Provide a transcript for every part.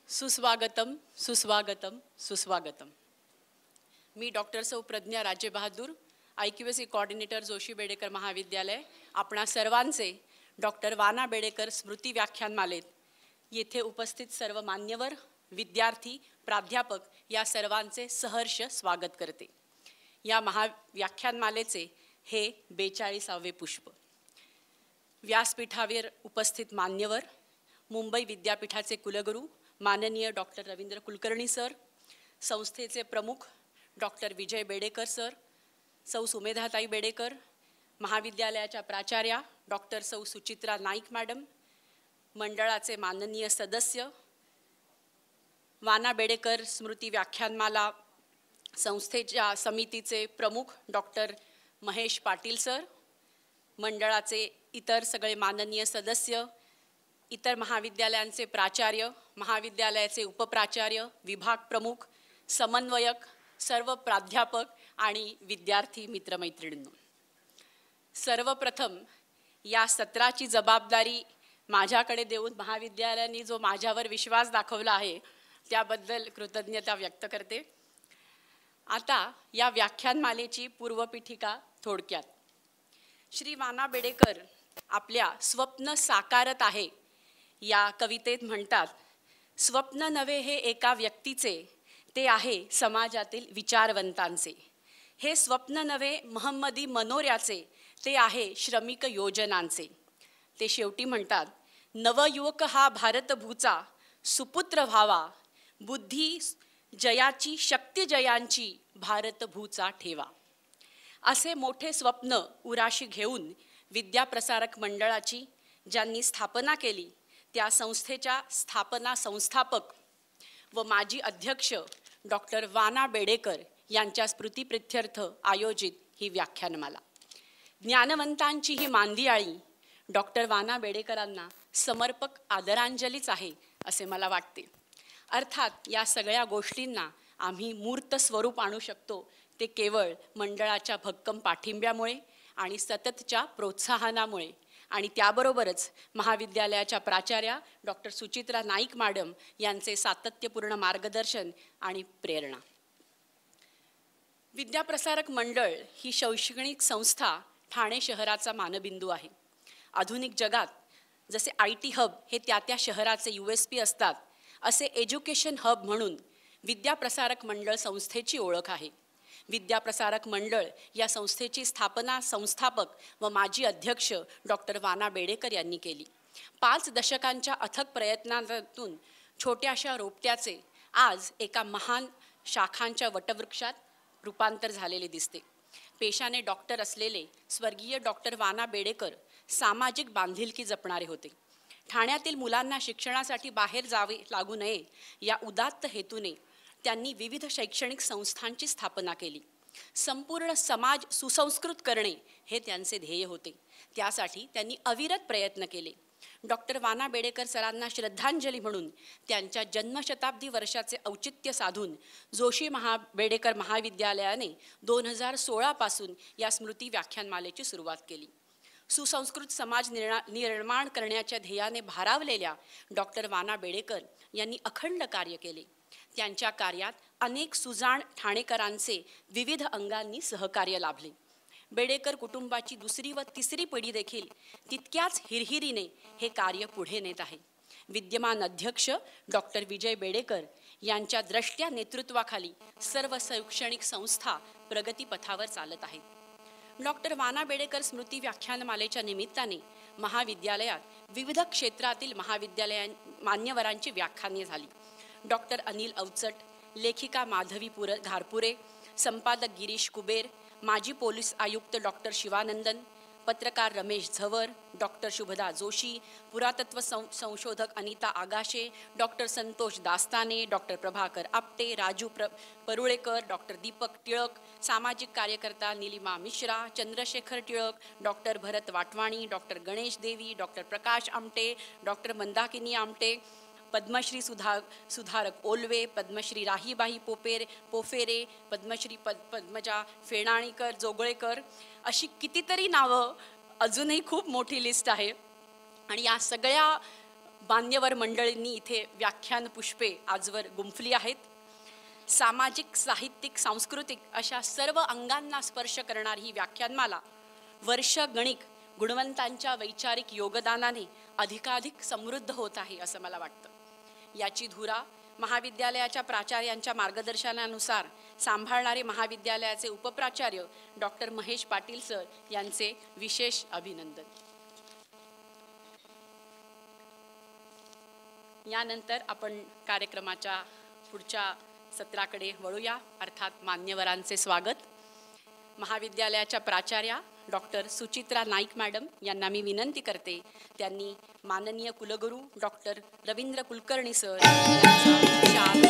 सुस्वागतम सुस्वागतम सुस्वागतम। मी डॉक्टर सौ प्रज्ञा राजे बहादूर, IQAC कोऑर्डिनेटर जोशी बेडेकर महाविद्यालय, आपणा सर्वांचे डॉक्टर वाना बेडेकर स्मृती व्याख्यानमालेत येथे उपस्थित सर्व मान्यवर, विद्यार्थी, प्राध्यापक या सर्वांचे सहर्ष स्वागत करते। या महाव्याख्यानमालेचे हे 42वे पुष्प। व्यासपीठावर उपस्थित मान्यवर, मुंबई विद्यापीठाचे कुलगुरू माननीय डॉक्टर रवींद्र कुलकर्णी सर, संस्थेचे प्रमुख डॉक्टर विजय बेडेकर सर, सौ सुमेधाताई बेडेकर, महाविद्यालयाच्या प्राचार्या डॉक्टर सौ सुचित्रा नाईक मॅडम, मंडळाचे माननीय सदस्य, वाना बेडेकर स्मृती व्याख्यानमाला संस्थेच्या समितीचे प्रमुख डॉक्टर महेश पाटील सर, मंडळाचे इतर सगळे माननीय सदस्य, इतर महाविद्यालयांचे प्राचार्य, महाविद्यालयाचे उपप्राचार्य, विभाग प्रमुख, समन्वयक, सर्व प्राध्यापक आणि विद्यार्थी मित्रमैत्रिणींनो, सर्वप्रथम या सत्राची जबाबदारी माझ्याकडे देऊन महाविद्यालयाने जो माझ्यावर विश्वास दाखवला आहे त्याबद्दल कृतज्ञता व्यक्त करते। आता या व्याख्यानमालेची पूर्वपीठिका थोडक्यात। श्री वाना बेडेकर आपल्या स्वप्न साकारत आहे या कवितेत म्हणतात, स्वप्न नव्हे हे एका व्यक्तीचे, ते आहे समाजातील विचारवंतांचे। हे स्वप्न नव्हे महम्मदी मनोऱ्याचे, ते आहे श्रमिक योजनांचे। ते शेवटी म्हणतात, नवयुवक हा भारतभूचा सुपुत्र व्हावा, बुद्धी जयाची शक्ती जयांची भारतभूचा ठेवा। असे मोठे स्वप्न उराशी घेऊन विद्याप्रसारक मंडळाची ज्यांनी स्थापना केली त्या संस्थेच्या स्थापना संस्थापक व माजी अध्यक्ष डॉक्टर वाना बेडेकर यांच्या स्मृतिप्रित्यर्थ आयोजित ही व्याख्यानमाला। ज्ञानवंतांची ही मांदियाळी डॉक्टर वाना बेडेकरांना समर्पक आदरांजलीच आहे असे मला वाटते। अर्थात या सगळ्या गोष्टींना आम्ही मूर्त स्वरूप आणू शकतो ते केवळ मंडळाच्या भक्कम पाठिंब्यामुळे आणि सततच्या प्रोत्साहनामुळे आणि त्याबरोबरच महाविद्यालयाच्या प्राचार्या डॉक्टर सुचित्रा नाईक मॅडम यांचे सातत्यपूर्ण मार्गदर्शन आणि प्रेरणा। विद्याप्रसारक मंडळ ही शैक्षणिक संस्था ठाणे शहराचा मानबिंदू आहे। आधुनिक जगात जसे IT हब हे त्या शहराचे USP असतात, असे एज्युकेशन हब म्हणून विद्याप्रसारक मंडळ संस्थेची ओळख आहे। विद्याप्रसारक मंडळ या संस्थेची स्थापना संस्थापक व माजी अध्यक्ष डॉक्टर वाना बेडेकर यांनी केली। 5 दशकांच्या अथक प्रयत्नांतून छोट्याशा रोपट्याचे आज एका महान शाखांच्या वटवृक्षात रूपांतर झालेले दिसते। पेशाने डॉक्टर असलेले स्वर्गीय डॉक्टर वाना बेडेकर सामाजिक बांधिलकी जपणारे होते। ठाण्यातील मुलांना शिक्षणासाठी बाहेर जावे लागू नये या उदात्त हेतूने त्यांनी विविध शैक्षणिक संस्थांची स्थापना केली। संपूर्ण समाज सुसंस्कृत करणे हे त्यांचे ध्येय होते। त्यासाठी त्यांनी अविरत प्रयत्न केले। डॉक्टर वाना बेडेकर सरांना श्रद्धांजली म्हणून त्यांच्या जन्मशताब्दी वर्षाचे औचित्य साधून जोशी बेडेकर महाविद्यालयाने 2016 पासून या स्मृती व्याख्यानमालेची सुरुवात केली। सुसंस्कृत समाज निर्माण करण्याच्या ध्येयाने भारावलेल्या डॉक्टर वाना बेडेकर यांनी अखंड कार्य केले। त्यांच्या कार्यात अनेक सुजाण ठाणेकरांचे विविध अंगांनी सहकार्य लाभले। बेडेकर कुटुंबाची दुसरी व तिसरी पिढी देखील तितक्याच हिरहिरीने हे कार्य पुढे नेत आहे। विद्यमान अध्यक्ष डॉक्टर विजय बेडेकर यांच्या द्रष्ट्या नेतृत्वाखाली सर्व शैक्षणिक संस्था प्रगतीपथावर चालत आहेत। डॉक्टर वाना बेडेकर स्मृती व्याख्यानमालेच्या निमित्ताने महाविद्यालयात विविध क्षेत्रातील मान्यवरांची व्याख्याने झाली। डॉक्टर अनिल अवचट, लेखिका माधवी घारपुरे, संपादक गिरीश कुबेर, माजी पोलीस आयुक्त डॉक्टर शिवानंदन, पत्रकार रमेश झवर, डॉक्टर शुभदा जोशी, पुरातत्व संशोधक Anita Agashe, doctor Santosh Dastane, doctor Prabhakar Apte, Raju Parulekar, doctor Deepak Tilak, सामाजिक कार्यकर्ता Neelima Mishra, Chandrashekhar Tilak, doctor Bharat Vatwani, doctor Ganesh Devi, doctor Prakash Amte, doctor Mandakini Amte, Padmashri Sudharak Olwe, Padmashri Rahibai पोफेरे, Padmashri Padmaja फेणाणीकर Joglekar, अशी कितीतरी नावं, अजूनही खूप मोठी लिस्ट आहे। आणि या सगळ्या मान्यवर मंडळींनी इथे व्याख्यान पुष्पे आजवर गुंफली आहेत. सामाजिक, साहित्यिक, सांस्कृतिक अशा सर्व अंगांना स्पर्श करणारी ही व्याख्यानमाला वर्षगणिक गुणवंतांच्या वैचारिक योगदानाने अधिकाधिक समृद्ध होत आहे असं मला वाटतं. याची धुरा महाविद्यालयाच्या प्राचार्यांच्या मार्गदर्शनानुसार सांभाळणारे महाविद्यालयाचे उपप्राचार्य डॉक्टर महेश पाटील सर यांचे विशेष अभिनंदन. यानंतर आपण कार्यक्रमाच्या पुढच्या सत्राकडे वळूया, अर्थात मान्यवरांचे स्वागत. महाविद्यालयाच्या प्राचार्या डॉक्टर सुचित्रा नाईक मॅडम यांना मी विनंती करते त्यांनी माननीय कुलगुरू डॉक्टर रवींद्र कुलकर्णी सर स्वागत करावे.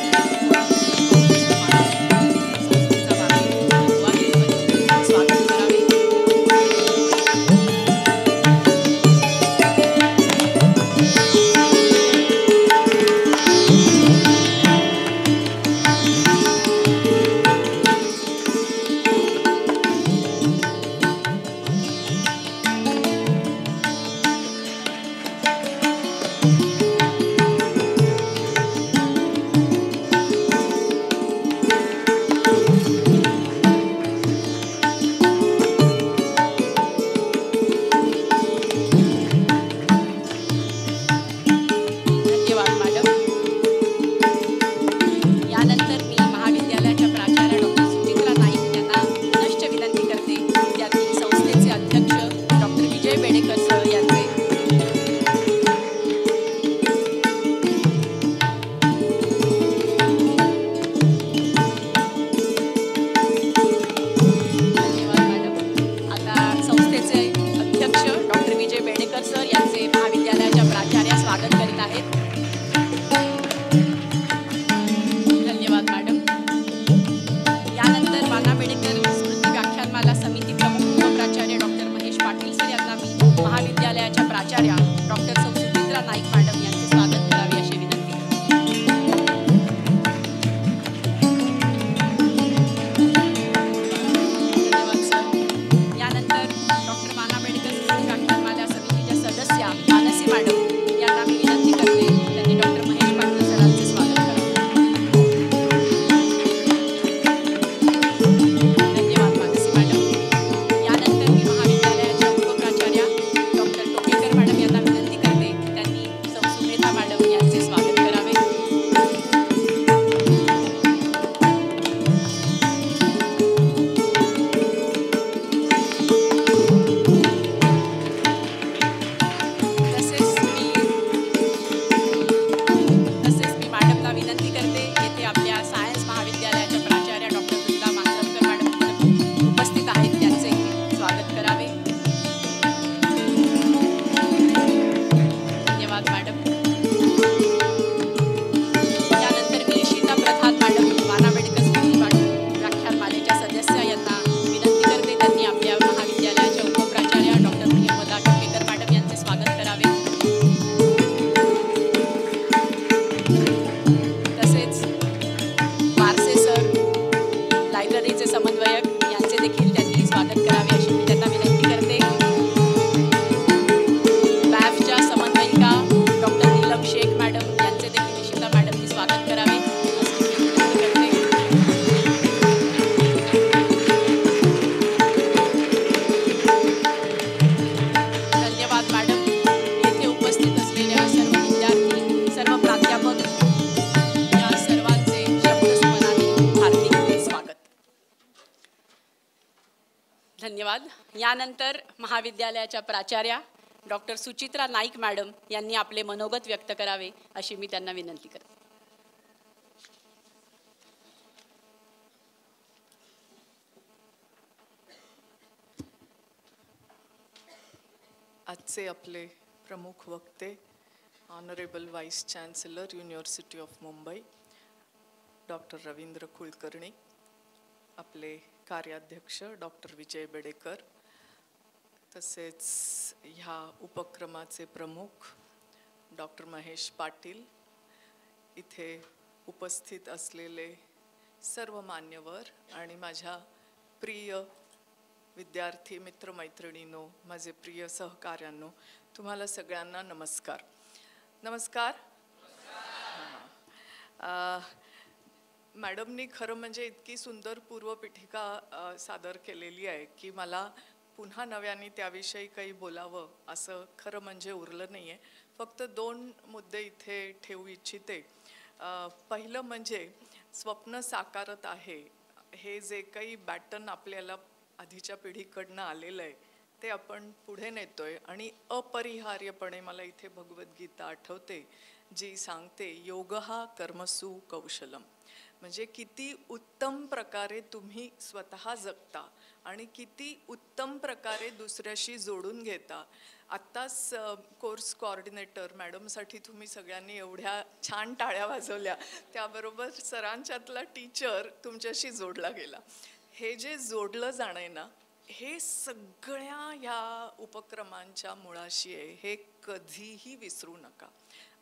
यानंतर महाविद्यालयाच्या प्राचार्या डॉक्टर सुचित्रा नाईक मॅडम यांनी आपले मनोगत व्यक्त करावे अशी मी त्यांना विनंती करते. आजचे आपले प्रमुख वक्ते honourable vice chancellor university of Mumbai doctor Ravindra Kulkarni, आपले कार्याध्यक्ष डॉक्टर विजय बेडेकर, तसेच ह्या उपक्रमाचे प्रमुख डॉक्टर महेश पाटील, इथे उपस्थित असलेले सर्व मान्यवर आणि माझ्या प्रिय विद्यार्थी मित्रमैत्रिणींनो, माझे प्रिय सहकाऱ्यांनो, तुम्हाला सगळ्यांना नमस्कार. नमस्कार. मॅडमनी खरं म्हणजे इतकी सुंदर पूर्वपीठिका सादर केलेली आहे की मला पुन्हा नव्याने त्याविषयी काही बोलावं असं खरं म्हणजे उरलं नाही आहे. फक्त 2 मुद्दे इथे ठेवू इच्छिते. पहिलं म्हणजे स्वप्न साकारत आहे हे जे काही बॅटन आपल्याला आधीच्या पिढीकडनं आलेलं आहे ते आपण पुढे नेतोय आणि अपरिहार्यपणे मला इथे भगवद्गीता आठवते जी सांगते योगः कर्मसु कौशलम. म्हणजे किती उत्तम प्रकारे तुम्ही स्वतः जगता आणि किती उत्तम प्रकारे दुसऱ्याशी जोडून घेता. आत्ताच कोर्स कोऑर्डिनेटर मॅडमसाठी तुम्ही सगळ्यांनी एवढ्या छान टाळ्या वाजवल्या, त्याबरोबर सरांच्यातला टीचर तुमच्याशी जोडला गेला. हे जे जोडलं जाणं आहे ना, हे सगळ्या ह्या उपक्रमांच्या मुळाशी आहे. हे कधीही विसरू नका.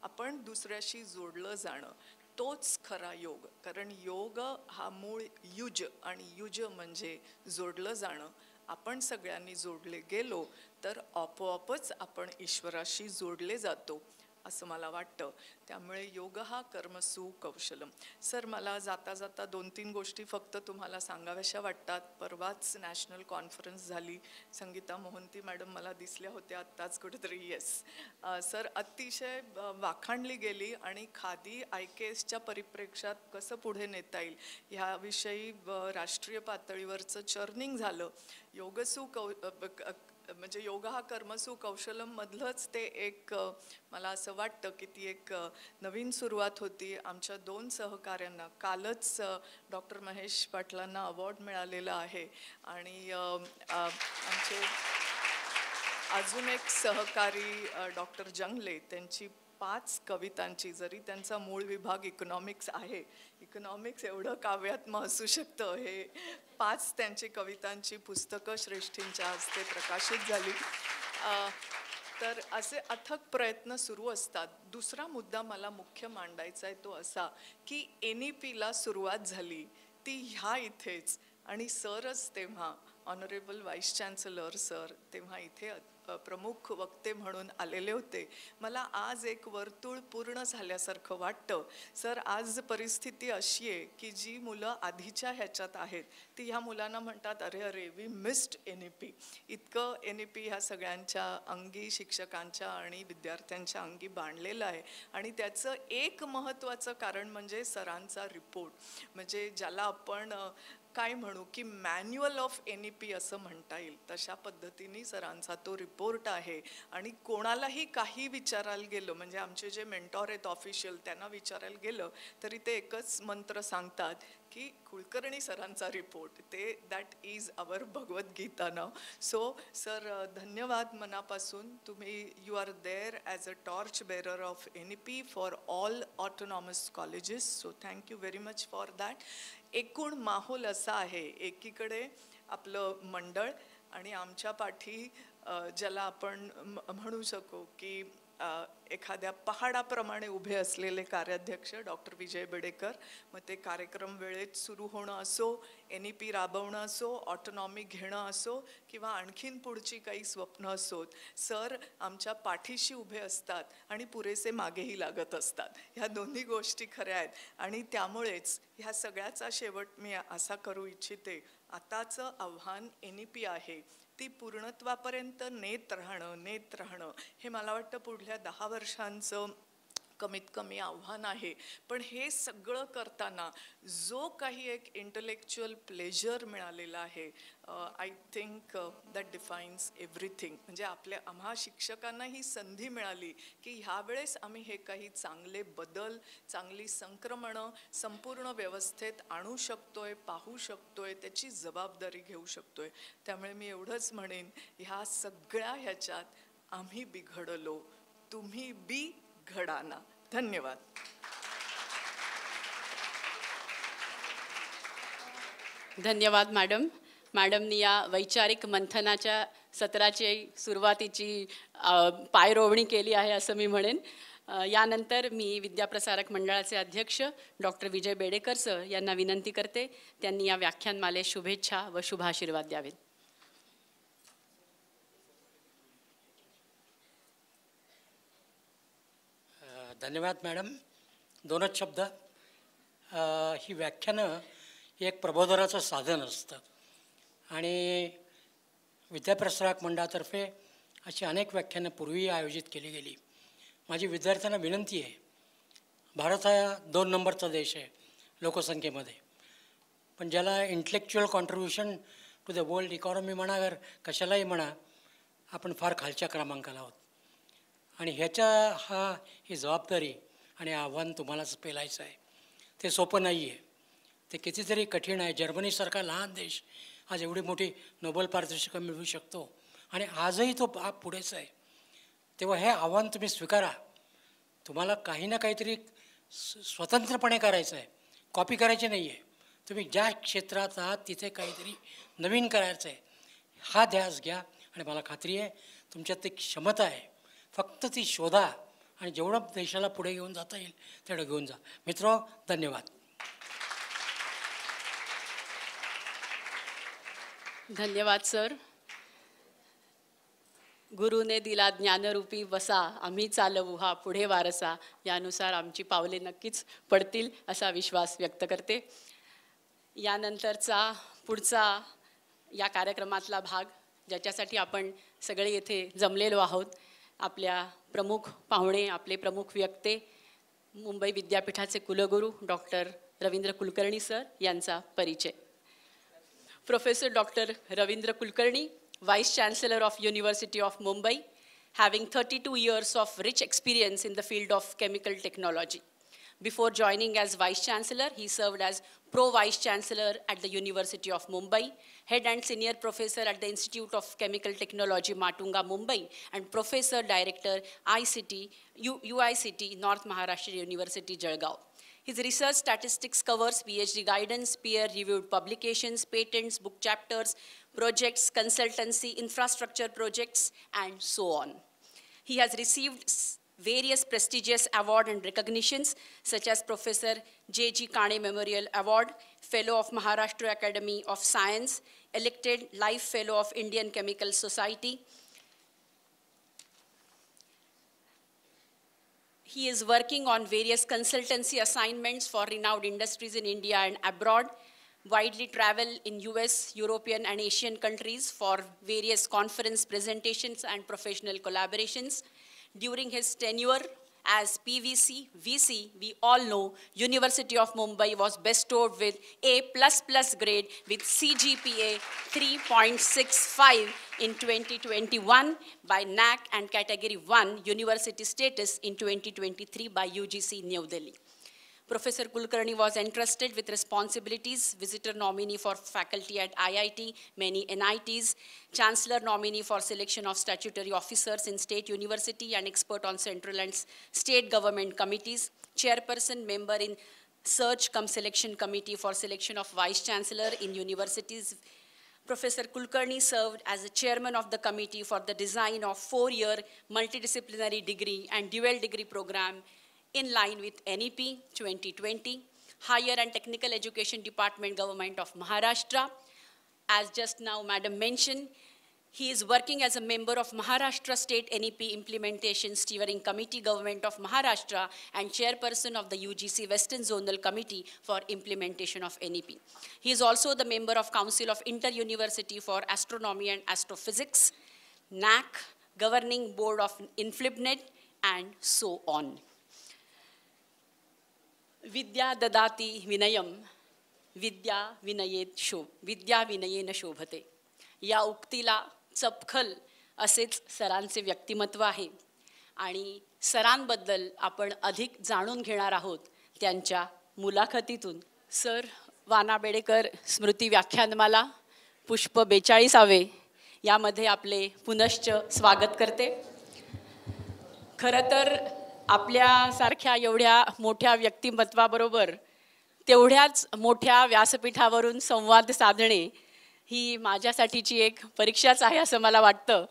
आपण दुसऱ्याशी जोडलं जाणं तोच खरा योग. कारण योग हा मूळ युज आणि युज म्हणजे जोडलं जाणं. आपण सगळ्यांनी जोडले गेलो तर आपोआपच आपण ईश्वराशी जोडले जातो असं मला वाटतं. त्यामुळे योग हा कर्मसु कौशलम. सर, मला जाता जाता 2-3 गोष्टी फक्त तुम्हाला सांगाव्याशा वाटतात. परवाच नॅशनल कॉन्फरन्स झाली. संगीता मोहंती मॅडम मला दिसल्या होत्या आत्ताच कुठेतरी. येस सर, अतिशय वाखाणली गेली आणि खादी IKSच्या परिप्रेक्षात कसं पुढे नेता येईल ह्याविषयी राष्ट्रीय पातळीवरचं चर्निंग झालं. म्हणजे योग हा कर्मसु कौशलम मधलंच ते एक मला असं वाटतं की ती एक नवीन सुरुवात होती. आमच्या 2 सहकाऱ्यांना कालच डॉक्टर महेश पाटलांना अवॉर्ड मिळालेला आहे आणि आमचे अजून एक सहकारी डॉक्टर जंगले, त्यांची 5 कवितांची, जरी त्यांचा मूळ विभाग इकॉनॉमिक्स आहे, इकॉनॉमिक्स एवढं काव्यात्मक असू शकतं, हे 5 त्यांची कवितांची पुस्तकं श्रेष्ठींच्या हस्ते प्रकाशित झाली. तर असे अथक प्रयत्न सुरू असतात. दुसरा मुद्दा मला मुख्य मांडायचा आहे तो असा की NEPला सुरुवात झाली ती ह्या इथेच आणि सरच तेव्हा ऑनरेबल व्हाईस चान्सलर सर तेव्हा इथे प्रमुख वक्ते म्हणून आलेले होते. मला आज एक वर्तुळ पूर्ण झाल्यासारखं वाटतं. सर, आज परिस्थिती अशी आहे की जी मुलं आधीच्या ह्याच्यात आहेत ती ह्या मुलांना म्हणतात अरे अरे वी मिस्ड NEP. इतकं NEP ह्या सगळ्यांच्या अंगी, शिक्षकांच्या आणि विद्यार्थ्यांच्या अंगी बांधलेलं आहे. आणि त्याचं एक महत्त्वाचं कारण म्हणजे सरांचा रिपोर्ट. म्हणजे ज्याला आपण काय म्हणू की मॅन्युअल ऑफ NEP असं म्हणता येईल, तशा पद्धतीने सरांचा तो रिपोर्ट आहे. आणि कोणालाही काही विचारायला गेलं, म्हणजे आमचे जे मेंटॉर आहेत ऑफिशियल, त्यांना विचारायला गेलं तरी ते एकच मंत्र सांगतात की कुलकर्णी सरांचा रिपोर्ट, ते दॅट इज अवर भगवद्गीता नाव. सो सर, धन्यवाद मनापासून. तुम्ही you are there as a torch bearer of NEP for all autonomous colleges. So thank you very much for that. एकूण माहोल असा आहे, एकीकडे आपलं मंडळ आणि आमच्या पाठी ज्याला आपण म्हणू शकू की एखाद्या पहाडाप्रमाणे उभे असलेले कार्याध्यक्ष डॉक्टर विजय बेडेकर. मग ते कार्यक्रम वेळेत सुरू होणं असो, NEP राबवणं असो, ऑटोनॉमी घेणं असो किंवा आणखीन पुढची काही स्वप्न असोत, सर आमच्या पाठीशी उभे असतात आणि पुरेसे मागेही लागत असतात. ह्या दोन्ही गोष्टी खऱ्या आहेत. आणि त्यामुळेच ह्या सगळ्याचा शेवट मी असा करू इच्छिते, आताचं आव्हान NEP आहे ती पूर्णत्वापर्यंत नेत राहणं हे मला वाटतं पुढल्या 10 वर्षांचं कमीत कमी आव्हान आहे. पण हे सगळं करताना जो काही एक इंटलेक्च्युअल प्लेजर मिळालेला आहे, I think that defines everything. म्हणजे आम्हा शिक्षकांना ही संधी मिळाली की ह्यावेळेस आम्ही हे काही चांगले बदल, चांगली संक्रमणं संपूर्ण व्यवस्थेत आणू शकतोय, पाहू शकतोय, त्याची जबाबदारी घेऊ शकतोय. त्यामुळे मी एवढंच म्हणेन, ह्या सगळ्या ह्याच्यात आम्ही बिघडलो, तुम्ही घडाना. धन्यवाद. धन्यवाद मॅडम. मॅडमनी या वैचारिक मंथनाच्या सत्राची सुरुवातीची पायरोवणी केली आहे असं मी म्हणेन. यानंतर मी विद्याप्रसारक मंडळाचे अध्यक्ष डॉक्टर विजय बेडेकर सर यांना विनंती करते, त्यांनी या व्याख्यानमालेत शुभेच्छा व शुभाशीर्वाद द्यावेत. धन्यवाद मॅडम. दोनच शब्द. ही व्याख्यानं हे एक प्रबोधनाचं साधन असतं आणि विद्याप्रसारक मंडळातर्फे अशी अनेक व्याख्यानं पूर्वी आयोजित केली गेली. माझी विद्यार्थ्यांना विनंती आहे, भारत हा 2 नंबरचा देश आहे लोकसंख्येमध्ये, पण ज्याला intellectual contribution to the world economy म्हणा, कशालाही म्हणा, आपण फार खालच्या क्रमांकाला आहोत. आणि ही जबाबदारी आणि आव्हान तुम्हालाच पेलायचं आहे. ते सोपं नाही आहे, ते कितीतरी कठीण आहे. जर्मनीसारखा लहान देश आज एवढी मोठी नोबेल पारितोषिकं मिळवू शकतो आणि आजही तो पुढेच आहे. तेव्हा हे आव्हान तुम्ही स्वीकारा. तुम्हाला काही ना काहीतरी स्वतंत्रपणे करायचं आहे, कॉपी करायची नाही आहे. तुम्ही ज्या क्षेत्रात आहात तिथे काहीतरी नवीन करायचं आहे, हा ध्यास घ्या. आणि मला खात्री आहे तुमच्यात ती क्षमता आहे, फक्त ती शोधा आणि जेवढं देशाला पुढे घेऊन जाता येईल तेवढं घेऊन जा. मित्रो, धन्यवाद. धन्यवाद सर. गुरुने दिला ज्ञानरूपी वसा, आम्ही चालवू हा पुढे वारसा. यानुसार आमची पावले नक्कीच पडतील असा विश्वास व्यक्त करते. यानंतरचा पुढचा या कार्यक्रमातला भाग, ज्याच्यासाठी आपण सगळे येथे जमलेलो आहोत, आपल्या प्रमुख पाहुणे, आपले प्रमुख व्यक्ते, मुंबई विद्यापीठाचे कुलगुरू डॉक्टर रवींद्र कुलकर्णी सर यांचा परिचय. Professor doctor Ravindra Kulkarni, Vice Chancellor of University of Mumbai, having 32 years of rich experience in the field of chemical technology. Before joining as Vice Chancellor, he served as Pro-Vice Chancellor at the University of Mumbai, Head and Senior Professor at the Institute of Chemical Technology, Matunga, Mumbai, and Professor Director, UICT, North Maharashtra University, Jalgaon. His research statistics covers PhD guidance, peer-reviewed publications, patents, book chapters, projects, consultancy, infrastructure projects, and so on. He has received various prestigious awards and recognitions, such as Professor J.G. Kane Memorial Award, Fellow of Maharashtra Academy of Science, elected Life Fellow of Indian Chemical Society. He is working on various consultancy assignments for renowned industries in India and abroad, widely travel in US, European, and Asian countries for various conference presentations and professional collaborations. During his tenure as PVC, VC, we all know University of Mumbai was bestowed with A++ grade with CGPA 3.65 in 2021 by NAC and Category 1 University status in 2023 by UGC New Delhi. Professor Kulkarni was entrusted with responsibilities, visitor nominee for faculty at IIT, many NITs, chancellor nominee for selection of statutory officers in state university, and expert on central and state government committees, chairperson member in search cum selection committee for selection of vice chancellor in universities. Professor Kulkarni served as the chairman of the committee for the design of 4-year multidisciplinary degree and dual degree program in line with NEP 2020, Higher and Technical Education Department, Government of Maharashtra. As just now Madam mentioned, he is working as a member of Maharashtra State NEP Implementation Steering Committee, Government of Maharashtra, and chairperson of the UGC Western Zonal Committee for implementation of NEP. He is also the member of Council of Inter-University for Astronomy and Astrophysics, NAC, Governing Board of INFLIBNET, and so on. विद्या ददाति विनयम, विद्या विनयेन शोभते. या उक्तीला चपखल असेच सरांचे व्यक्तिमत्व आहे आणि सरांबद्दल आपण अधिक जाणून घेणार आहोत त्यांच्या मुलाखतीतून. सर, वाना बेडेकर स्मृती व्याख्यानमाला पुष्प 42 यामध्ये आपले पुनश्च स्वागत करते. खरं तर आपल्यासारख्या एवढ्या मोठ्या व्यक्तिमत्वाबरोबर तेवढ्याच मोठ्या व्यासपीठावरून संवाद साधणे ही माझ्यासाठीची एक परीक्षाच आहे असं मला वाटतं.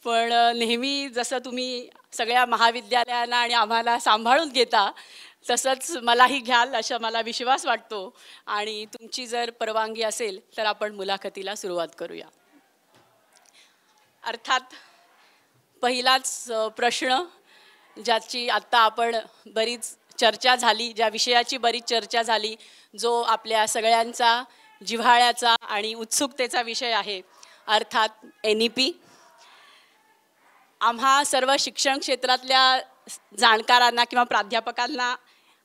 पण नेहमी जसं तुम्ही सगळ्या महाविद्यालयांना आणि आम्हाला सांभाळून घेता तसंच मलाही घ्याल असा मला विश्वास वाटतो. आणि तुमची जर परवानगी असेल तर आपण मुलाखतीला सुरुवात करूया. अर्थात पहिलाच प्रश्न, ज्याची आत्ता आपण बरीच चर्चा झाली, ज्या विषयाची बरीच चर्चा झाली, जो आपल्या सगळ्यांचा जिव्हाळ्याचा आणि उत्सुकतेचा विषय आहे, अर्थात NEP. आम्हा सर्व शिक्षण क्षेत्रातल्या जाणकारांना किंवा प्राध्यापकांना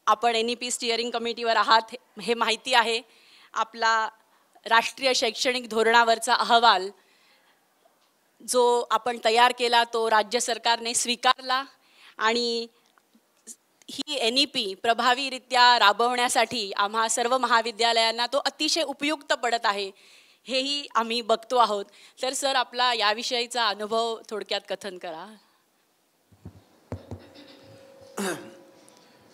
आपण NEP स्टिअरिंग कमिटीवर आहात हे माहिती आहे. आपला राष्ट्रीय शैक्षणिक धोरणावरचा अहवाल जो आपण तयार केला तो राज्य सरकारने स्वीकारला आणि ही NEP प्रभावीरित्या राबवण्यासाठी आम्हा सर्व महाविद्यालयांना तो अतिशय उपयुक्त पडत आहे हेही आम्ही बघतो आहोत. तर सर, आपला याविषयीचा अनुभव थोडक्यात कथन करा.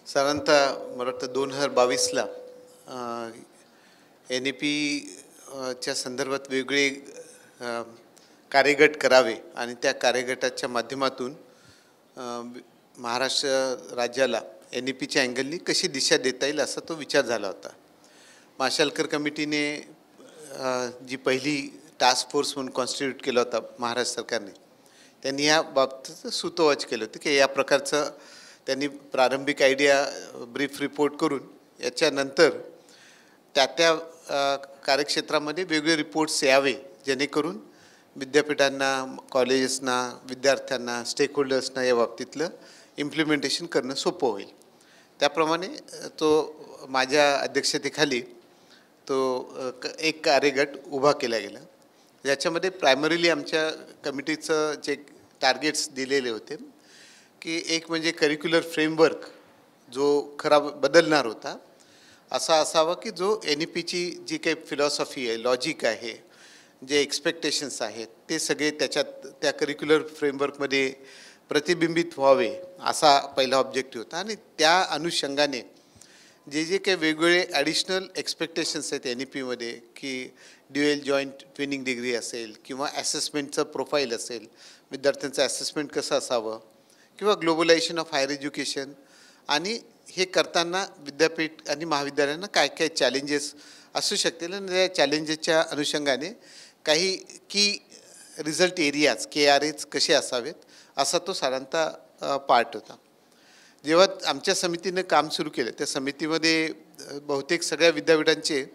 साधारणतः मला वाटतं 2022ला NEP च्या संदर्भात वेगळे कार्यगट करावे आणि त्या कार्यगटाच्या माध्यमातून महाराष्ट्र राज्याला NEPच्या अँगलनी कशी दिशा देता येईल असा तो विचार झाला होता. माशेलकर कमिटीने जी पहिली टास्क फोर्स म्हणून कॉन्स्टिट्यूट केला होता महाराष्ट्र सरकारने, त्यांनी या बाबतीत सुतोवाच केलं होतं की या प्रकारचं त्यांनी प्रारंभिक आयडिया ब्रीफ रिपोर्ट करून याच्यानंतर त्या कार्यक्षेत्रामध्ये वेगळे रिपोर्ट्स यावे जेणेकरून विद्यापीठांना, कॉलेजेसना, विद्यार्थ्यांना, स्टेकहोल्डर्सना या बाबतीतलं इम्प्लिमेंटेशन करणं सोपं होईल. त्याप्रमाणे तो माझ्या अध्यक्षतेखाली तो एक कार्यगट उभा केला गेला, ज्याच्यामध्ये प्रायमरीली आमच्या कमिटीचं जे टार्गेट्स दिलेले होते की एक म्हणजे करिक्युलर फ्रेमवर्क जो खरा बदलणार होता असा असावा की जो NEPची जी काही फिलॉसॉफी आहे, लॉजिक आहे, जे एक्सपेक्टेशन्स आहेत ते सगळे त्याच्यात त्या करिक्युलर फ्रेमवर्कमध्ये प्रतिबिंबित व्हावे असा पहिला ऑब्जेक्टिव्ह होता. आणि त्या अनुषंगाने जे काही वेगवेगळे ॲडिशनल एक्सपेक्टेशन्स आहेत NEPमध्ये की ड्युएल जॉईंट ट्विनिंग डिग्री असेल किंवा ॲसेसमेंटचं प्रोफाईल असेल, विद्यार्थ्यांचं ॲसेसमेंट कसं असावं किंवा ग्लोबलायझेशन ऑफ हायर एज्युकेशन, आणि हे करताना विद्यापीठ आणि महाविद्यालयांना काय काय चॅलेंजेस असू शकतील आणि त्या चॅलेंजेसच्या अनुषंगाने काही की रिझल्ट एरियाज KRAs कसे असावेत असा तो साधारणतः पार्ट होता. जेव्हा आमच्या समितीनं काम सुरू केलं त्या समितीमध्ये बहुतेक सगळ्या विद्यापीठांचे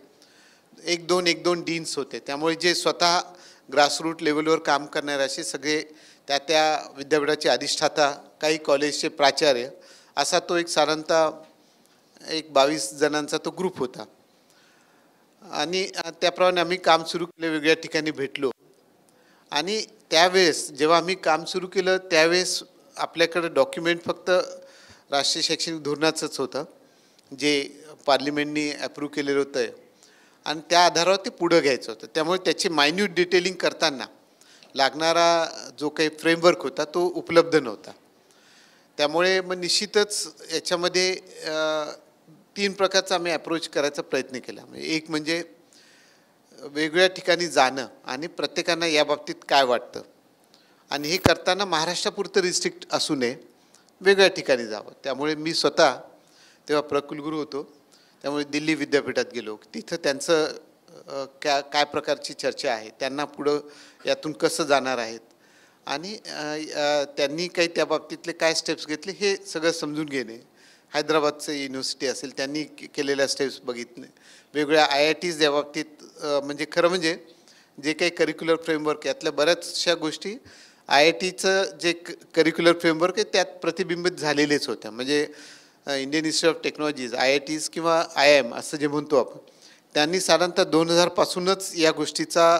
एक दोन डीन्स होते, त्यामुळे जे स्वतः ग्रासरूट लेवलवर काम करणारे असे सगळे त्या विद्यापीठाचे अधिष्ठाता, काही कॉलेजचे प्राचार्य असा तो एक साधारणतः 22 जणांचा तो ग्रुप होता. आणि त्याप्रमाणे आम्ही काम सुरू केले, वेगळ्या ठिकाणी भेटलो. आणि त्यावेळेस जेव्हा आम्ही काम सुरू केलं त्यावेळेस आपल्याकडे डॉक्युमेंट फक्त राष्ट्रीय शैक्षणिक धोरणाचंच होतं जे पार्लिमेंटनी ॲप्रूव्ह केलेलं होतं आणि त्या आधारावर ते पुढं घ्यायचं होतं. त्यामुळे त्याची मायन्यूट डिटेलिंग करताना लागणारा जो काही फ्रेमवर्क होता तो उपलब्ध नव्हता. त्यामुळे मग निश्चितच याच्यामध्ये 3 प्रकारचा आम्ही अप्रोच करायचा प्रयत्न केला. म्हणजे एक म्हणजे वेगवेगळ्या ठिकाणी जाणं आणि प्रत्येकांना या बाबतीत काय वाटतं, आणि हे करताना महाराष्ट्रापुरतं रिस्ट्रिक्ट असू नये, वेगळ्या ठिकाणी जावं. त्यामुळे मी स्वतः तेव्हा प्रकुलगुरू होतो, त्यामुळे दिल्ली विद्यापीठात गेलो. तिथं त्यांचं काय प्रकारची चर्चा आहे, त्यांना पुढं यातून कसं जाणार आहेत आणि त्यांनी काही त्या बाबतीतले काय स्टेप्स घेतले हे सगळं समजून घेणे. हैदराबादचं युनिव्हर्सिटी असेल त्यांनी केलेल्या स्टेप्स बघितले. वेगवेगळ्या IITs या बाबतीत म्हणजे खरं म्हणजे जे काही करिक्युलर फ्रेमवर्क यातल्या बऱ्याचशा गोष्टी IITचं जे करिक्युलर फ्रेमवर्क आहे त्यात प्रतिबिंबित झालेलेच होत्या. म्हणजे Indian institute of technologies IITs किंवा IIM असं जे म्हणतो आपण, त्यांनी साधारणतः 2000 पासूनच या गोष्टीचा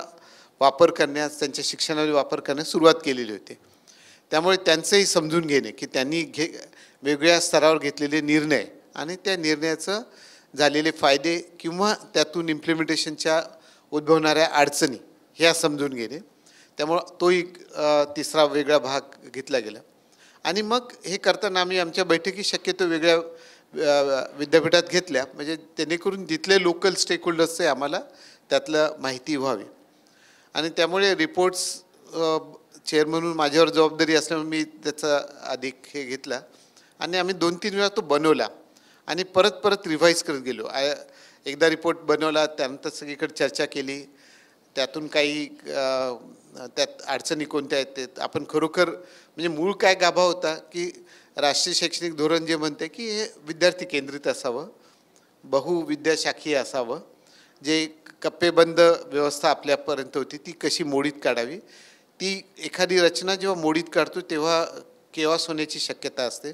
वापर करण्यास, त्यांच्या शिक्षणावर वापर करण्यास सुरुवात केलेली होती. त्यामुळे त्यांचंही समजून घेणे की त्यांनी वेगवेगळ्या स्तरावर घेतलेले निर्णय आणि त्या निर्णयाचं झालेले फायदे किंवा त्यातून इम्प्लिमेंटेशनच्या उद्भवणाऱ्या अडचणी ह्या समजून घेणे. त्यामुळं तोही तिसरा वेगळा भाग घेतला गेला. आणि मग हे करताना आम्ही आमच्या बैठकी शक्यतो वेगळ्या विद्यापीठात घेतल्या, म्हणजे जेणेकरून जिथले लोकल स्टेकहोल्डर्सचे आम्हाला त्यातलं माहिती व्हावी. आणि त्यामुळे रिपोर्ट्स चेअर म्हणून माझ्यावर जबाबदारी असल्यामुळे मी त्याचा अधिक हे घेतला आणि आम्ही 2-3 वेळा तो बनवला आणि परत रिव्हाईज करत गेलो. एकदा रिपोर्ट बनवला, त्यानंतर सगळीकडे चर्चा केली, त्यातून काही त्यात अडचणी कोणत्या आहेत ते आपण खरोखर म्हणजे मूळ काय गाभा होता की राष्ट्रीय शैक्षणिक धोरण जे म्हणते की हे विद्यार्थी केंद्रित असावं, बहुविद्याशाखीय असावं, जे कप्पेबंद व्यवस्था आपल्यापर्यंत होती ती कशी मोडीत काढावी, ती एखादी रचना जेव्हा मोडीत काढतो तेव्हा केओस होण्याची शक्यता असते.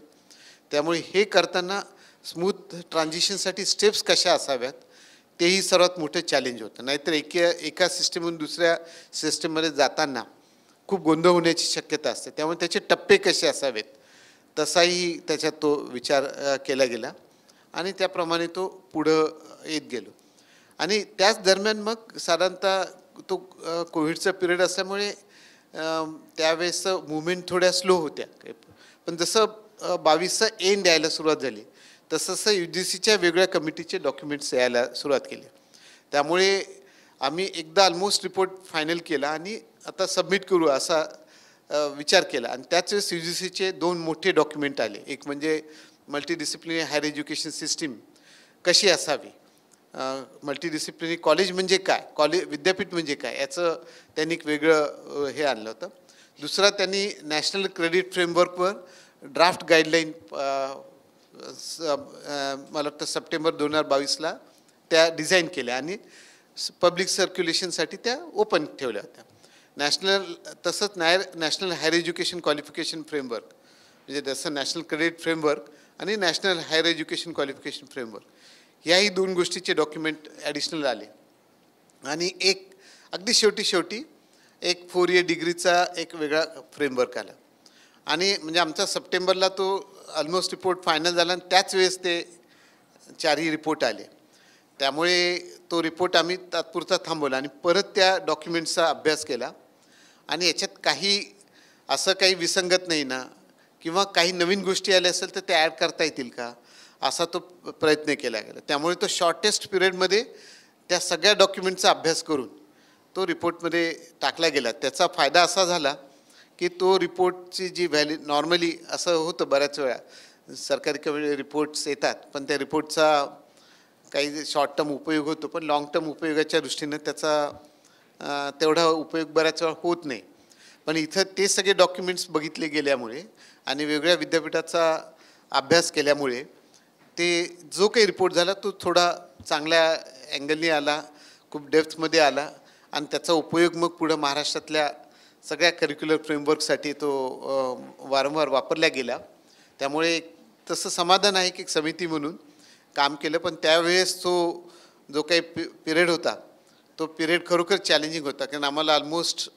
त्यामुळे हे करताना स्मूथ ट्रान्झिशनसाठी स्टेप्स कशा असाव्यात तेही सर्वात मोठं चॅलेंज होतं. नाहीतर एका सिस्टमहून दुसऱ्या सिस्टममध्ये जाताना खूप गोंधळ होण्याची शक्यता असते. त्यामुळे त्याचे टप्पे कसे असावेत तसाही त्याच्यात तो विचार केला गेला आणि त्याप्रमाणे तो पुढं येत गेलो. आणि त्याच दरम्यान मग साधारणतः तो कोविडचा पिरियड असल्यामुळे त्यावेळेस मुवमेंट थोड्या स्लो होत्या. पण जसं 22चं एंड यायला सुरुवात झाली तसं UGCच्या वेगळ्या कमिटीचे डॉक्युमेंट्स यायला सुरुवात केली. त्यामुळे आम्ही एकदा ऑलमोस्ट रिपोर्ट फायनल केला आणि आता सबमिट करू असा विचार केला. आणि त्याच वेळेस UGCचे 2 मोठे डॉक्युमेंट आले. एक म्हणजे मल्टीडिसिप्लिनरी हायर एज्युकेशन सिस्टीम कशी असावी, मल्टीडिसिप्लिनरी कॉलेज म्हणजे काय, विद्यापीठ म्हणजे काय, याचं त्यांनी एक वेगळं हे आणलं होतं. दुसरा त्यांनी नॅशनल क्रेडिट फ्रेमवर्कवर ड्राफ्ट गाईडलाईन मला वाटतं सप्टेंबर 2022ला त्या डिझाईन केल्या आणि पब्लिक सर्क्युलेशनसाठी त्या ओपन ठेवल्या होत्या. तसंच national higher education qualification framework म्हणजे जसं नॅशनल क्रेडिट फ्रेमवर्क आणि national higher education qualification framework याही 2 गोष्टीचे डॉक्युमेंट ॲडिशनल आले. आणि एक अगदी शेवटी एक 4 इयर डिग्रीचा एक वेगळा फ्रेमवर्क आला. आणि म्हणजे आमचा सप्टेंबरला तो ऑलमोस्ट रिपोर्ट फायनल झाला आणि त्याच वेळेस ते 4ही रिपोर्ट आले. त्यामुळे तो रिपोर्ट आम्ही तात्पुरता थांबवला आणि परत त्या डॉक्युमेंट्सचा अभ्यास केला आणि याच्यात काही विसंगत नाही ना किंवा काही नवीन गोष्टी आल्या असेल तर ते ॲड करता येतील का असा तो प्रयत्न केला गेला. त्यामुळे तो शॉर्टेस्ट पिरियडमध्ये त्या सगळ्या डॉक्युमेंटचा अभ्यास करून तो रिपोर्टमध्ये टाकला गेला. त्याचा फायदा असा झाला की तो रिपोर्टची जी नॉर्मली असं होतं बऱ्याच वेळा सरकारी रिपोर्ट्स येतात पण त्या रिपोर्टचा काही शॉर्ट टर्म उपयोग होतो पण लाँग टर्म उपयोगाच्या दृष्टीनं त्याचा तेवढा उपयोग बऱ्याच वेळा होत नाही. पण इथं ते सगळे डॉक्युमेंट्स बघितले गेल्यामुळे आणि वेगळ्या विद्यापीठाचा अभ्यास केल्यामुळे ते जो काही रिपोर्ट झाला तो थोडा चांगल्या अँगलनी आला, खूप डेप्थमध्ये आला आणि त्याचा उपयोग मग पुढं महाराष्ट्रातल्या सगळ्या करिक्युलर फ्रेमवर्कसाठी तो वारंवार वापरला गेला. त्यामुळे तसं समाधान आहे की समिती म्हणून काम केलं. पण त्यावेळेस तो जो काही पिरियड होता तो पिरियड खरोखर चॅलेंजिंग होता कारण आम्हाला ऑलमोस्ट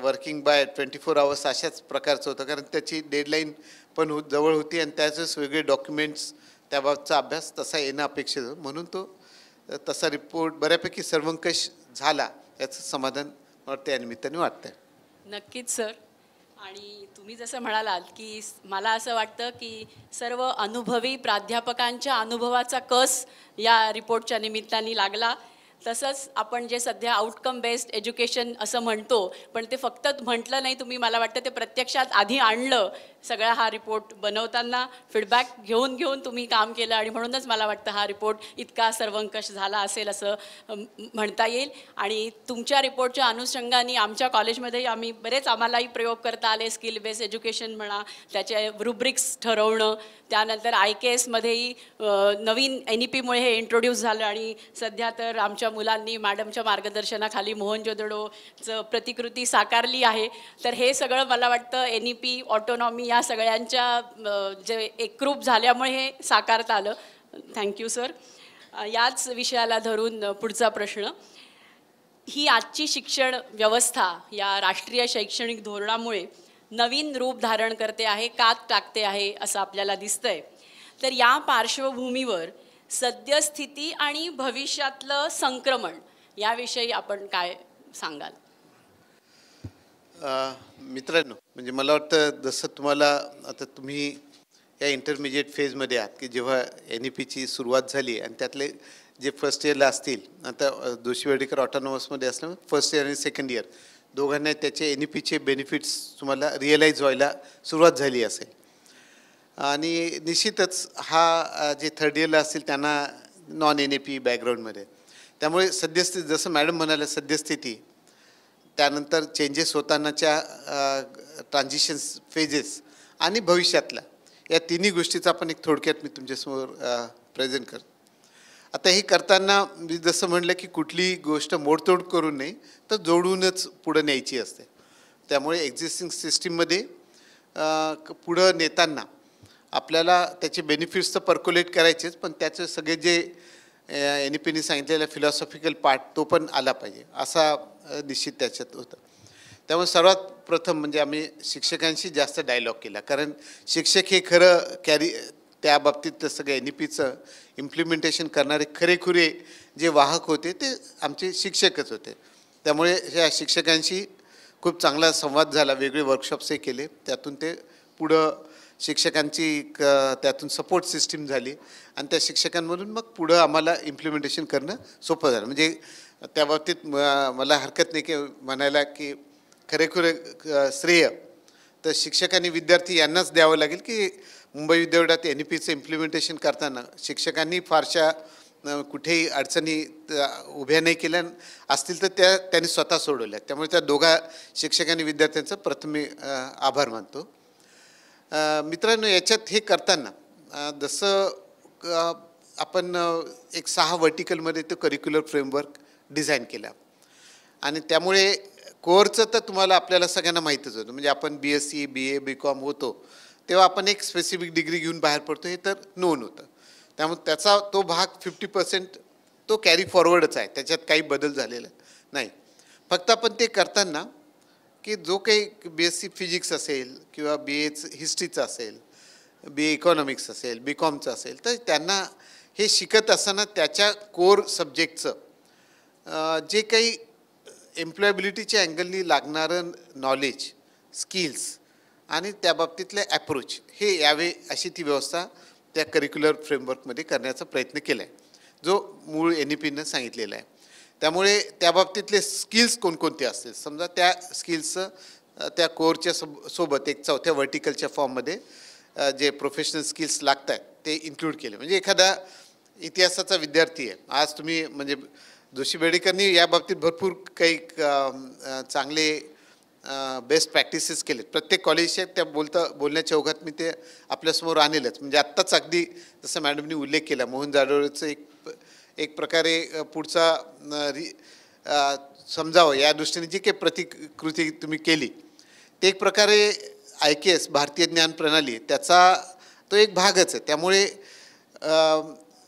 वर्किंग बाय 24 आवर्स अशाच प्रकारचं होतं कारण त्याची डेडलाईन पण जवळ होती आणि त्याच वेळेस वेगळे डॉक्युमेंट्स त्याबाबतचा अभ्यास तसा येणं अपेक्षित होतं. म्हणून तो तसा रिपोर्ट बऱ्यापैकी सर्वंकष झाला याचं समाधान मला त्या निमित्ताने वाटतंय. नक्कीच सर. आणि तुम्ही जसं म्हणालात की मला असं वाटतं की सर्व अनुभवी प्राध्यापकांच्या अनुभवाचा कस या रिपोर्टच्या निमित्ताने लागला. तसंच आपण जे सध्या आउटकम बेस्ड एज्युकेशन असं म्हणतो पण ते फक्त म्हटलं नाही तुम्ही, मला वाटतं ते प्रत्यक्षात आधी आणलं. सगळा हा रिपोर्ट बनवताना फीडबॅक घेऊन तुम्ही काम केलं आणि म्हणूनच मला वाटतं हा रिपोर्ट इतका सर्वंकष झाला असेल असं म्हणता येईल. आणि तुमच्या रिपोर्टच्या अनुषंगाने आमच्या कॉलेजमध्ये आम्हालाही प्रयोग करता आले. स्किल बेस्ड एज्युकेशन म्हणा, त्याचे रुब्रिक्स ठरवणं, त्यानंतर IKSमध्येही नवीन NEPमुळे हे इंट्रोड्यूस झालं आणि सध्या तर आमच्या मुलांनी मॅडमच्या मार्गदर्शनाखाली मोहनजोदडोचं प्रतिकृती साकारली आहे. तर हे सगळं मला वाटतं NEP, ऑटोनॉमी या सगळ्यांच्या जे एकरूप झाल्यामुळे हे साकारता आलं. Thank you sir. याच विषयाला धरून पुढचा प्रश्न. ही आजची शिक्षण व्यवस्था या राष्ट्रीय शैक्षणिक धोरणामुळे नवीन रूप धारण करते आहे, कात टाकते आहे असं आपल्याला दिसतंय. तर या पार्श्वभूमीवर सद्यस्थिती आणि भविष्यातलं संक्रमण याविषयी आपण काय सांगाल? मित्रांनो, म्हणजे मला वाटतं जसं तुम्हाला आता तुम्ही या इंटरमिजिएट फेजमध्ये आहात की जेव्हा NEPची सुरुवात झाली आणि त्यातले जे फर्स्ट इयरला असतील, आता जोशी वर्डेकर ऑटोनॉमसमध्ये असल्यामुळे फर्स्ट इयर आणि सेकंड इयर दोघांना त्याचे NEPचे बेनिफिट्स तुम्हाला रिअलाईज व्हायला सुरुवात झाली असेल. आणि निश्चितच हा जे थर्ड इयरला असतील त्यांना नॉन NEP बॅकग्राऊंडमध्ये, त्यामुळे सद्यस्थिती जसं मॅडम म्हणाल्या सद्यस्थिती त्यानंतर चेंजेस होतानाच्या ट्रान्झिशन्स फेजेस आणि भविष्यातला या तिन्ही गोष्टीचा आपण एक थोडक्यात मी तुमच्यासमोर प्रेझेंट करतो. आता हे करताना मी जसं म्हणलं की कुठली गोष्ट मोडतोड करू नये, तर जोडूनच पुढं न्यायची असते. त्यामुळे एक्झिस्टिंग सिस्टीममध्ये पुढं नेताना आपल्याला त्याचे बेनिफिट्स तर पर्क्युलेट करायचेच, पण त्याचे सगळे जे NEPने सांगितलेला फिलॉसॉफिकल पार्ट तो पण आला पाहिजे, असा निश्चित त्याच्यात होतं. त्यामुळे सर्वात प्रथम म्हणजे आम्ही शिक्षकांशी जास्त डायलॉग केला, कारण शिक्षक हे खरं त्या बाबतीत सगळं NEPचं इम्प्लिमेंटेशन करणारे खरेखुरे जे वाहक होते ते आमचे शिक्षकच होते. त्यामुळे ह्या शिक्षकांशी खूप चांगला संवाद झाला, वेगळे वर्कशॉप्सही केले, त्यातून ते पुढं शिक्षकांची त्यातून सपोर्ट सिस्टीम झाली आणि त्या शिक्षकांमधून मग पुढं आम्हाला इम्प्लिमेंटेशन करणं सोपं झालं. म्हणजे त्या बाबतीत मला हरकत नाही की म्हणायला की खरेखुरे श्रेय तर शिक्षक आणि विद्यार्थी यांनाच द्यावं लागेल की मुंबई विद्यापीठात NEPचं इम्प्लिमेंटेशन करताना शिक्षकांनी फारशा कुठेही अडचणी उभ्या नाही केल्या असतील तर त्यांनी स्वतः सोडवल्या. त्यामुळे त्या दोघा शिक्षक आणि विद्यार्थ्यांचं प्रथम मी आभार मानतो. मित्रांनो, याच्यात हे करताना जसं आपण एक 6 वर्टिकलमध्ये तो करिक्युलर फ्रेमवर्क डिझाईन केला आणि त्यामुळे कोअरचं तर तुम्हाला आपल्याला सगळ्यांना माहीतच होतं. म्हणजे आपण BSc BA BCom होतो तेव्हा आपण एक स्पेसिफिक डिग्री घेऊन बाहेर पडतो हे तर नोन होतं. त्यामुळे त्याचा तो भाग 50% तो कॅरी फॉरवर्डच आहे, त्याच्यात काही बदल झालेला नाही. फक्त आपण ते करताना की जो काही BSc फिजिक्स असेल किंवा BA हिस्ट्रीचं असेल, BA इकॉनॉमिक्स असेल, BComचं असेल, तर त्यांना हे शिकत असताना त्याच्या कोर सब्जेक्टचं जे काही एम्प्लॉयबिलिटीच्या अँगलनी लागणारं नॉलेज, स्किल्स आणि त्या बाबतीतले ॲप्रोच हे यावे अशी ती व्यवस्था त्या करिक्युलर फ्रेमवर्कमध्ये करण्याचा प्रयत्न केला आहे, जो मूळ NEPनं सांगितलेला आहे. त्यामुळे त्या बाबतीतले स्किल्स कोणकोणते असतील, समजा त्या स्किल्सचं त्या कोरच्या सोबत एक 4थ्या वर्टिकलच्या फॉर्ममध्ये जे प्रोफेशनल स्किल्स लागत आहेत ते इन्क्लूड केले. म्हणजे एखादा इतिहासाचा विद्यार्थी आहे, आज तुम्ही म्हणजे जोशी बेडेकरनी या बाबतीत भरपूर काही चांगले बेस्ट प्रॅक्टिसेस केलेत. प्रत्येक कॉलेजच्या त्या बोलण्याच्या ओघात मी ते आपल्यासमोर आणलेलंच. म्हणजे आत्ताच अगदी जसं मॅडमनी उल्लेख केला, मोहन जाधवचं एक प्रकारे पुढचा समजावं या दृष्टीने जी काही प्रतिकृती तुम्ही केली ते एक प्रकारे IKS भारतीय ज्ञान प्रणाली त्याचा तो एक भागच आहे. त्यामुळे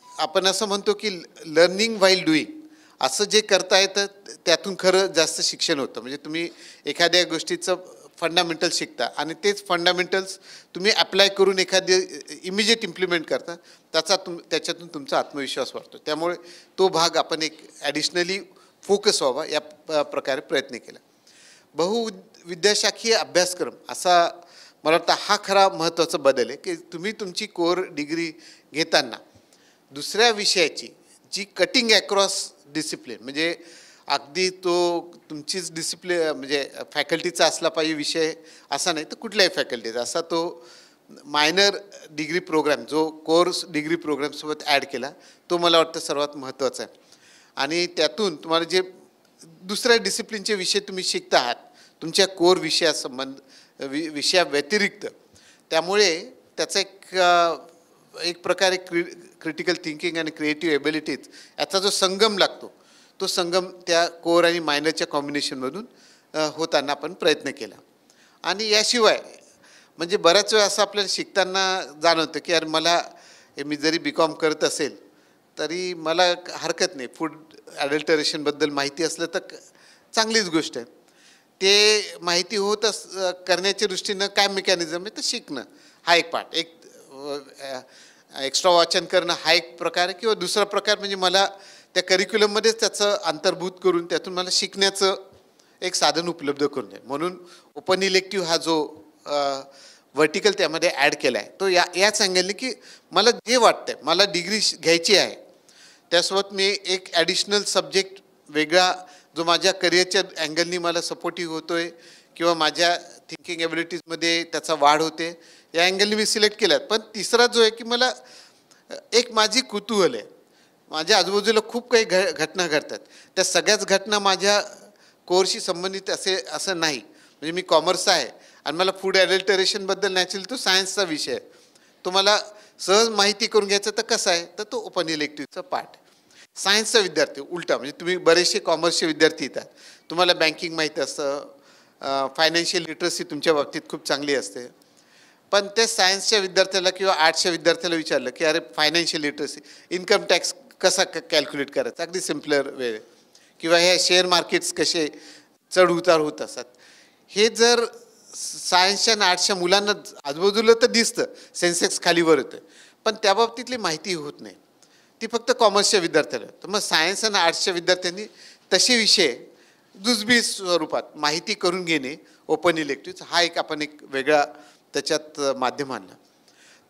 आपण असं म्हणतो की लर्निंग व्हाईल डुईंग असं जे करता येतं त्यातून खरं जास्त शिक्षण होतं. म्हणजे तुम्ही एखाद्या गोष्टीचं फंडामेंटल शिकता आणि तेच फंडामेंटल्स तुम्ही अप्लाय करून एखादी इमिजिएट इम्प्लिमेंट करता, त्याच्यातून तुमचा आत्मविश्वास वाढतो. त्यामुळे तो भाग आपण एक ॲडिशनली फोकस व्हावा या प्रकारे प्रयत्न केला. बहुविद्याशाखीय अभ्यासक्रम असा मला वाटतं हा खरा महत्त्वाचा बदल आहे की तुम्ही तुमची कोर डिग्री घेताना दुसऱ्या विषयाची जी कटिंग ॲक्रॉस डिसिप्लिन, म्हणजे अगदी तो तुमचीच डिसिप्लिन म्हणजे फॅकल्टीचा असला पाहिजे विषय असा नाही तर कुठल्याही फॅकल्टीचा असा तो मायनर डिग्री प्रोग्राम जो कोर्स डिग्री प्रोग्रामसोबत ॲड केला तो मला वाटतं सर्वात महत्त्वाचा आहे. आणि त्यातून तुम्हाला जे दुसऱ्या डिसिप्लिनचे विषय तुम्ही शिकता आहात तुमच्या कोर विषयाव्यतिरिक्त, त्यामुळे त्याचा एक प्रकारे क्रिटिकल थिंकिंग आणि क्रिएटिव्ह एबिलिटीज याचा जो संगम लागतो तो संगम त्या कोर आणि मायनरच्या कॉम्बिनेशनमधून होताना आपण प्रयत्न केला. आणि याशिवाय म्हणजे बऱ्याच वेळा असं आपल्याला शिकताना जाणवतं की यार मला मी जरी BCom करत असेल तरी मला हरकत नाही, फूड ॲडल्टरेशनबद्दल माहिती असलं तर चांगलीच गोष्ट आहे. ते माहिती करण्याच्या दृष्टीनं काय मेकॅनिझम आहे तर शिकणं हा एक पार्ट, एक एक्स्ट्रा वाचन करणं हा एक प्रकार आहे, किंवा दुसरा प्रकार म्हणजे मला त्या करिक्युलममध्येच त्याचं अंतर्भूत करून त्यातून मला शिकण्याचं एक साधन उपलब्ध करून द्या. म्हणून ओपन इलेक्टिव्ह हा जो वर्टिकल त्यामध्ये ॲड केला आहे तो याच अँगलने की मला जे वाटतंय मला डिग्री घ्यायची आहे त्यासोबत मी एक ॲडिशनल सब्जेक्ट वेगळा जो माझ्या करिअरच्या अँगलनी मला सपोर्टिव्ह होतो आहे किंवा माझ्या थिंकिंग ॲबिलिटीजमध्ये त्याचा वाढ होते या अँगलनी मी सिलेक्ट केला. पण तिसरा जो आहे की मला एक माझी कुतूहल आहे, माझ्या आजूबाजूला खूप काही घटना घडतात, त्या सगळ्याच घटना माझ्या कोर्सशी संबंधित असं नाही. म्हणजे मी कॉमर्सचा आहे आणि मला फूड ॲडल्टरेशनबद्दल नॅचरली तो सायन्सचा विषय आहे, तुम्हाला सहज माहिती करून घ्यायचं तर कसं आहे, तर तो ओपन इलेक्टिव्हचा पार्ट. सायन्सचा विद्यार्थी उलटा, म्हणजे तुम्ही बरेचसे कॉमर्सचे विद्यार्थी येतात, तुम्हाला बँकिंग माहीत असतं, फायनान्शियल लिटरसी तुमच्या बाबतीत खूप चांगली असते. पण ते सायन्सच्या विद्यार्थ्याला किंवा आर्ट्सच्या विद्यार्थ्याला विचारलं की अरे फायनान्शियल लिटरसी, इन्कम टॅक्स कसा कॅल्क्युलेट करायचा, अगदी सिम्पलर वे, किंवा हे शेअर मार्केट्स कसे चढ उतार होत असतात, हे जर सायन्सच्या आणि आर्ट्सच्या मुलांना आजूबाजूला तर दिसतं सेन्सेक्स खालीवर होतं, पण त्या बाबतीतली माहिती होत नाही, ती फक्त कॉमर्सच्या विद्यार्थ्याला. तर मग सायन्स आणि आर्ट्सच्या विद्यार्थ्यांनी तसे विषय दुजबी स्वरूपात माहिती करून घेणे ओपन इलेक्टिव्ह हा एक आपण एक वेगळा त्याच्यात माध्यम आणलं.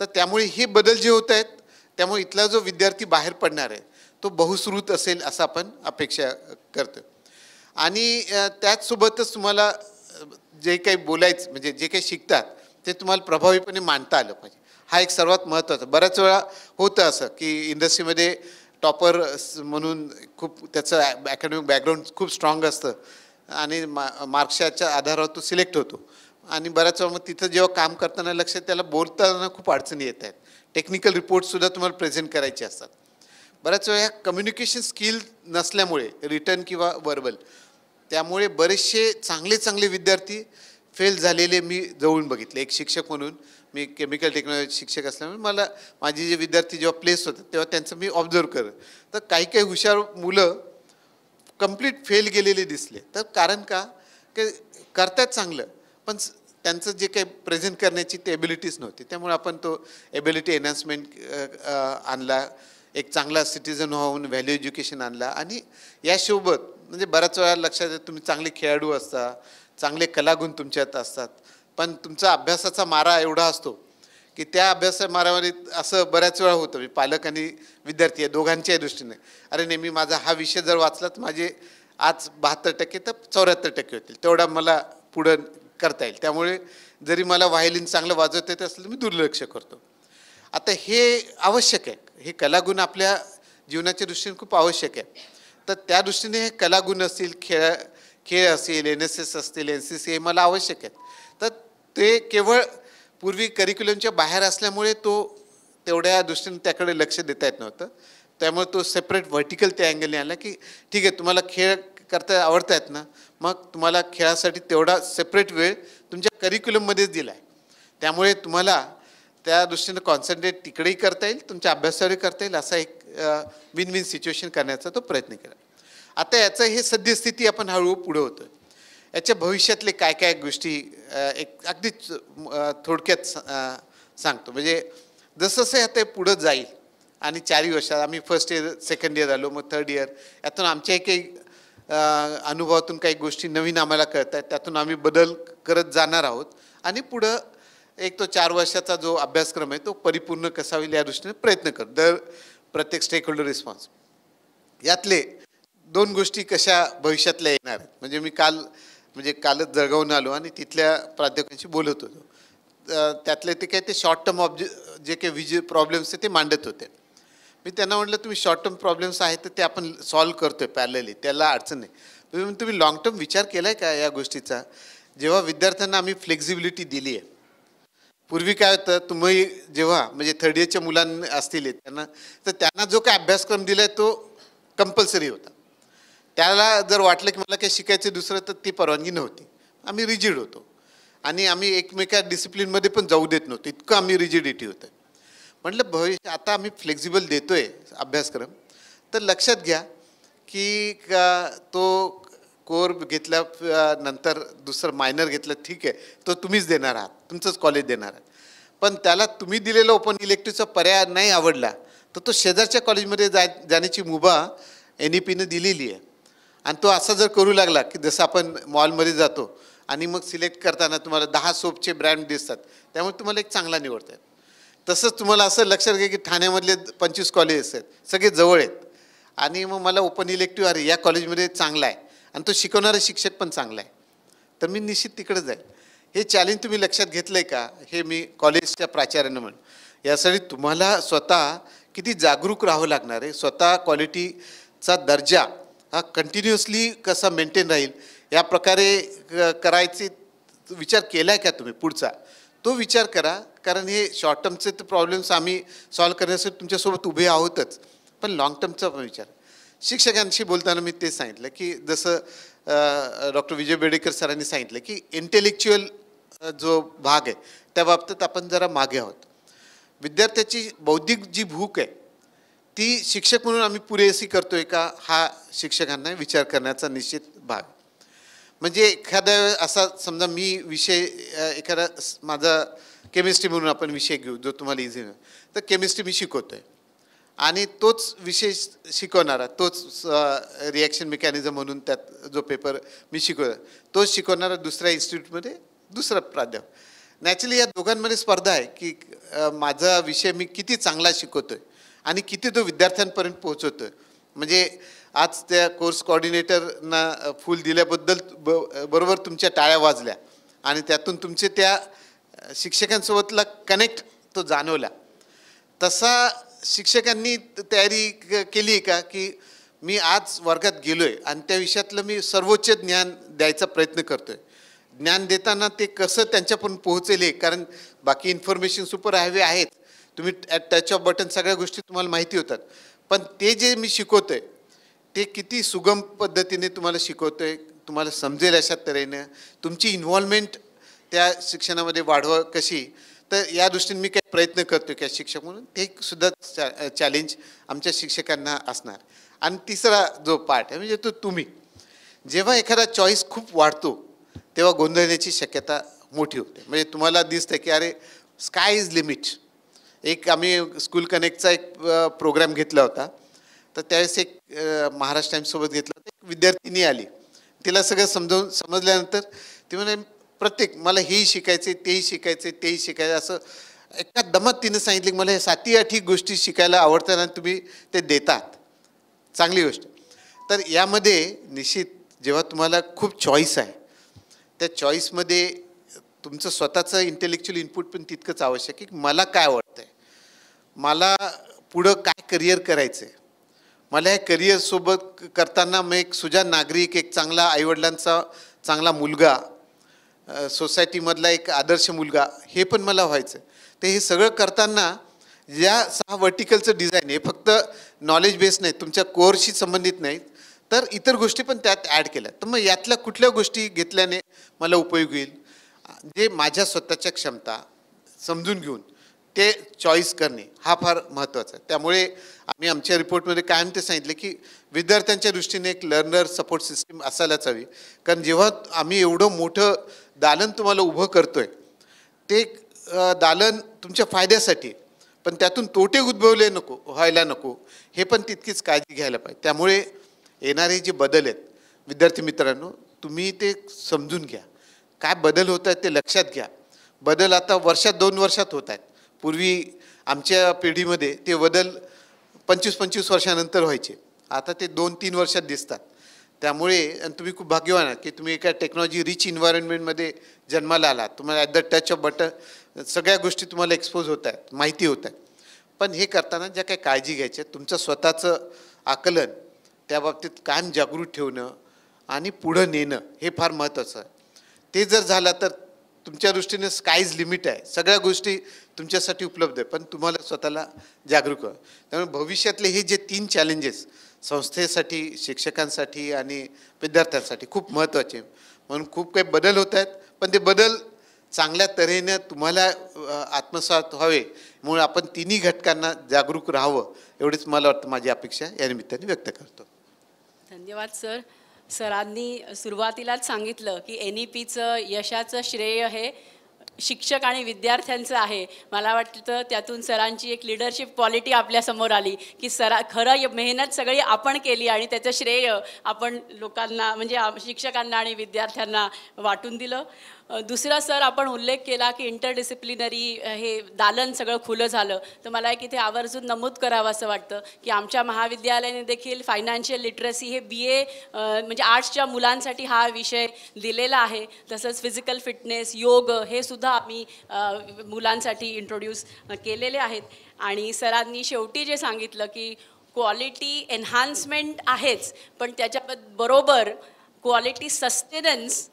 तर त्यामुळे हे बदल जे होत आहेत, त्यामुळे इथला जो विद्यार्थी बाहेर पडणार आहे तो बहुश्रुत असेल असं आपण अपेक्षा करतो. आणि त्याचसोबतच तुम्हाला जे काही बोलायचं म्हणजे जे काही शिकतात ते तुम्हाला प्रभावीपणे मांडता आलं पाहिजे, हा एक सर्वात महत्त्वाचा. बऱ्याच वेळा होतं असं की इंडस्ट्रीमध्ये टॉपर म्हणून खूप त्याचं ॲकॅडमिक बॅकग्राऊंड खूप स्ट्रॉंग असतं आणि मार्क्सच्या आधारावर तो सिलेक्ट होतो, आणि बऱ्याच वेळा मग तिथं जेव्हा काम करताना लक्षात त्याला बोलताना खूप अडचणी येत आहेत, टेक्निकल रिपोर्टसुद्धा तुम्हाला प्रेझेंट करायचे असतात. बऱ्याच वेळा कम्युनिकेशन स्किल नसल्यामुळे रिटर्न किंवा वर्बल, त्यामुळे बरेचसे चांगले विद्यार्थी फेल झालेले मी जवळून बघितले. एक शिक्षक म्हणून, मी केमिकल टेक्नॉलॉजी शिक्षक असल्यामुळे मला माझे जे विद्यार्थी जेव्हा प्लेस होतात तेव्हा त्यांचं मी ऑब्झर्व करत, तर काही हुशार मुलं कंप्लीट फेल गेलेले दिसले. तर कारण का की करतात चांगलं, पण त्यांचं जे काही प्रेझेंट करण्याची ते एबिलिटीज नव्हती. त्यामुळे आपण तो एबिलिटी एनहान्समेंट आणला, एक चांगला सिटिझन होऊन व्हॅल्यू एज्युकेशन आणला. आणि यासोबत म्हणजे बऱ्याच वेळा लक्षात येतं तुम्ही चांगले खेळाडू असता, चांगले कलागुण तुमच्यात असतात, पण तुमचा अभ्यासाचा मारा एवढा असतो की त्या अभ्यासा मारामध्ये असं बऱ्याच वेळा होतं. मी पालक आणि विद्यार्थी या दोघांच्याही दृष्टीने, अरे नेहमी माझा हा विषय जर वाचला तर माझे आज 72% तर 74% होतील, तेवढा मला पुढं करता येईल, त्यामुळे जरी मला व्हायोलिन चांगलं वाजवता येत असलं तर मी दुर्लक्ष करतो. आता हे आवश्यक आहे, हे कलागुण आपल्या जीवनाच्या दृष्टीने खूप आवश्यक आहे. तर त्या दृष्टीने हे कलागुण असतील, खेळ असतील, NSS असतील, NCC हे मला आवश्यक आहेत. तर ते केवळ पूर्वी करिक्युलमच्या बाहेर असल्यामुळे तो तेवढ्या दृष्टीने त्याकडे लक्ष देता येत नव्हतं. त्यामुळे तो सेपरेट व्हर्टिकल त्या अँगलने आला की ठीक आहे, तुम्हाला खेळ करता आवडतायत ना, मग तुम्हाला खेळासाठी तेवढा सेपरेट वेळ तुमच्या करिक्युलममध्येच दिला आहे, त्यामुळे तुम्हाला त्या दृष्टीनं कॉन्सन्ट्रेट तिकडेही करता येईल, तुमच्या अभ्यासावरही करता येईल, असा एक विन विन सिच्युएशन करण्याचा तो प्रयत्न केला. आता याचं हे सद्यस्थिती आपण हळूहळू पुढे होतो. याच्या भविष्यातले काय गोष्टी एक अगदी थोडक्यात सांगतो. म्हणजे जसं आता पुढं जाईल आणि 4 वर्षात आम्ही फर्स्ट इयर सेकंड इयर आलो, मग थर्ड इयर, यातून आमच्याही काही अनुभवातून काही गोष्टी नवीन आम्हाला कळत आहेत, त्यातून आम्ही बदल करत जाणार आहोत. आणि पुढं एक तो 4 वर्षाचा जो अभ्यासक्रम आहे तो परिपूर्ण कसा होईल या दृष्टीने प्रयत्न कर. दर प्रत्येक स्टेक होल्डर रिस्पॉन्स यातले 2 गोष्टी कशा भविष्यातल्या येणार आहेत. म्हणजे मी कालच जळगावून आलो आणि तिथल्या प्राध्यापकांशी बोलत होतो. त्यातले ते काय ते शॉर्ट टर्म जे काही प्रॉब्लेम्स आहे ते मांडत होते. मी त्यांना म्हटलं तुम्ही शॉर्ट टर्म प्रॉब्लेम्स आहेत तर ते आपण सॉल्व्ह करतोय पॅरलली, त्याला अडचण नाही. तुम्ही लॉंग टर्म विचार केला आहे का या गोष्टीचा? जेव्हा विद्यार्थ्यांना आम्ही फ्लेक्झिबिलिटी दिली आहे, पूर्वी काय होतं, तुम्ही जेव्हा म्हणजे थर्ड इयरच्या मुलांना असतील त्यांना जो काय अभ्यासक्रम दिला आहे तो कंपल्सरी होता. त्याला जर वाटलं की मला काही शिकायचं दुसरं तर ती परवानगी नव्हती. आम्ही रिजिड होतो आणि आम्ही एकमेका डिसिप्लिनमध्ये पण जाऊ देत नव्हतो, इतकं आम्ही रिजिडिटी होतं. म्हटलं भविष्य आता आम्ही फ्लेक्झिबल देतोय अभ्यासक्रम, तर लक्षात घ्या की तो कोर घेतल्या नंतर दुसरं मायनर घेतलं ठीक आहे, तो तुम्हीच देणार आहात, तुमचंच कॉलेज देणार आहात. पण त्याला तुम्ही दिलेला ओपन इलेक्टिव्हचा पर्याय नाही आवडला तर तो शेजारच्या कॉलेजमध्ये जाण्याची मुभा NEPनं दिलेली आहे. आणि तो असा जर करू लागला की जसं आपण मॉलमध्ये जातो आणि मग सिलेक्ट करताना तुम्हाला 10 सोपचे ब्रँड दिसतात, त्यामुळे तुम्हाला एक चांगला निवडतात. तसंच तुम्हाला असं लक्षात घ्या की ठाण्यामधले 25 कॉलेजेस आहेत, सगळे जवळ आहेत, आणि मग मला ओपन इलेक्टिव्ह अरे या कॉलेजमध्ये चांगला आहे आणि तो शिकवणारा शिक्षक पण चांगला आहे, तर मी निश्चित तिकडे जाईल. हे चॅलेंज तुम्ही लक्षात घेतलं आहे का? हे मी कॉलेजच्या प्राचार्यांना म्हणून, यासाठी तुम्हाला स्वतः किती जागरूक राहावं लागणार आहे. स्वतः क्वालिटीचा दर्जा हा कंटिन्युअसली कसा मेंटेन राहील या प्रकारे करायचे विचार केला आहे का तुम्ही पुढचा? तो विचार करा, कारण हे शॉर्ट टर्मचे तर प्रॉब्लेम्स आम्ही सॉल्व्ह करण्यासाठी तुमच्यासोबत उभे आहोतच, पण लॉंग टर्मचा पण विचार. शिक्षकांशी बोलताना मी ते सांगितलं की जसं डॉक्टर विजय बेडेकर सरांनी सांगितलं की इंटेलेक्च्युअल जो भाग आहे त्या बाबतीत आपण जरा मागे आहोत. विद्यार्थ्याची बौद्धिक जी भूक आहे ती शिक्षक म्हणून आम्ही पुरेशी करतोय का, हा शिक्षकांना विचार करण्याचा निश्चित भाग. म्हणजे एखाद्या वेळेस असा समजा मी विषय एखादा माझा केमिस्ट्री म्हणून आपण विषय घेऊ जो तुम्हाला इझी नाही, तर केमिस्ट्री मी शिकवतोय आणि तोच विषय शिकवणारा, तोच रिॲक्शन मेकॅनिझम म्हणून त्यात जो पेपर मी शिकवतो तोच शिकवणारा दुसऱ्या इन्स्टिट्यूटमध्ये दुसरा प्राध्यापक. नॅचरली या दोघांमध्ये स्पर्धा आहे की माझा विषय मी किती चांगला शिकवतोय आणि किती तो विद्यार्थ्यांपर्यंत पोहोचवतोय. म्हणजे आज त्या कोर्स कोऑर्डिनेटरना फूल दिल्याबद्दल बरोबर तुमच्या टाळ्या वाजल्या आणि त्यातून तुमचे त्या शिक्षकांसोबतला कनेक्ट तो जाणवला. तसा शिक्षकांनी तयारी केली आहे का की मी आज वर्गात गेलोय आणि त्या विषयातलं मी सर्वोच्च ज्ञान द्यायचा प्रयत्न करतोय. ज्ञान देताना ते कसं त्यांच्यापर्यंत पोहोचेल, कारण बाकी इन्फॉर्मेशन सुपर हायवे आहेत, तुम्ही ॲट टच ऑफ बटन सगळ्या गोष्टी तुम्हाला माहिती होतात, पण ते जे मी शिकवतोय ते किती सुगम पद्धतीने तुम्हाला शिकवतोय, तुम्हाला समजेल अशा तऱ्हेनं तुमची इन्व्हॉल्वमेंट त्या शिक्षणामध्ये वाढवा कशी. तर या दृष्टीने मी काही प्रयत्न करतो की शिक्षक म्हणून ते सुद्धा चॅलेंज आमच्या शिक्षकांना असणार. आणि तिसरा जो पार्ट आहे म्हणजे तो तुम्ही जेव्हा एखादा चॉईस खूप वाढतो तेव्हा गोंधळण्याची शक्यता मोठी होते. म्हणजे तुम्हाला दिसतं की अरे स्काय इज लिमिट. एक आम्ही स्कूल कनेक्टचा एक प्रोग्राम घेतला होता, तर त्यावेळेस एक महाराष्ट्र टाइम्ससोबत घेतला होता. एक विद्यार्थिनी आली, तिला सगळं समजल्यानंतर ती म्हणे प्रत्येक मला हेही शिकायचे, तेही शिकायचे, तेही शिकायचं, असं एका दमात तिनं सांगितलं की मला हे 7-8 गोष्टी शिकायला आवडतात आणि तुम्ही ते देतात, चांगली गोष्ट. तर यामध्ये निश्चित जेव्हा तुम्हाला खूप चॉईस आहे त्या चॉईसमध्ये तुमचं स्वतःचं इंटेलेक्च्युअल इनपुट पण तितकंच आवश्यक आहे की मला काय आवडतंय, मला पुढं काय करिअर करायचं आहे, मला हे करिअरसोबत करताना मग एक सुजाण नागरिक, एक चांगला आईवडिलांचा चांगला मुलगा, सोसायटीमधला एक आदर्श मुलगा हे पण मला व्हायचं. तर हे सगळं करताना या 6 व्हर्टिकलचं डिझाईन हे फक्त नॉलेज बेस नाही, तुमच्या कोर्सशी संबंधित नाहीत, तर इतर गोष्टी पण त्यात ॲड केल्या. तर मग यातल्या कुठल्या गोष्टी घेतल्याने मला उपयोग होईल, जे माझ्या स्वतःच्या क्षमता समजून घेऊन ते चॉईस करणे हा फार महत्त्वाचा आहे. त्यामुळे आम्ही आमच्या रिपोर्टमध्ये कायम ते सांगितले की विद्यार्थ्यांच्या दृष्टीने एक लर्नर सपोर्ट सिस्टीम असायलाच हवी. कारण जेव्हा आम्ही एवढं मोठं दालन तुम्हाला उभं करतोय ते दालन तुमच्या फायद्यासाठी, पण त्यातून तोटे उद्भवले व्हायला नको हे पण तितकीच काळजी घ्यायला पाहिजे. त्यामुळे येणारे जे बदल आहेत विद्यार्थी मित्रांनो, तुम्ही ते समजून घ्या, काय बदल होत आहेत ते लक्षात घ्या. बदल आता वर्षात 2 वर्षात होत आहेत. पूर्वी आमच्या पिढीमध्ये ते बदल 25-25 वर्षानंतर व्हायचे, आता ते 2-3 वर्षात दिसतात. त्यामुळे आणि तुम्ही खूप भाग्यवान आहात की तुम्ही एका टेक्नॉलॉजी रिच इन्व्हायरमेंटमध्ये जन्माला आलात. तुम्हाला at the touch off button सगळ्या गोष्टी तुम्हाला एक्सपोज होत आहेत, माहिती होत आहेत. पण हे करताना ज्या काही काळजी घ्यायच्या, तुमचं स्वतःचं आकलन त्या बाबतीत कायम जागृत ठेवणं आणि पुढं नेणं हे फार महत्त्वाचं आहे. ते जर झालं तर तुमच्या दृष्टीने स्कायज लिमिट आहे, सगळ्या गोष्टी तुमच्यासाठी उपलब्ध आहे, पण तुम्हाला स्वतःला जागरूक व्हा. त्यामुळे भविष्यातले हे जे 3 चॅलेंजेस संस्थेसाठी, शिक्षकांसाठी आणि विद्यार्थ्यांसाठी खूप महत्त्वाचे, म्हणून खूप काही बदल होत आहेत, पण ते बदल चांगल्या तऱ्हेनं तुम्हाला आत्मसात व्हावे म्हणून आपण 3ही घटकांना जागरूक राहावं एवढीच मला वाटतं माझी अपेक्षा या निमित्ताने व्यक्त करतो. धन्यवाद सर. सरांनी सुरुवातीलाच सांगितलं की NEPचं यशाचं श्रेय हे शिक्षक आणि विद्यार्थ्यांचं आहे. मला वाटतं त्यातून सरांची एक लिडरशिप क्वालिटी आपल्यासमोर आली की खरं मेहनत सगळी आपण केली आणि त्याचं श्रेय आपण लोकांना म्हणजे शिक्षकांना आणि विद्यार्थ्यांना वाटून दिलं. दुसरा सर आपण उल्लेख केला की इंटरडिसिप्लिनरी हे दालन सगळं खुलं झालं, तर मला एक इथे आवर्जून नमूद करावं असं वाटतं की आमच्या महाविद्यालयाने देखील फायनान्शियल लिटरसी हे BA म्हणजे आर्ट्सच्या मुलांसाठी हा विषय दिलेला आहे. तसंच फिजिकल फिटनेस, योग हे सुद्धा आम्ही मुलांसाठी इंट्रोड्यूस केलेले आहेत. आणि सरांनी शेवटी जे सांगितलं की क्वालिटी एन्हान्समेंट आहेच, पण त्याच्या बरोबर क्वालिटी सस्टेनन्स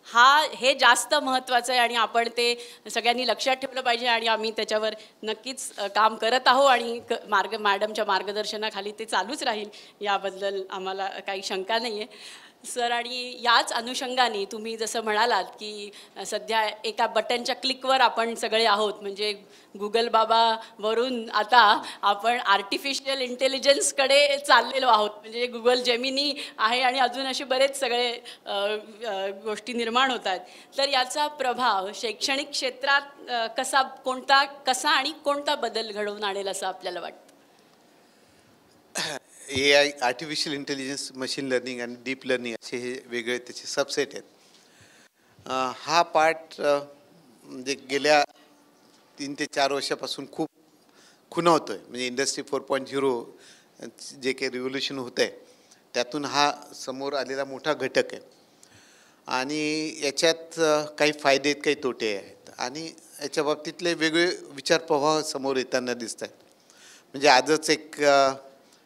हे जास्त महत्त्वाचं आहे आणि आपण ते सगळ्यांनी लक्षात ठेवलं पाहिजे आणि आम्ही त्याच्यावर नक्कीच काम करत आहोत आणि मॅडमच्या मार्गदर्शनाखाली ते चालूच राहील याबद्दल आम्हाला काही शंका नाही आहे सर. आणि याच अनुषंगाने तुम्ही जसं म्हणालात की सध्या एका बटनच्या क्लिकवर आपण सगळे आहोत, म्हणजे गुगल बाबावरून आता आपण आर्टिफिशियल इंटेलिजन्सकडे चाललेलो आहोत, म्हणजे गुगल जेमिनी आहे आणि अजून असे बरेच सगळे गोष्टी निर्माण होत आहेत. तर याचा प्रभाव शैक्षणिक क्षेत्रात कसा आणि कोणता बदल घडवून आणेल असं आपल्याला वाटतं? AI artificial intelligence, machine learning आणि डीप लर्निंग असे हे वेगळे त्याचे सबसेट आहेत. हा पार्ट म्हणजे गेल्या 3 ते 4 वर्षापासून खूप खुणावतो आहे. म्हणजे इंडस्ट्री 4.0 जे काही रिव्होल्युशन होतं आहे त्यातून हा समोर आलेला मोठा घटक आहे आणि याच्यात काही फायदे आहेत, काही तोटे आहेत आणि याच्या बाबतीतले वेगळे विचार प्रवाह समोर येताना दिसत आहेत. म्हणजे आजच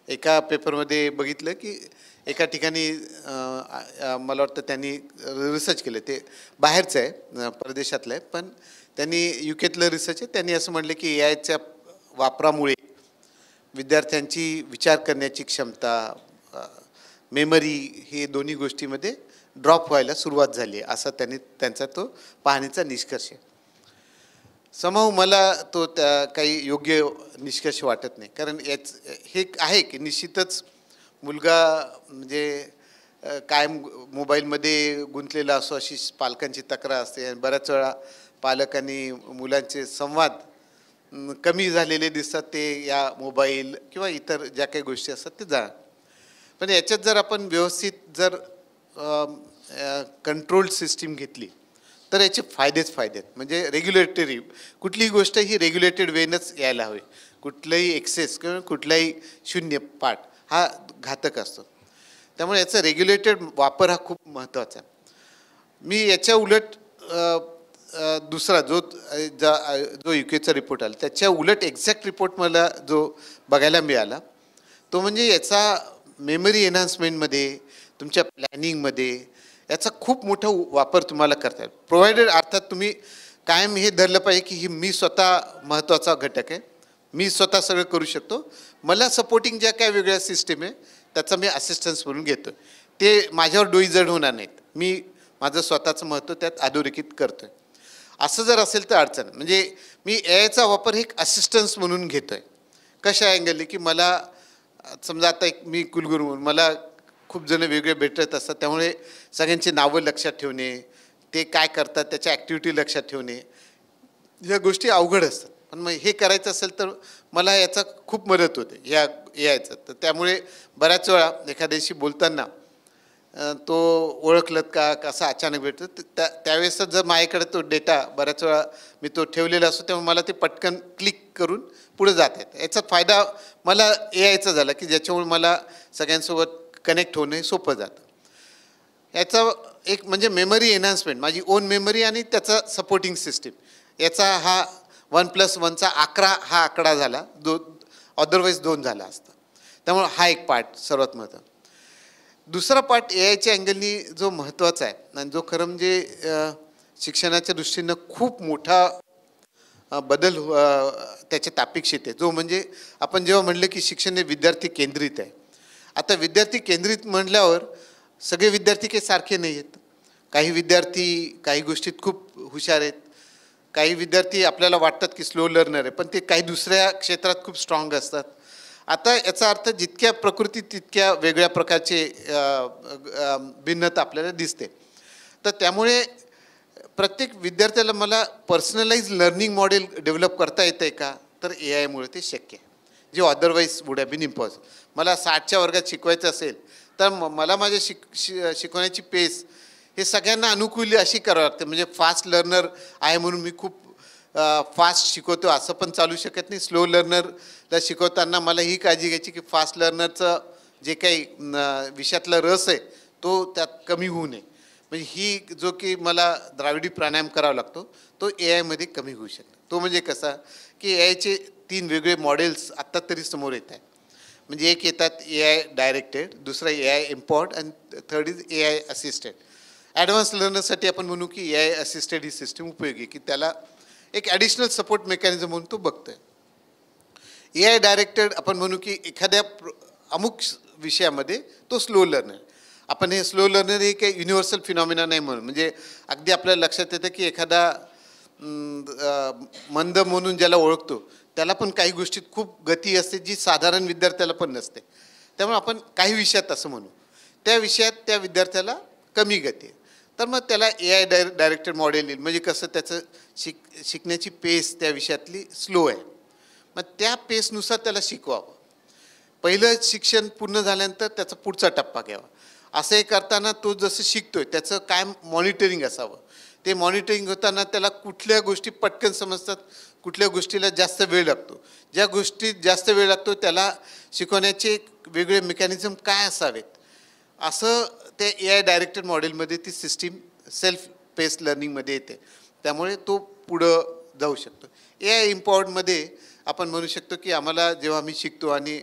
एका पेपरमध्ये बघितलं की एका ठिकाणी मला वाटतं त्यांनी रिसर्च केलं, ते बाहेरचं आहे, परदेशातलं आहे, पण त्यांनी UKतलं रिसर्च आहे. त्यांनी असं म्हटलं की AIच्या वापरामुळे विद्यार्थ्यांची विचार करण्याची क्षमता, मेमरी हे दोन्ही गोष्टीमध्ये ड्रॉप व्हायला सुरुवात झाली आहे, असा त्यांचा तो पाहणीचा निष्कर्ष आहे. समहाऊ मला तो काही योग्य निष्कर्ष वाटत नाही. कारण हे आहे की निश्चितच मुलगा म्हणजे कायम मोबाईलमध्ये गुंतलेला असो अशी पालकांची तक्रार असते आणि बऱ्याच वेळा पालक आणि मुलांचे संवाद कमी झालेले दिसतात ते या मोबाईल किंवा इतर ज्या काही गोष्टी असतात ते जाणार. पण याच्यात जर आपण व्यवस्थित जर कंट्रोल्ड सिस्टीम घेतली तर याचे फायदेच फायदे आहेत. म्हणजे रेग्युलेटरी कुठलीही गोष्ट ही रेग्युलेटेड वेनच यायला हवी. कुठलंही एक्सेस किंवा कुठलाही शून्य पाठ हा घातक असतो. त्यामुळे याचा रेग्युलेटेड वापर हा खूप महत्त्वाचा आहे. मी याच्या उलट दुसरा जो UKचा रिपोर्ट आला त्याच्या उलट एक्झॅक्ट रिपोर्ट मला जो बघायला मिळाला तो म्हणजे याचा मेमरी एन्हान्समेंटमध्ये, तुमच्या प्लॅनिंगमध्ये याचा खूप मोठा वापर तुम्हाला करता येईल. प्रोव्हायडेड अर्थात तुम्ही कायम हे धरलं पाहिजे की ही मी स्वतः महत्त्वाचा घटक आहे, मी स्वतः सगळं करू शकतो, मला सपोर्टिंग ज्या काय वेगळ्या सिस्टीम आहे त्याचा मी असिस्टन्स म्हणून घेतो, ते माझ्यावर डोईजड होणार नाहीत, मी माझं स्वतःचं महत्त्व त्यात अधोरेखित करतो आहे. असं जर असेल तर अडचण. म्हणजे मी AIचा वापर एक असिस्टन्स म्हणून घेतो आहे. कशा अँगलने की मला समजा आता मी कुलगुरू म्हणून मला खूप जण वेगळे भेटत असतात, त्यामुळे सगळ्यांची नावं लक्षात ठेवणे, ते काय करतात त्याच्या ॲक्टिव्हिटी लक्षात ठेवणे या गोष्टी अवघड असतात. पण मग हे करायचं असेल तर मला याचा खूप मदत होते ह्या AIचं. तर त्यामुळे बऱ्याच वेळा एखाद्याशी बोलताना तो ओळखलं का कसं अचानक भेटतो त्यावेळेस जर माझ्याकडे तो डेटा बऱ्याच वेळा मी तो ठेवलेला असतो त्यामुळे मला ते पटकन क्लिक करून पुढे जात आहेत. याचा फायदा मला AIचा झाला की ज्याच्यामुळे मला सगळ्यांसोबत कनेक्ट होणं सोपं जातं. याचा एक म्हणजे मेमरी एन्हान्समेंट, माझी ओन मेमरी आणि त्याचा सपोर्टिंग सिस्टीम, याचा हा 1+1 11 हा आकडा झाला, अदरवाईज 2 झाला असता. त्यामुळे हा एक पार्ट सर्वात महत्त्वाचा. दुसरा पार्ट AIच्या अँगलनी जो महत्त्वाचा आहे आणि जो खरं म्हणजे शिक्षणाच्या दृष्टीनं खूप मोठा बदल त्याच्यात अपेक्षित आहे, जो म्हणजे आपण जेव्हा म्हणलं की शिक्षण हे विद्यार्थी केंद्रित आहे. आता विद्यार्थी केंद्रित म्हटल्यावर सगळे विद्यार्थी काही सारखे नाही आहेत. काही विद्यार्थी काही गोष्टीत खूप हुशार आहेत, काही विद्यार्थी आपल्याला वाटतात की स्लो लर्नर आहे पण ते काही दुसऱ्या क्षेत्रात खूप स्ट्रॉंग असतात. आता याचा अर्थ जितक्या प्रकृतीत तितक्या वेगळ्या प्रकारचे भिन्नता आपल्याला दिसते. तर त्यामुळे प्रत्येक विद्यार्थ्याला मला पर्सनलाइज लर्निंग मॉडेल डेव्हलप करता येतं आहे का, तर AIमुळे ते शक्य आहे, जे otherwise would have been impossible. मला 60च्या वर्गात शिकवायचं असेल तर मला माझ्या शिकवण्याची पेस हे सगळ्यांना अनुकूल अशी करावं लागते. म्हणजे फास्ट लर्नर आहे म्हणून मी खूप फास्ट शिकवतो असं पण चालू शकत नाही. स्लो लर्नरला शिकवताना मला ही काळजी घ्यायची की फास्ट लर्नरचं जे काही विषयातला रस आहे तो त्यात कमी होऊ नये. म्हणजे ही जो की मला द्राविडी प्राणायाम करावा लागतो तो AIमध्ये कमी होऊ शकतो. तो म्हणजे कसा की AIचे 3 वेगळे मॉडेल्स आत्ता तरी समोर येत आहेत. म्हणजे एक येतात AI डायरेक्टेड, दुसरा AI एम्पॉवर्ड आणि third is AI assisted. Advance लर्नरसाठी आपण म्हणू की ए आय असिस्टेड ही सिस्टीम उपयोगी आहे, की त्याला एक ॲडिशनल सपोर्ट मेकॅनिझम म्हणून तो बघतोय. ए आय डायरेक्टेड आपण म्हणू की एखाद्या अमुक विषयामध्ये तो स्लो लर्नर. आपण हे स्लो लर्नर हे काही युनिव्हर्सल फिनॉमिना नाही म्हणून, म्हणजे अगदी आपल्या लक्षात येतं की एखादा मंद म्हणून ज्याला ओळखतो त्याला पण काही गोष्टीत खूप गती असते जी साधारण विद्यार्थ्याला पण नसते. त्यामुळे आपण काही विषयात असं म्हणू त्या विषयात त्या विद्यार्थ्याला कमी गती आहे, तर मग त्याला ए आय डायरेक्टेड मॉडेल येईल. म्हणजे कसं त्याचं शिकण्याची पेस त्या विषयातली स्लो आहे, मग त्या पेसनुसार त्याला शिकवावं. पहिलं शिक्षण पूर्ण झाल्यानंतर त्याचा पुढचा टप्पा घ्यावा. असं हे करताना तो जसं शिकतोय त्याचं काय मॉनिटरिंग असावं. ते मॉनिटरिंग होताना त्याला कुठल्या गोष्टी पटकन समजतात, कुठल्या गोष्टीला जास्त वेळ लागतो. ज्या गोष्टीत जास्त वेळ लागतो त्याला शिकवण्याचे वेगळे मेकॅनिझम काय असावेत, असं त्या ए आय डायरेक्टेड मॉडेलमध्ये ती सिस्टीम सेल्फ पेस लर्निंगमध्ये येते. त्यामुळे तो पुढं जाऊ शकतो. ए आय इम्पॉवर्डमध्ये आपण म्हणू शकतो की आम्हाला जेव्हा आम्ही शिकतो आणि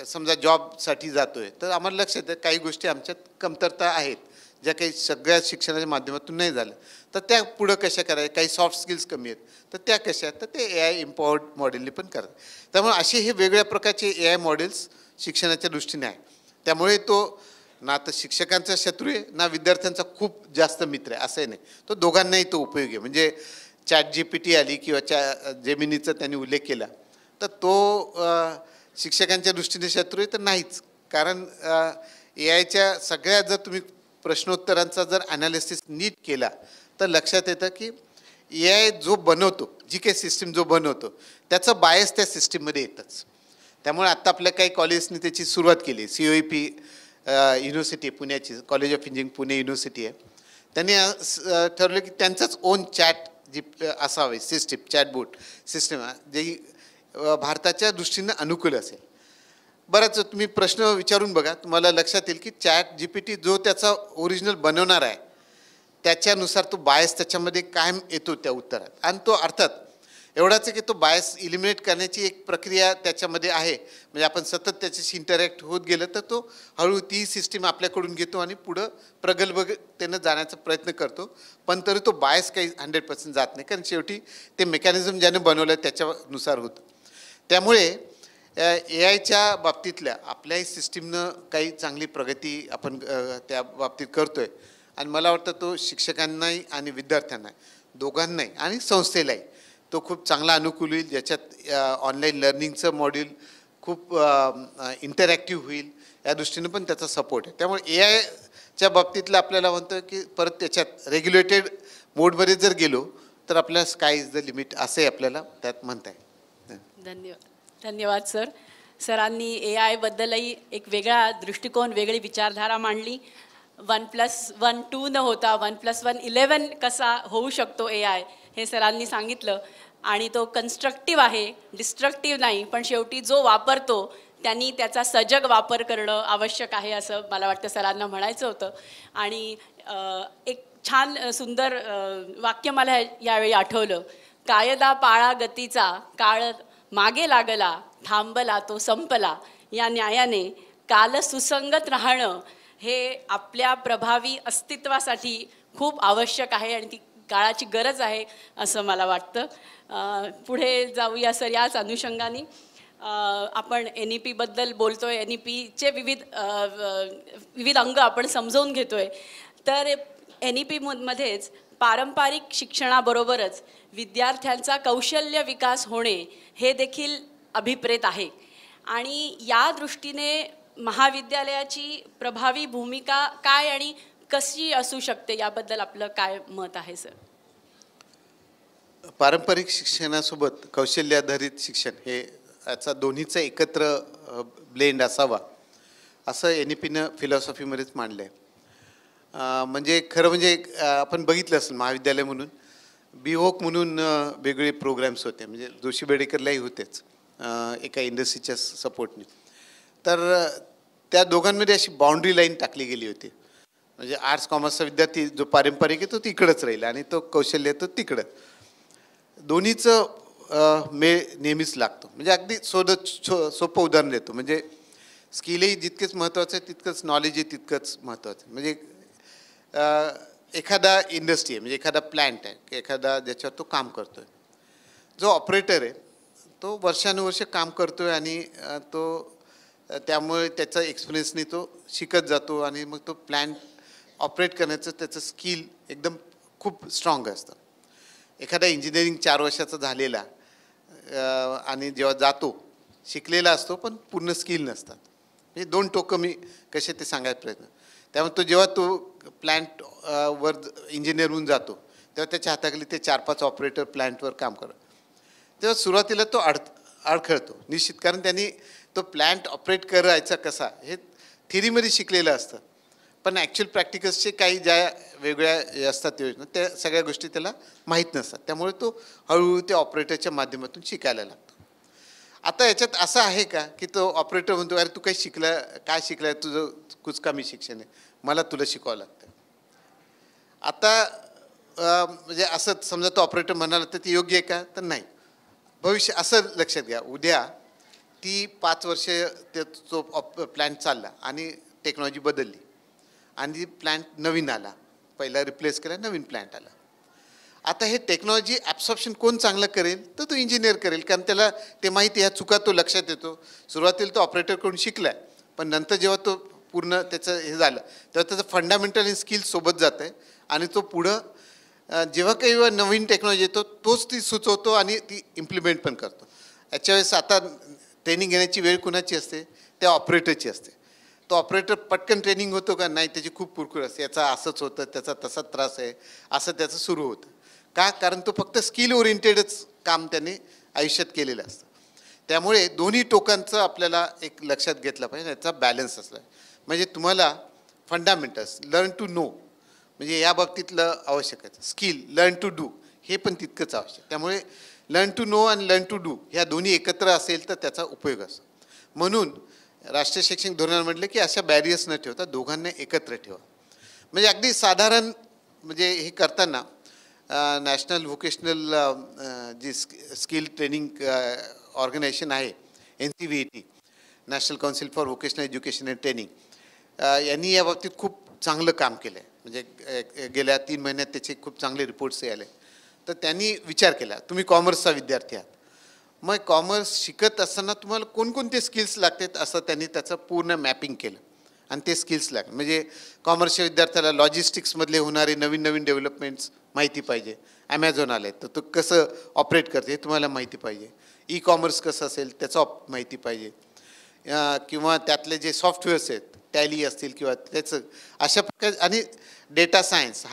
समजा जॉबसाठी जातो आहे तर आम्हाला लक्षात येतं काही गोष्टी आमच्यात कमतरता आहेत ज्या काही सगळ्या शिक्षणाच्या माध्यमातून नाही झालं, तर त्या पुढं कशा करायच्या. काही सॉफ्ट स्किल्स कमी आहेत तर त्या कशा आहेत, तर ते ए आय इम्पॉवर्ड मॉडेलने पण करतात. त्यामुळे असे हे वेगळ्या प्रकारचे ए आय मॉडेल्स शिक्षणाच्या दृष्टीने आहे. त्यामुळे तो ना तर शिक्षकांचा शत्रू आहे ना विद्यार्थ्यांचा खूप जास्त मित्र आहे असंही नाही. तो दोघांनाही तो उपयोगी आहे. म्हणजे ChatGPT आली किंवा जेमिनीचा त्यांनी उल्लेख केला तर तो शिक्षकांच्या दृष्टीने शत्रू आहे तर नाहीच. कारण ए आयच्या सगळ्या जर तुम्ही प्रश्नोत्तरांचा जर ॲनालिसिस नीट केला तर लक्षात येतं की ए आय जो बनवतो, जी काही सिस्टीम जो बनवतो त्याचं बायस त्या सिस्टीममध्ये येतंच. त्यामुळे आत्ता आपल्या काही कॉलेजनी त्याची सुरुवात केली. COEP युनिव्हर्सिटी पुण्याची, college of engineering Pune university आहे, त्यांनी ठरवलं की त्यांचंच ओन चॅट जी असावे सिस्टीम, चॅटबोट सिस्टीम जी भारताच्या दृष्टीनं अनुकूल असेल. बराच तुम्ही प्रश्न विचारून बघा, तुम्हाला लक्षात येईल की ChatGPT जो त्याचा ओरिजिनल बनवणार आहे त्याच्यानुसार तो बायस त्याच्यामध्ये कायम येतो त्या उत्तरात. आणि तो अर्थात एवढाच आहे की तो बायस इलिमिनेट करण्याची एक प्रक्रिया त्याच्यामध्ये आहे. म्हणजे आपण सतत त्याच्याशी इंटरॅक्ट होत गेलं तर तो हळू ती सिस्टीम आपल्याकडून घेतो आणि पुढं प्रगल्भतेनं जाण्याचा प्रयत्न करतो. पण तरी तो बायस काही 100% जात नाही, कारण शेवटी ते मेकॅनिझम ज्याने बनवलं त्याच्यानुसार होतं. त्यामुळे ए आयच्या बाबतीतल्या आपल्याही सिस्टीमनं काही चांगली प्रगती आपण त्या बाबतीत करतो आहे. आणि मला वाटतं तो शिक्षकांनाही आणि विद्यार्थ्यांना दोघांनाही आणि संस्थेलाही तो खूप चांगला अनुकूल होईल. ज्याच्यात ऑनलाईन लर्निंगचं मॉड्यूल खूप इंटरॅक्टिव्ह होईल या दृष्टीनं पण त्याचा सपोर्ट आहे. त्यामुळे ए आयच्या बाबतीतलं आपल्याला म्हणतं की परत त्याच्यात रेग्युलेटेड मोडमध्ये जर गेलो तर आपल्या स्काय इज द लिमिट असे आपल्याला त्यात म्हणता येईल. धन्यवाद सर. सरांनी ए आयबद्दलही एक वेगळा दृष्टिकोन, वेगळी विचारधारा मांडली. 1+1 2 न होता 1+1 11 कसा होऊ शकतो ए आय हे सरांनी सांगितलं. आणि तो कन्स्ट्रक्टिव्ह आहे, डिस्ट्रक्टिव्ह नाही. पण शेवटी जो वापरतो त्यांनी त्याचा सजग वापर करणं आवश्यक आहे असं मला वाटतं सरांना म्हणायचं होतं. आणि एक छान सुंदर वाक्य मला यावेळी आठवलं. कायदा पाळा गतीचा, काळ मागे लागला, थांबला तो संपला. या न्यायाने काल सुसंगत राहणं हे आपल्या प्रभावी अस्तित्वासाठी खूप आवश्यक आहे आणि ती काळाची गरज आहे असं मला वाटतं. पुढे जाऊया सर. याच अनुषंगाने आपण NEPबद्दल बोलतो आहे. NEPचे विविध अंग आपण समजवून घेतो आहे. तर NEPमध्येच पारंपरिक शिक्षणाबरोबरच विद्यार्थ्यांचा कौशल्य विकास होणे हे देखील अभिप्रेत आहे. आणि या दृष्टीने महाविद्यालयाची प्रभावी भूमिका काय आणि कशी असू शकते याबद्दल आपलं काय मत आहे सर? पारंपरिक शिक्षणासोबत कौशल्याधारित शिक्षण हे याचा दोन्हीचा एकत्र ब्लेंड असावा असं NEPनं फिलॉसॉफीमध्येच मांडलं आहे. म्हणजे खरं म्हणजे आपण बघितलं असेल महाविद्यालय म्हणून बिहोक म्हणून वेगळे प्रोग्रॅम्स होते. म्हणजे जोशी बेडेकरलाही होतेच एका इंडस्ट्रीच्या सपोर्टने. तर त्या दोघांमध्ये अशी बाउंड्री लाईन टाकली गेली होती. म्हणजे आर्ट्स कॉमर्सचा विद्यार्थी जो पारंपरिक आहे तो तिकडंच राहील आणि तो कौशल्य तो तिकडं. दोन्हीचं मेळ नेहमीच लागतो. म्हणजे अगदी सोपं उदाहरण देतो. म्हणजे स्किलही जितकेच महत्त्वाचं आहे तितकंच नॉलेजही तितकंच महत्त्वाचं आहे. म्हणजे एखादा इंडस्ट्री आहे म्हणजे एखादा प्लॅन्ट आहे एखादा ज्याच्यावर तो काम करतोय, जो ऑपरेटर आहे तो वर्षानुवर्ष काम करतोय आणि त्यामुळे त्याचा एक्सपिरियन्सनी तो शिकत जातो आणि मग तो प्लॅन्ट ऑपरेट करण्याचं त्याचं स्किल एकदम खूप स्ट्रॉंग असतं. एखादा इंजिनिअरिंग 4 वर्षाचा झालेला आणि जेव्हा जातो शिकलेला असतो पण पूर्ण स्किल नसतात. हे 2 टोकं मी कसे ते सांगायचा प्रयत्न. त्यामुळे तो जेव्हा तो प्लॅन्ट वर इंजिनियर होऊन जातो तेव्हा त्याच्या हाताखाली ते 4-5 ऑपरेटर प्लॅन्टवर काम करतात. तेव्हा सुरुवातीला तो अडखळतो निश्चित, कारण त्यांनी तो प्लॅन्ट ऑपरेट करायचा कसा हे थिअरीमध्ये शिकलेलं असतं, पण ॲक्च्युअल प्रॅक्टिकल्सचे काही ज्या वेगळ्या असतात योजना त्या सगळ्या गोष्टी त्याला माहीत नसतात. त्यामुळे तो हळूहळू त्या ऑपरेटरच्या माध्यमातून शिकायला लागतो. आता याच्यात असं आहे का की तो ऑपरेटर म्हणतो अरे तू काय शिकलाय तुझं कुचकामी शिक्षण आहे, मला तुला शिकावं लागतं. आता म्हणजे असं समजा तो ऑपरेटर म्हणाला तर ते योग्य आहे का, तर नाही. भविष्य असं लक्षात घ्या, उद्या ती 5 वर्ष तो प्लॅन्ट चालला आणि टेक्नॉलॉजी बदलली आणि प्लॅन्ट नवीन आला, पहिला रिप्लेस केला नवीन प्लॅन्ट आला. आता हे टेक्नॉलॉजी ॲब्सॉर्प्शन कोण चांगलं करेल तर तो इंजिनियर करेल, कारण त्याला ते माहिती ह्या चुका तो लक्षात येतो. सुरुवातीला तो ऑपरेटरकडून शिकला आहे पण नंतर जेव्हा तो पूर्ण त्याचं हे झालं तेव्हा त्याचं फंडामेंटल आणि स्किल सोबत जातं आहे आणि तो पुढं जेव्हा काही नवीन टेक्नॉलॉजी येतो तोच ती सुचवतो आणि ती इम्प्लिमेंट पण करतो. याच्या वेळेस आता ट्रेनिंग घेण्याची वेळ कुणाची असते, त्या ऑपरेटरची असते. तो ऑपरेटर पटकन ट्रेनिंग होतो का नाही, त्याची खूप कुरकुर असते, याचा असंच होतं त्याचा तसा त्रास आहे असं त्याचं सुरू होतं. का, कारण तो फक्त स्किल ओरिएंटेडच काम त्याने आयुष्यात केलेलं असतं. त्यामुळे दोन्ही टोकांचं आपल्याला एक लक्षात घेतलं पाहिजे, याचा बॅलन्स असला म्हणजे तुम्हाला फंडामेंटल्स लर्न टू नो म्हणजे या बाबतीतलं आवश्यक आहे. स्किल लर्न टू डू हे पण तितकंच आवश्यक. त्यामुळे लर्न टू नो आणि लर्न टू डू ह्या दोन्ही एकत्र असेल तर त्याचा उपयोग असतो. म्हणून राष्ट्रीय शैक्षणिक धोरणात म्हटलं की अशा बॅरियर्स न ठेवता दोघांना एकत्र ठेवा. म्हणजे अगदी साधारण म्हणजे हे करताना नॅशनल व्होकेशनल जी स्किल ट्रेनिंग ऑर्गनायझेशन आहे NCVT, national council for vocational education and training, यांनी या बाबतीत खूप चांगलं काम केलं आहे. म्हणजे गेल्या 3 महिन्यात त्याचे खूप चांगले रिपोर्ट्सही आले. तर त्यांनी विचार केला, तुम्ही कॉमर्सचा विद्यार्थी आहात, मग कॉमर्स शिकत असताना तुम्हाला कोणकोणते स्किल्स लागतात असं त्यांनी त्याचं पूर्ण मॅपिंग केलं आणि ते स्किल्स लागले. म्हणजे कॉमर्सच्या विद्यार्थ्याला लॉजिस्टिक्समधले होणारे नवीन नवीन डेव्हलपमेंट्स माहिती पाहिजे. ॲमेझॉन आले तर तो कसं ऑपरेट करते हे तुम्हाला माहिती पाहिजे. ई-कॉमर्स कसं असेल त्याचं माहिती पाहिजे, किंवा त्यातले जे सॉफ्टवेअर्स आहेत टॅली असतील किंवा त्याचं अशा प्रकारे. आणि डेटा सायन्स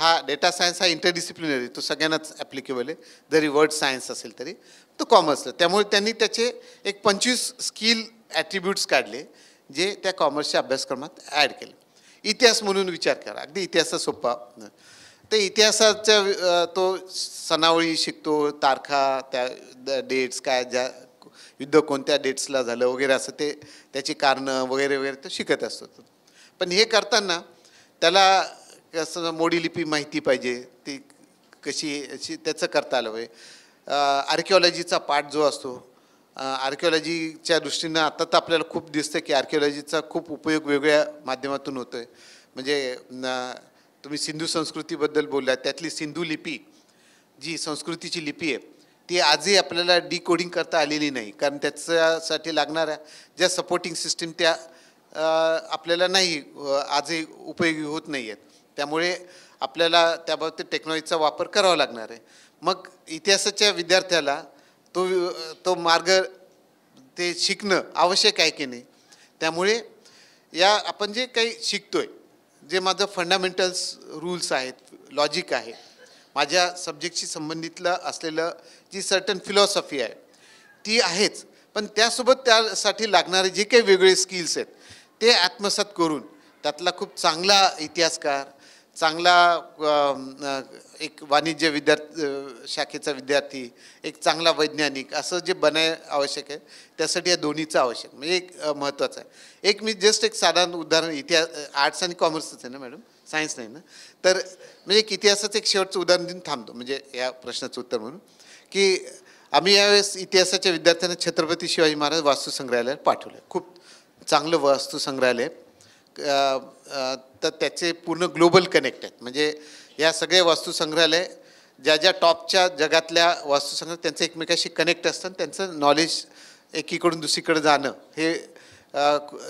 हा इंटरडिसिप्लिनरी, तो सगळ्यांनाच ॲप्लिकेबल आहे, जरी वर्ड सायन्स असेल तरी तो कॉमर्सला. त्यामुळे त्यांनी त्याचे एक 25 स्किल ॲट्रिब्यूट्स काढले जे त्या कॉमर्सच्या अभ्यासक्रमात ॲड केले. इतिहास म्हणून विचार करा, अगदी इतिहास सोपा. तर इतिहासाच्या तो सणावळी शिकतो, तारखा, त्या डेट्स काय, ज्या युद्ध कोणत्या डेट्सला झालं वगैरे असं ते त्याची कारणं वगैरे वगैरे तो शिकत असतो. पण हे करताना त्याला कसं मोडी लिपी माहिती पाहिजे, ती कशी त्याचं करता आलं पाहिजे. आर्किओलॉजीचा पार्ट जो असतो, आर्किओलॉजीच्या दृष्टीनं आता तर आपल्याला खूप दिसतं की आर्किओलॉजीचा खूप उपयोग वेगळ्या माध्यमातून होतो आहे. म्हणजे तुम्ही सिंधू संस्कृतीबद्दल बोलला, त्यातली सिंधू लिपी जी संस्कृतीची लिपी आहे ती आजही आपल्याला डिकोडिंग करता आलेली नाही, कारण त्याच्यासाठी लागणाऱ्या ज्या सपोर्टिंग सिस्टीम त्या आपल्याला नाही आजही उपयोगी होत नाही आहेत. त्यामुळे आपल्याला त्याबाबतीत टेक्नॉलॉजीचा वापर करावा लागणार आहे. मग इतिहासाच्या विद्यार्थ्याला तो मार्ग ते शिकणं आवश्यक आहे की नाही. त्यामुळे आपण जे काही शिकतोय, जे माझं फंडामेंटल्स रूल्स आहेत, लॉजिक आहे, माझ्या सब्जेक्टशी संबंधितलं असलेलं जी सर्टन फिलॉसॉफी आहे ती आहेच, पण त्यासोबत त्यासाठी लागणारे जे काही वेगळे स्किल्स आहेत ते आत्मसात करून त्यातला खूप चांगला इतिहासकार, चांगला एक वाणिज्य शाखेचा विद्यार्थी, एक चांगला वैज्ञानिक असं जे बनाय आवश्यक आहे, त्यासाठी या दोन्हीचं आवश्यक म्हणजे एक महत्त्वाचं आहे. एक मी जस्ट एक साधारण उदाहरण, इतिहास आर्ट्स आणि कॉमर्सच आहे ना मॅडम, सायन्स नाही ना, तर म्हणजे एक इतिहासाचं एक शेवटचं उदाहरण देऊन थांबतो म्हणजे या प्रश्नाचं उत्तर म्हणून, की आम्ही यावेळेस इतिहासाच्या विद्यार्थ्यांना छत्रपती शिवाजी महाराज वास्तुसंग्रहालयात पाठवलं. खूप चांगलं वास्तुसंग्रहालय, तर त्याचे पूर्ण ग्लोबल कनेक्ट आहेत. म्हणजे या सगळे वास्तुसंग्रहालय ज्या ज्या टॉपच्या जगातल्या वास्तुसंग्रहालय त्यांचं एकमेकाशी कनेक्ट असतं, त्यांचं नॉलेज एकीकडून दुसरीकडे जाणं हे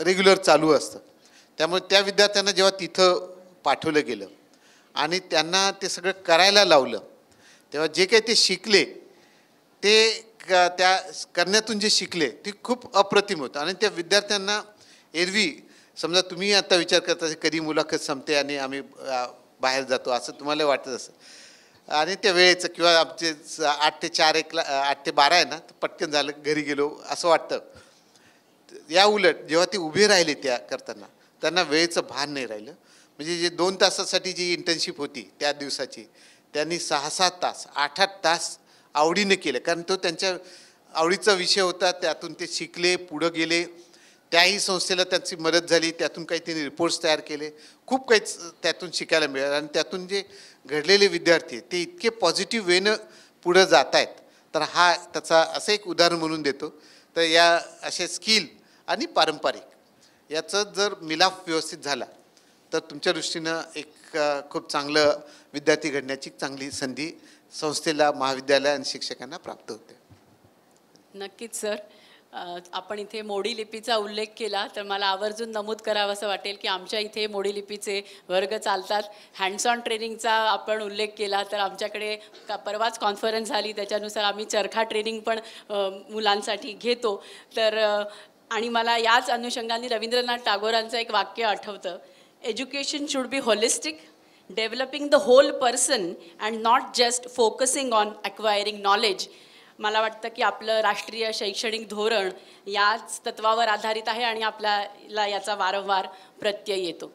रेग्युलर चालू असतं. त्यामुळे त्या विद्यार्थ्यांना जेव्हा तिथं पाठवलं गेलं आणि त्यांना ते सगळं करायला लावलं, तेव्हा जे काही ते शिकले ते त्या करण्यातून जे शिकले ते खूप अप्रतिम होतं. आणि त्या विद्यार्थ्यांना एरवी समजा तुम्ही आता विचार करता कधी मुलाखत संपते आणि आम्ही बाहेर जातो असं तुम्हाला वाटत असं, आणि त्या वेळेचं किंवा आमचे 8 ते 4 8 ते 12 आहे ना, पटकन झालं घरी गेलो असं वाटतं. या उलट जेव्हा ते उभे राहिले त्या करताना त्यांना वेळेचं भान नाही राहिलं. म्हणजे जे 2 तासासाठी जी इंटर्नशिप होती त्या दिवसाची, त्यांनी 6-7 तास 8-8 तास आवडीने केलं, कारण तो त्यांच्या आवडीचा विषय होता. त्यातून ते शिकले, पुढं गेले, त्याही संस्थेला त्यांची मदत झाली, त्यातून काही त्यांनी रिपोर्ट्स तयार केले, खूप काही त्यातून शिकायला मिळालं. आणि त्यातून जे घडलेले विद्यार्थी ते इतके पॉझिटिव्ह वेनं पुढं जात आहेत. तर हा त्याचा असं एक उदाहरण म्हणून देतो. तर या असे स्किल आणि पारंपरिक याचं जर मिलाफ व्यवस्थित झाला तर तुमच्या दृष्टीनं एक खूप चांगलं विद्यार्थी घडण्याची चांगली संधी संस्थेला, महाविद्यालय आणि शिक्षकांना प्राप्त होते. नक्कीच सर. आपण इथे मोडी लिपीचा उल्लेख केला तर मला आवर्जून नमूद करावं असं वाटेल की आमच्या इथे मोडी लिपीचे वर्ग चालतात. हँड्स ऑन ट्रेनिंगचा आपण उल्लेख केला तर आमच्याकडे परवाच कॉन्फरन्स झाली, त्याच्यानुसार आम्ही चरखा ट्रेनिंग पण मुलांसाठी घेतो. तर आणि मला याच अनुषंगाने रवींद्रनाथ टागोरांचं एक वाक्य आठवतं, education should be holistic, developing the whole person and not just focusing on acquiring knowledge. मला वाटतं की आपलं राष्ट्रीय शैक्षणिक धोरण याच तत्वावर आधारित आहे आणि आपल्याला याचा वारंवार प्रत्यय येतो.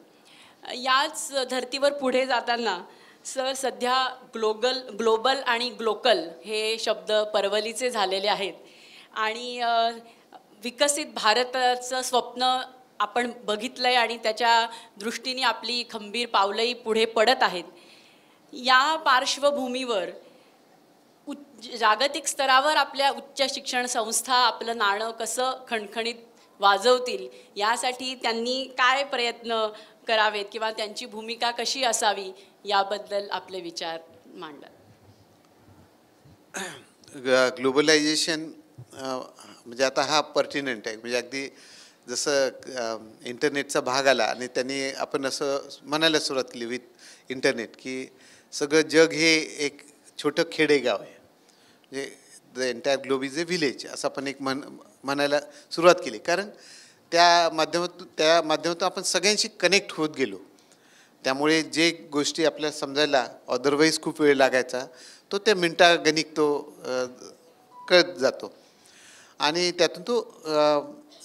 याच धर्तीवर पुढे जाताना सर सध्या ग्लोबल आणि ग्लोकल हे शब्द परवलीचे झालेले आहेत आणि विकसित भारताचं स्वप्न आपण बघितलं आहे आणि त्याच्या दृष्टीने आपली खंबीर पावलंही पुढे पडत आहेत. या पार्श्वभूमीवर जागतिक स्तरावर आपल्या उच्च शिक्षण संस्था आपलं नाणं कसं खणखणीत वाजवतील यासाठी त्यांनी काय प्रयत्न करावेत किंवा त्यांची भूमिका कशी असावी याबद्दल आपले विचार मांडा. ग्लोबलायझेशन म्हणजे आता हा पर्टिनंट आहे. म्हणजे अगदी जसं इंटरनेटचा भाग आला आणि त्यांनी आपण असं म्हणायला सुरुवात केली विथ इंटरनेट की सगळं जग हे एक छोटं खेडेगाव आहे. म्हणजे the entire globe is a village असं आपण एक म्हणायला सुरुवात केली, कारण त्या माध्यमातून आपण सगळ्यांशी कनेक्ट होत गेलो. त्यामुळे जे गोष्टी आपल्याला समजायला अदरवाईज खूप वेळ लागायचा तो त्या मिनटागणिक तो कळत जातो आणि त्यातून तो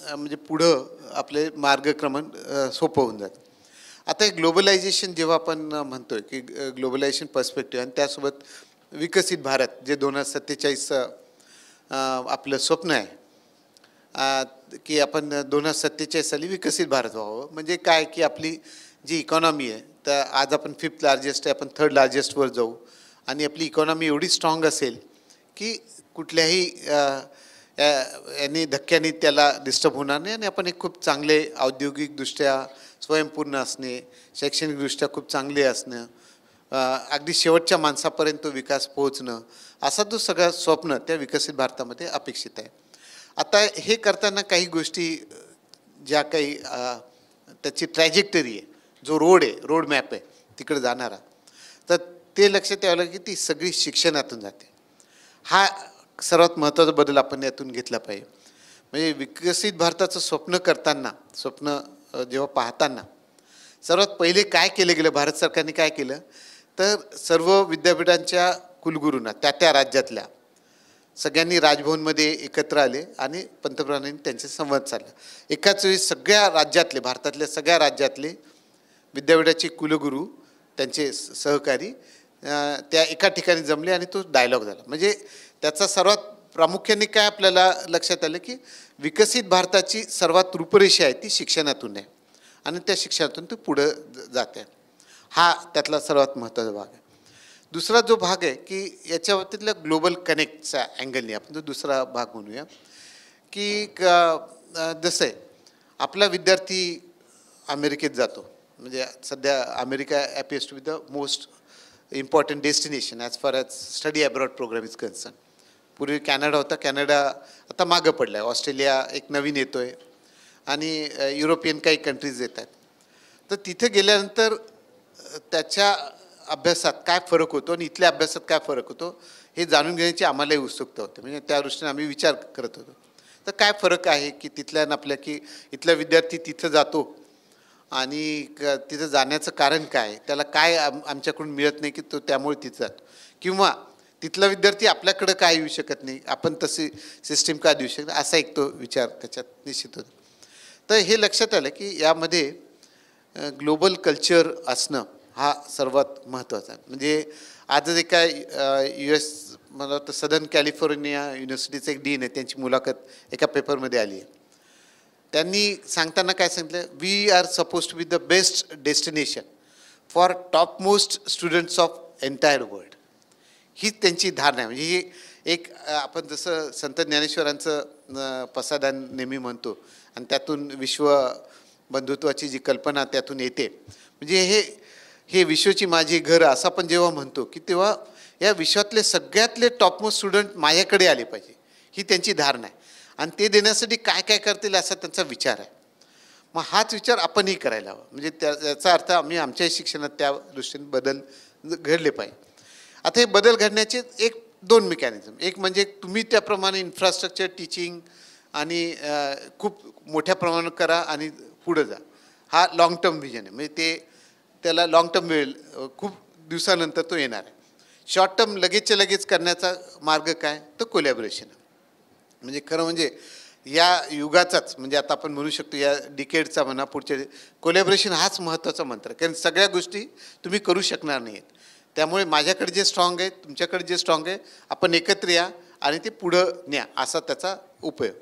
म्हणजे पुढं आपले मार्गक्रमण सोपं होऊन जातं. आता हे ग्लोबलायझेशन जेव्हा आपण म्हणतोय की ग्लोबलायझेशन पर्स्पेक्टिव्ह आणि त्यासोबत विकसित भारत जे 2047 आपलं स्वप्न आहे की आपण 2047 साली विकसित भारत व्हावं. म्हणजे काय की आपली जी इकॉनॉमी आहे तर आज आपण 5th लार्जेस्ट आहे, आपण 3rd लार्जेस्टवर जाऊ आणि आपली इकॉनॉमी एवढी स्ट्रॉंग असेल की कुठल्याही यांनी धक्क्यांनी त्याला डिस्टर्ब होणार नाही आणि आपण एक खूप चांगले औद्योगिकदृष्ट्या स्वयंपूर्ण असणे, शैक्षणिकदृष्ट्या खूप चांगले असणं, अगदी शेवटच्या माणसापर्यंत तो विकास पोहोचणं, असा तो सगळा स्वप्न त्या विकसित भारतामध्ये अपेक्षित आहे. आता हे करताना काही गोष्टी ज्या काही त्याची ट्रॅजेक्टरी आहे, जो रोड मॅप आहे तिकडे जाणारा, तर ते लक्षात यावं लागेल की ती सगळी शिक्षणातून जाते. हा सर्वात महत्त्वाचा बदल आपण यातून घेतला पाहिजे. म्हणजे विकसित भारताचं स्वप्न करताना, स्वप्न जेव्हा पाहताना सर्वात पहिले काय केलं गेलं, भारत सरकारने काय केलं तर सर्व विद्यापीठांच्या कुलगुरूंना त्या राज्यातल्या सगळ्यांनी राजभवनमध्ये एकत्र आले आणि पंतप्रधानांनी त्यांचे संवाद साधला. एकाच वेळी सगळ्या राज्यातले, भारतातल्या सगळ्या राज्यातले विद्यापीठाचे कुलगुरू त्यांचे सहकारी त्या एका ठिकाणी जमले आणि तो डायलॉग झाला. म्हणजे त्याचा सर्वात प्रामुख्याने काय आपल्याला लक्षात आलं की विकसित भारताची सर्वात रूपरेषा आहे ती शिक्षणातून आहे आणि त्या शिक्षणातून तो पुढं जाते. हा त्यातला सर्वात महत्त्वाचा भाग आहे. दुसरा जो भाग आहे की याच्या बाबतीतल्या ग्लोबल कनेक्टचा अँगलने आपण जो दुसरा भाग म्हणूया की जसं आहे आपला विद्यार्थी अमेरिकेत जातो. म्हणजे सध्या America appears to be the most important destination as far as study abroad program is concern. पूर्वी कॅनडा होता, कॅनडा आता मागं पडला आहे. ऑस्ट्रेलिया एक नवीन येतो आहे आणि युरोपियन काही कंट्रीज येत आहेत. तर तिथे गेल्यानंतर त्याच्या अभ्यासात काय फरक होतो आणि इथल्या अभ्यासात काय फरक होतो हे जाणून घेण्याची आम्हालाही उत्सुकता होते. म्हणजे त्या दृष्टीने आम्ही विचार करत होतो. तर काय फरक आहे की तिथल्या आणि आपल्या, की इथला विद्यार्थी तिथं जातो आणि तिथं जाण्याचं कारण काय, त्याला काय आमच्याकडून मिळत नाही की तो त्यामुळे तिथं जातो, किंवा तिथला विद्यार्थी आपल्याकडं काय येऊ शकत नाही, आपण तशी सिस्टीम का देऊ शकत, असा एक तो विचार त्याच्यात निश्चित होतो. तर हे लक्षात आलं की यामध्ये ग्लोबल कल्चर असणं हा सर्वात महत्त्वाचा आहे. म्हणजे आजच एका US मला वाटतं सदर्न कॅलिफोर्निया युनिव्हर्सिटीचं एक डीन आहे, त्यांची मुलाखत एका पेपरमध्ये आली आहे. त्यांनी सांगताना काय सांगितलं, we are suppose to be the best destination for top most students of entire world. ही त्यांची धारणा आहे. म्हणजे ही एक आपण जसं संत ज्ञानेश्वरांचं पसायदान नेहमी म्हणतो आणि त्यातून विश्व बंधुत्वाची जी कल्पना त्यातून येते. म्हणजे हे विश्वची माझी घर असं आपण जेव्हा म्हणतो की तेव्हा या विश्वातले सगळ्यातले टॉपमोस्ट स्टुडंट माझ्याकडे आले पाहिजे, ही त्यांची धारणा आहे. आणि ते देण्यासाठी काय काय करतील असा त्यांचा विचार आहे. मग हाच विचार आपणही करायला हवा. म्हणजे त्याचा अर्थ आम्ही आमच्याही शिक्षणात त्या दृष्टीने बदल घडले पाहिजे. आता हे बदल घडण्याचे एक दोन मेकॅनिझम. एक म्हणजे तुम्ही त्याप्रमाणे इन्फ्रास्ट्रक्चर टीचिंग आणि खूप मोठ्या प्रमाणात करा आणि पुढं जा. हा लाँग टर्म व्हिजन आहे. म्हणजे त्याला लाँग टर्म वेळ खूप दिवसानंतर तो येणार आहे. शॉर्ट टर्म लगेचच्या लगेच करण्याचा मार्ग काय, तर कोलॅबोरेशन. म्हणजे खरं म्हणजे या युगाचाच, म्हणजे आता आपण म्हणू शकतो या डिकेडचा म्हणा, पुढच्या कोलॅबोरेशन हाच महत्त्वाचा मंत्र आहे. कारण सगळ्या गोष्टी तुम्ही करू शकणार नाहीत. त्यामुळे माझ्याकडे जे स्ट्रॉंग आहे, तुमच्याकडे जे स्ट्रॉंग आहे, आपण एकत्र या आणि ते पुढं न्या, असा त्याचा उपयोग.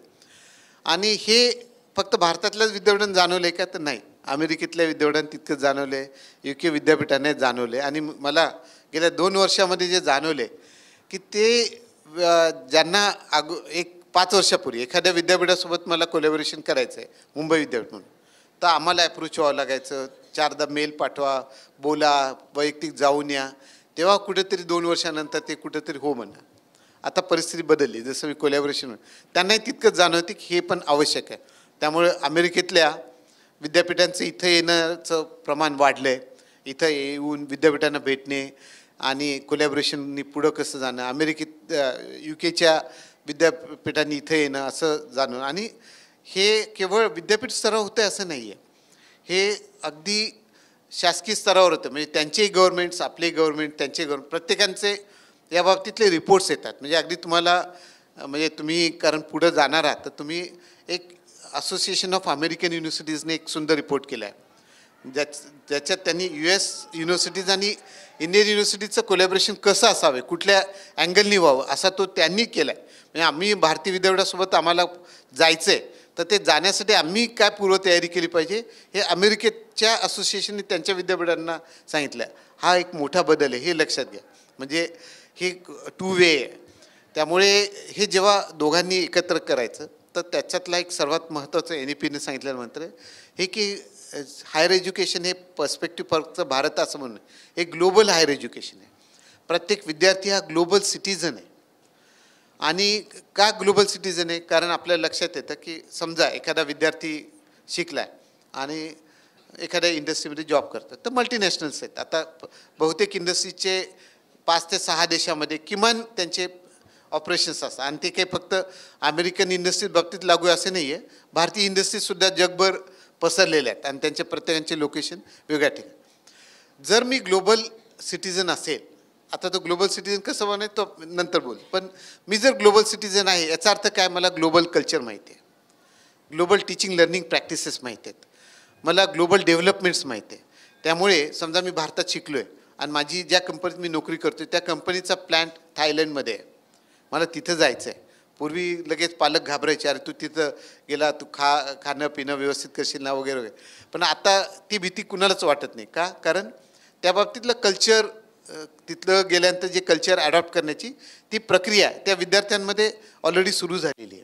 आणि हे फक्त भारतातल्याच विद्यापीठांना जाणवलं आहे का, तर नाही. अमेरिकेतल्या विद्यापीठांना तितकंच जाणवलं आहे, UK विद्यापीठांना जाणवलं आहे. आणि मला गेल्या 2 वर्षामध्ये जे जाणवले की ते ज्यांना एक 5 वर्षापूर्वी एखाद्या विद्यापीठासोबत मला कोलॅबोरेशन करायचं आहे, मुंबई विद्यापीठ म्हणून, तर आम्हाला अप्रोच व्हावं लागायचं, 4दा मेल पाठवा, बोला, वैयक्तिक जाऊन या. तेव्हा कुठेतरी 2 वर्षानंतर ते कुठेतरी हो म्हणा. आता परिस्थिती बदलली. जसं मी कोलॅबोरेशन, त्यांनाही तितकंच जाणवते की हे पण आवश्यक आहे. त्यामुळे अमेरिकेतल्या विद्यापीठांचं इथं येण्याचं प्रमाण वाढलं आहे. इथं येऊन विद्यापीठांना भेटणे आणि कोलॅबोरेशननी पुढं कसं जाणं, अमेरिकेत UKच्या विद्यापीठांनी इथं येणं असं जाणून. आणि हे केवळ विद्यापीठ स्तरावर होतं आहे असं नाही आहे. हे अगदी शासकीय स्तरावर होतं. म्हणजे त्यांचेही गव्हर्नमेंट्स, आपले गव्हर्नमेंट, त्यांचे गव्हर्नमेंट, प्रत्येकांचे या बाबतीतले रिपोर्ट्स येतात. म्हणजे अगदी तुम्हाला, म्हणजे तुम्ही कारण पुढं जाणार आहात तर तुम्ही एक असोसिएशन ऑफ अमेरिकन युनिव्हर्सिटीजने एक सुंदर रिपोर्ट केला आहे, ज्याच्यात त्यांनी US युनिव्हर्सिटीज आणि इंडियन युनिव्हर्सिटीचं कोलॅबोरेशन कसं असावे, कुठल्या अँगलनी व्हावं, असा तो त्यांनी केला आहे. म्हणजे आम्ही भारतीय विद्यापीठासोबत आम्हाला जायचं आहे, तर ते जाण्यासाठी आम्ही काय पूर्वतयारी केली पाहिजे हे अमेरिकेच्या असोसिएशनने त्यांच्या विद्यापीठांना सांगितलं आहे. हा एक मोठा बदल आहे, हे लक्षात घ्या. म्हणजे हे 2 वे आहे. त्यामुळे हे जेव्हा दोघांनी एकत्र करायचं, तर त्याच्यातला एक सर्वात महत्त्वाचं NEPने सांगितलेलं मंत्र हे की हायर एज्युकेशन हे पर्स्पेक्टिव्ह फक्त भारत असं म्हणून हे ग्लोबल हायर एज्युकेशन आहे. प्रत्येक विद्यार्थी हा ग्लोबल सिटीजन आहे. आणि का ग्लोबल सिटीजन आहे, कारण आपल्या लक्षात येतं की समजा एखादा विद्यार्थी शिकला आहे आणि एखाद्या इंडस्ट्रीमध्ये जॉब करतात, तर मल्टीनॅशनल्स आहेत. आता बहुतेक इंडस्ट्रीचे 5 ते 6 देशामध्ये किमान त्यांचे ऑपरेशन्स असतात. आणि ते काही फक्त अमेरिकन इंडस्ट्री बाबतीत लागू असे नाही आहे, भारतीय इंडस्ट्रीजसुद्धा जगभर पसरलेल्या आहेत आणि त्यांच्या प्रत्येकांचे लोकेशन वेगळ्या ठिकाणी. जर मी ग्लोबल सिटीजन असेल, आता तो ग्लोबल सिटीजन कसं बने तो नंतर बोल, पण मी जर ग्लोबल सिटीजन आहे याचा अर्थ काय, मला ग्लोबल कल्चर माहिती आहे, ग्लोबल टीचिंग लर्निंग प्रॅक्टिसेस माहिती आहेत, मला ग्लोबल डेव्हलपमेंट्स माहिती आहे. त्यामुळे समजा मी भारतात शिकलो आहे आणि माझी ज्या कंपनीत मी नोकरी करतो त्या कंपनीचा प्लॅन्ट थायलंडमध्ये आहे, मला तिथं जायचं आहे. पूर्वी लगेच पालक घाबरायचे, अरे तू तिथं गेला, तू खाणं पिणं व्यवस्थित करशील ना वगैरे वगैरे. पण आता ती भीती कुणालाच वाटत नाही. का, कारण त्या बाबतीतलं कल्चर, तिथलं गेल्यानंतर जे कल्चर ॲडॉप्ट करण्याची ती प्रक्रिया त्या विद्यार्थ्यांमध्ये ऑलरेडी सुरू झालेली आहे.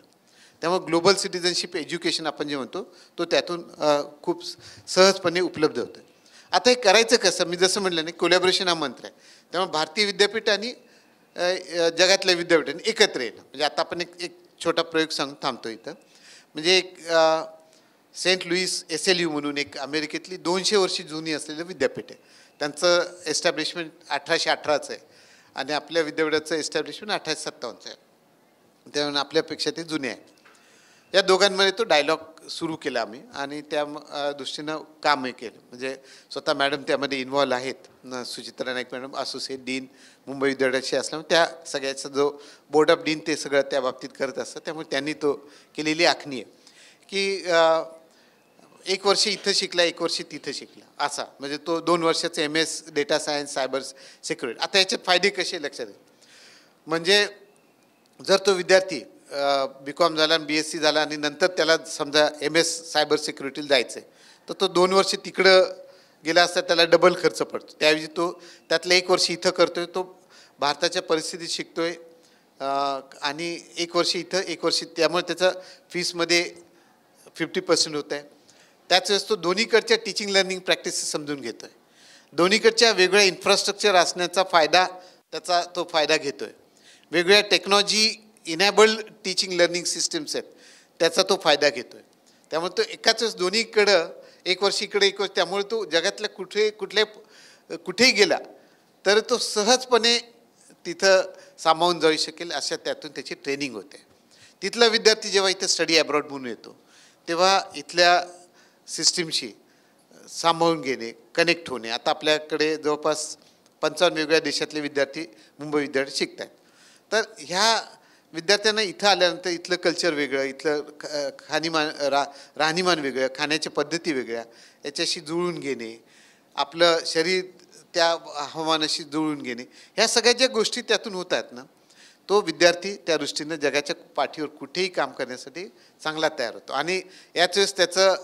त्यामुळे ग्लोबल सिटिझनशिप एज्युकेशन आपण जे म्हणतो तो त्यातून खूप सहजपणे उपलब्ध होतं. आता हे करायचं कसं, मी जसं म्हटलं नाही, कोलॅबोरेशन हा मंत्र आहे. त्यामुळे भारतीय विद्यापीठ आणि जगातल्या विद्यापीठांनी एकत्र येणं. म्हणजे आता आपण एक छोटा प्रयोग थांबतो इथं. म्हणजे एक सेंट लुईस SLU म्हणून एक अमेरिकेतली 200 वर्षी जुनी असलेलं विद्यापीठ आहे. त्यांचं एस्टॅब्लिशमेंट 1818चं आहे आणि आपल्या विद्यापीठाचं एस्टॅब्लिशमेंट 1857चं आहे. त्यामुळे आपल्यापेक्षा ते जुने आहे. या दोघांमध्ये तो डायलॉग सुरू केला आम्ही आणि त्या दृष्टीनं कामही केलं. म्हणजे स्वतः मॅडम त्यामध्ये इन्व्हॉल्व आहेत. Suchitra Naik madam associate dean Mumbai विद्यापीठाचे असल्यामुळे त्या सगळ्याचा जो बोर्ड ऑफ डीन ते सगळं त्या बाबतीत करत असतात. त्यामुळे त्यांनी तो केलेली आखणी आहे की 1 वर्ष इथं शिकला, 1 वर्ष तिथं शिकला असा. म्हणजे तो 2 वर्षाचा MS data science cyber security. आता याचे फायदे कसे लक्षात घ्या. म्हणजे जर तो विद्यार्थी BCom झाला आणि BSc झाला आणि नंतर त्याला समजा MS सायबर सिक्युरिटीला जायचं आहे, तर तो 2 वर्ष तिकडं गेला असता त्याला डबल खर्च पडतो. त्याऐवजी तो त्यातलं 1 वर्ष इथं करतोय, तो भारताच्या परिस्थितीत शिकतोय आणि 1 वर्ष इथं 1 वर्ष, त्यामुळे त्याचा फीसमध्ये 50% होत आहे. त्याच वेळेस तो दोन्हीकडच्या टीचिंग लर्निंग प्रॅक्टिसेस समजून घेतोय. दोन्हीकडच्या वेगळ्या इन्फ्रास्ट्रक्चर असण्याचा फायदा त्याचा तो फायदा घेतोय. वेगवेगळ्या technology enabled teaching learning systems आहेत त्याचा तो फायदा घेतोय. त्यामुळे तो एकाच वेळेस दोन्हीकडं 1 वर्ष इकडे 1 वर्ष, त्यामुळे तो जगातल्या कुठेही गेला तर तो सहजपणे तिथं सामावून जाऊ शकेल अशा त्यातून त्याची ट्रेनिंग होते. तिथला विद्यार्थी जेव्हा इथं स्टडी अब्रॉड म्हणून येतो तेव्हा इथल्या सिस्टीमशी सामावून घेणे, कनेक्ट होणे. आता आपल्याकडे जवळपास 55 वेगवेगळ्या देशातले विद्यार्थी मुंबई विद्यापीठात शिकत आहेत. तर ह्या विद्यार्थ्यांना इथं आल्यानंतर इथलं कल्चर वेगळं, इथलं राहणीमान वेगळं, खाण्याच्या पद्धती वेगळ्या, याच्याशी जुळून घेणे, आपलं शरीर त्या हवामानाशी जुळून घेणे, ह्या सगळ्या ज्या गोष्टी त्यातून होत आहेत ना, तो विद्यार्थी त्या दृष्टीनं जगाच्या पाठीवर कुठेही काम करण्यासाठी चांगला तयार होतो. आणि याच वेळेस त्याचं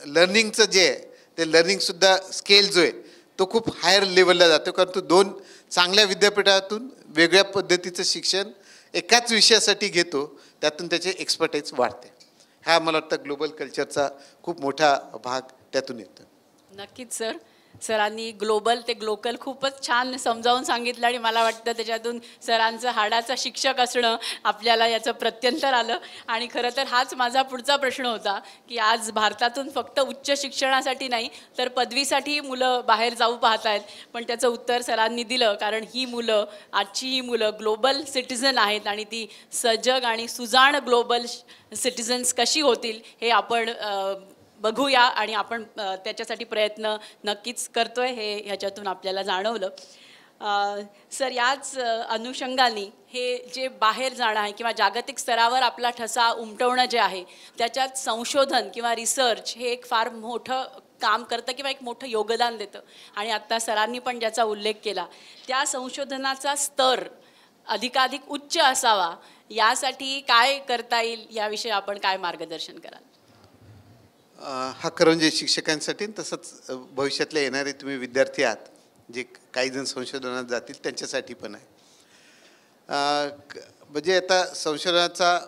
लर्निंगचं जे आहे ते लर्निंगसुद्धा स्केल जो आहे तो खूप हायर लेवलला जातो. कारण तो 2 चांगल्या विद्यापीठातून वेगळ्या पद्धतीचं शिक्षण एकाच विषयासाठी घेतो, त्यातून त्याचे एक्सपर्टाईज वाढते. हा मला वाटतं ग्लोबल कल्चरचा खूप मोठा भाग त्यातून येतो. नक्कीच सर. सरांनी ग्लोबल ते ग्लोकल खूपच छान समजावून सांगितलं आणि मला वाटतं त्याच्यातून सरांचं हाडाचा शिक्षक असणं आपल्याला याचं प्रत्यंतर आलं. आणि खरं तर हाच माझा पुढचा प्रश्न होता की आज भारतातून फक्त उच्च शिक्षणासाठी नाही तर पदवीसाठी मुलं बाहेर जाऊ पाहत आहेत, पण त्याचं उत्तर सरांनी दिलं. कारण ही मुलं, आजची ही मुलं ग्लोबल सिटिझन आहेत आणि ती सजग आणि सुजाण ग्लोबल सिटिझन्स कशी होतील हे आपण बघूया आणि आपण त्याच्यासाठी प्रयत्न नक्कीच करतोय हे ह्याच्यातून आपल्याला जाणवलं. सर, याच अनुषंगाने हे जे बाहेर जाणं आहे किंवा जागतिक स्तरावर आपला ठसा उमटवणं जे आहे त्याच्यात संशोधन किंवा रिसर्च हे एक फार मोठं काम करतं किंवा एक मोठं योगदान देतं. आणि आत्ता सरांनी पण ज्याचा उल्लेख केला त्या संशोधनाचा स्तर अधिकाधिक उच्च असावा यासाठी काय करता येईल याविषयी आपण काय मार्गदर्शन कराल? हा खरं म्हणजे शिक्षकांसाठी, तसंच भविष्यातले येणारे तुम्ही विद्यार्थी आहात जे काही जण संशोधनात जातील त्यांच्यासाठी पण आहे. म्हणजे आता संशोधनाचा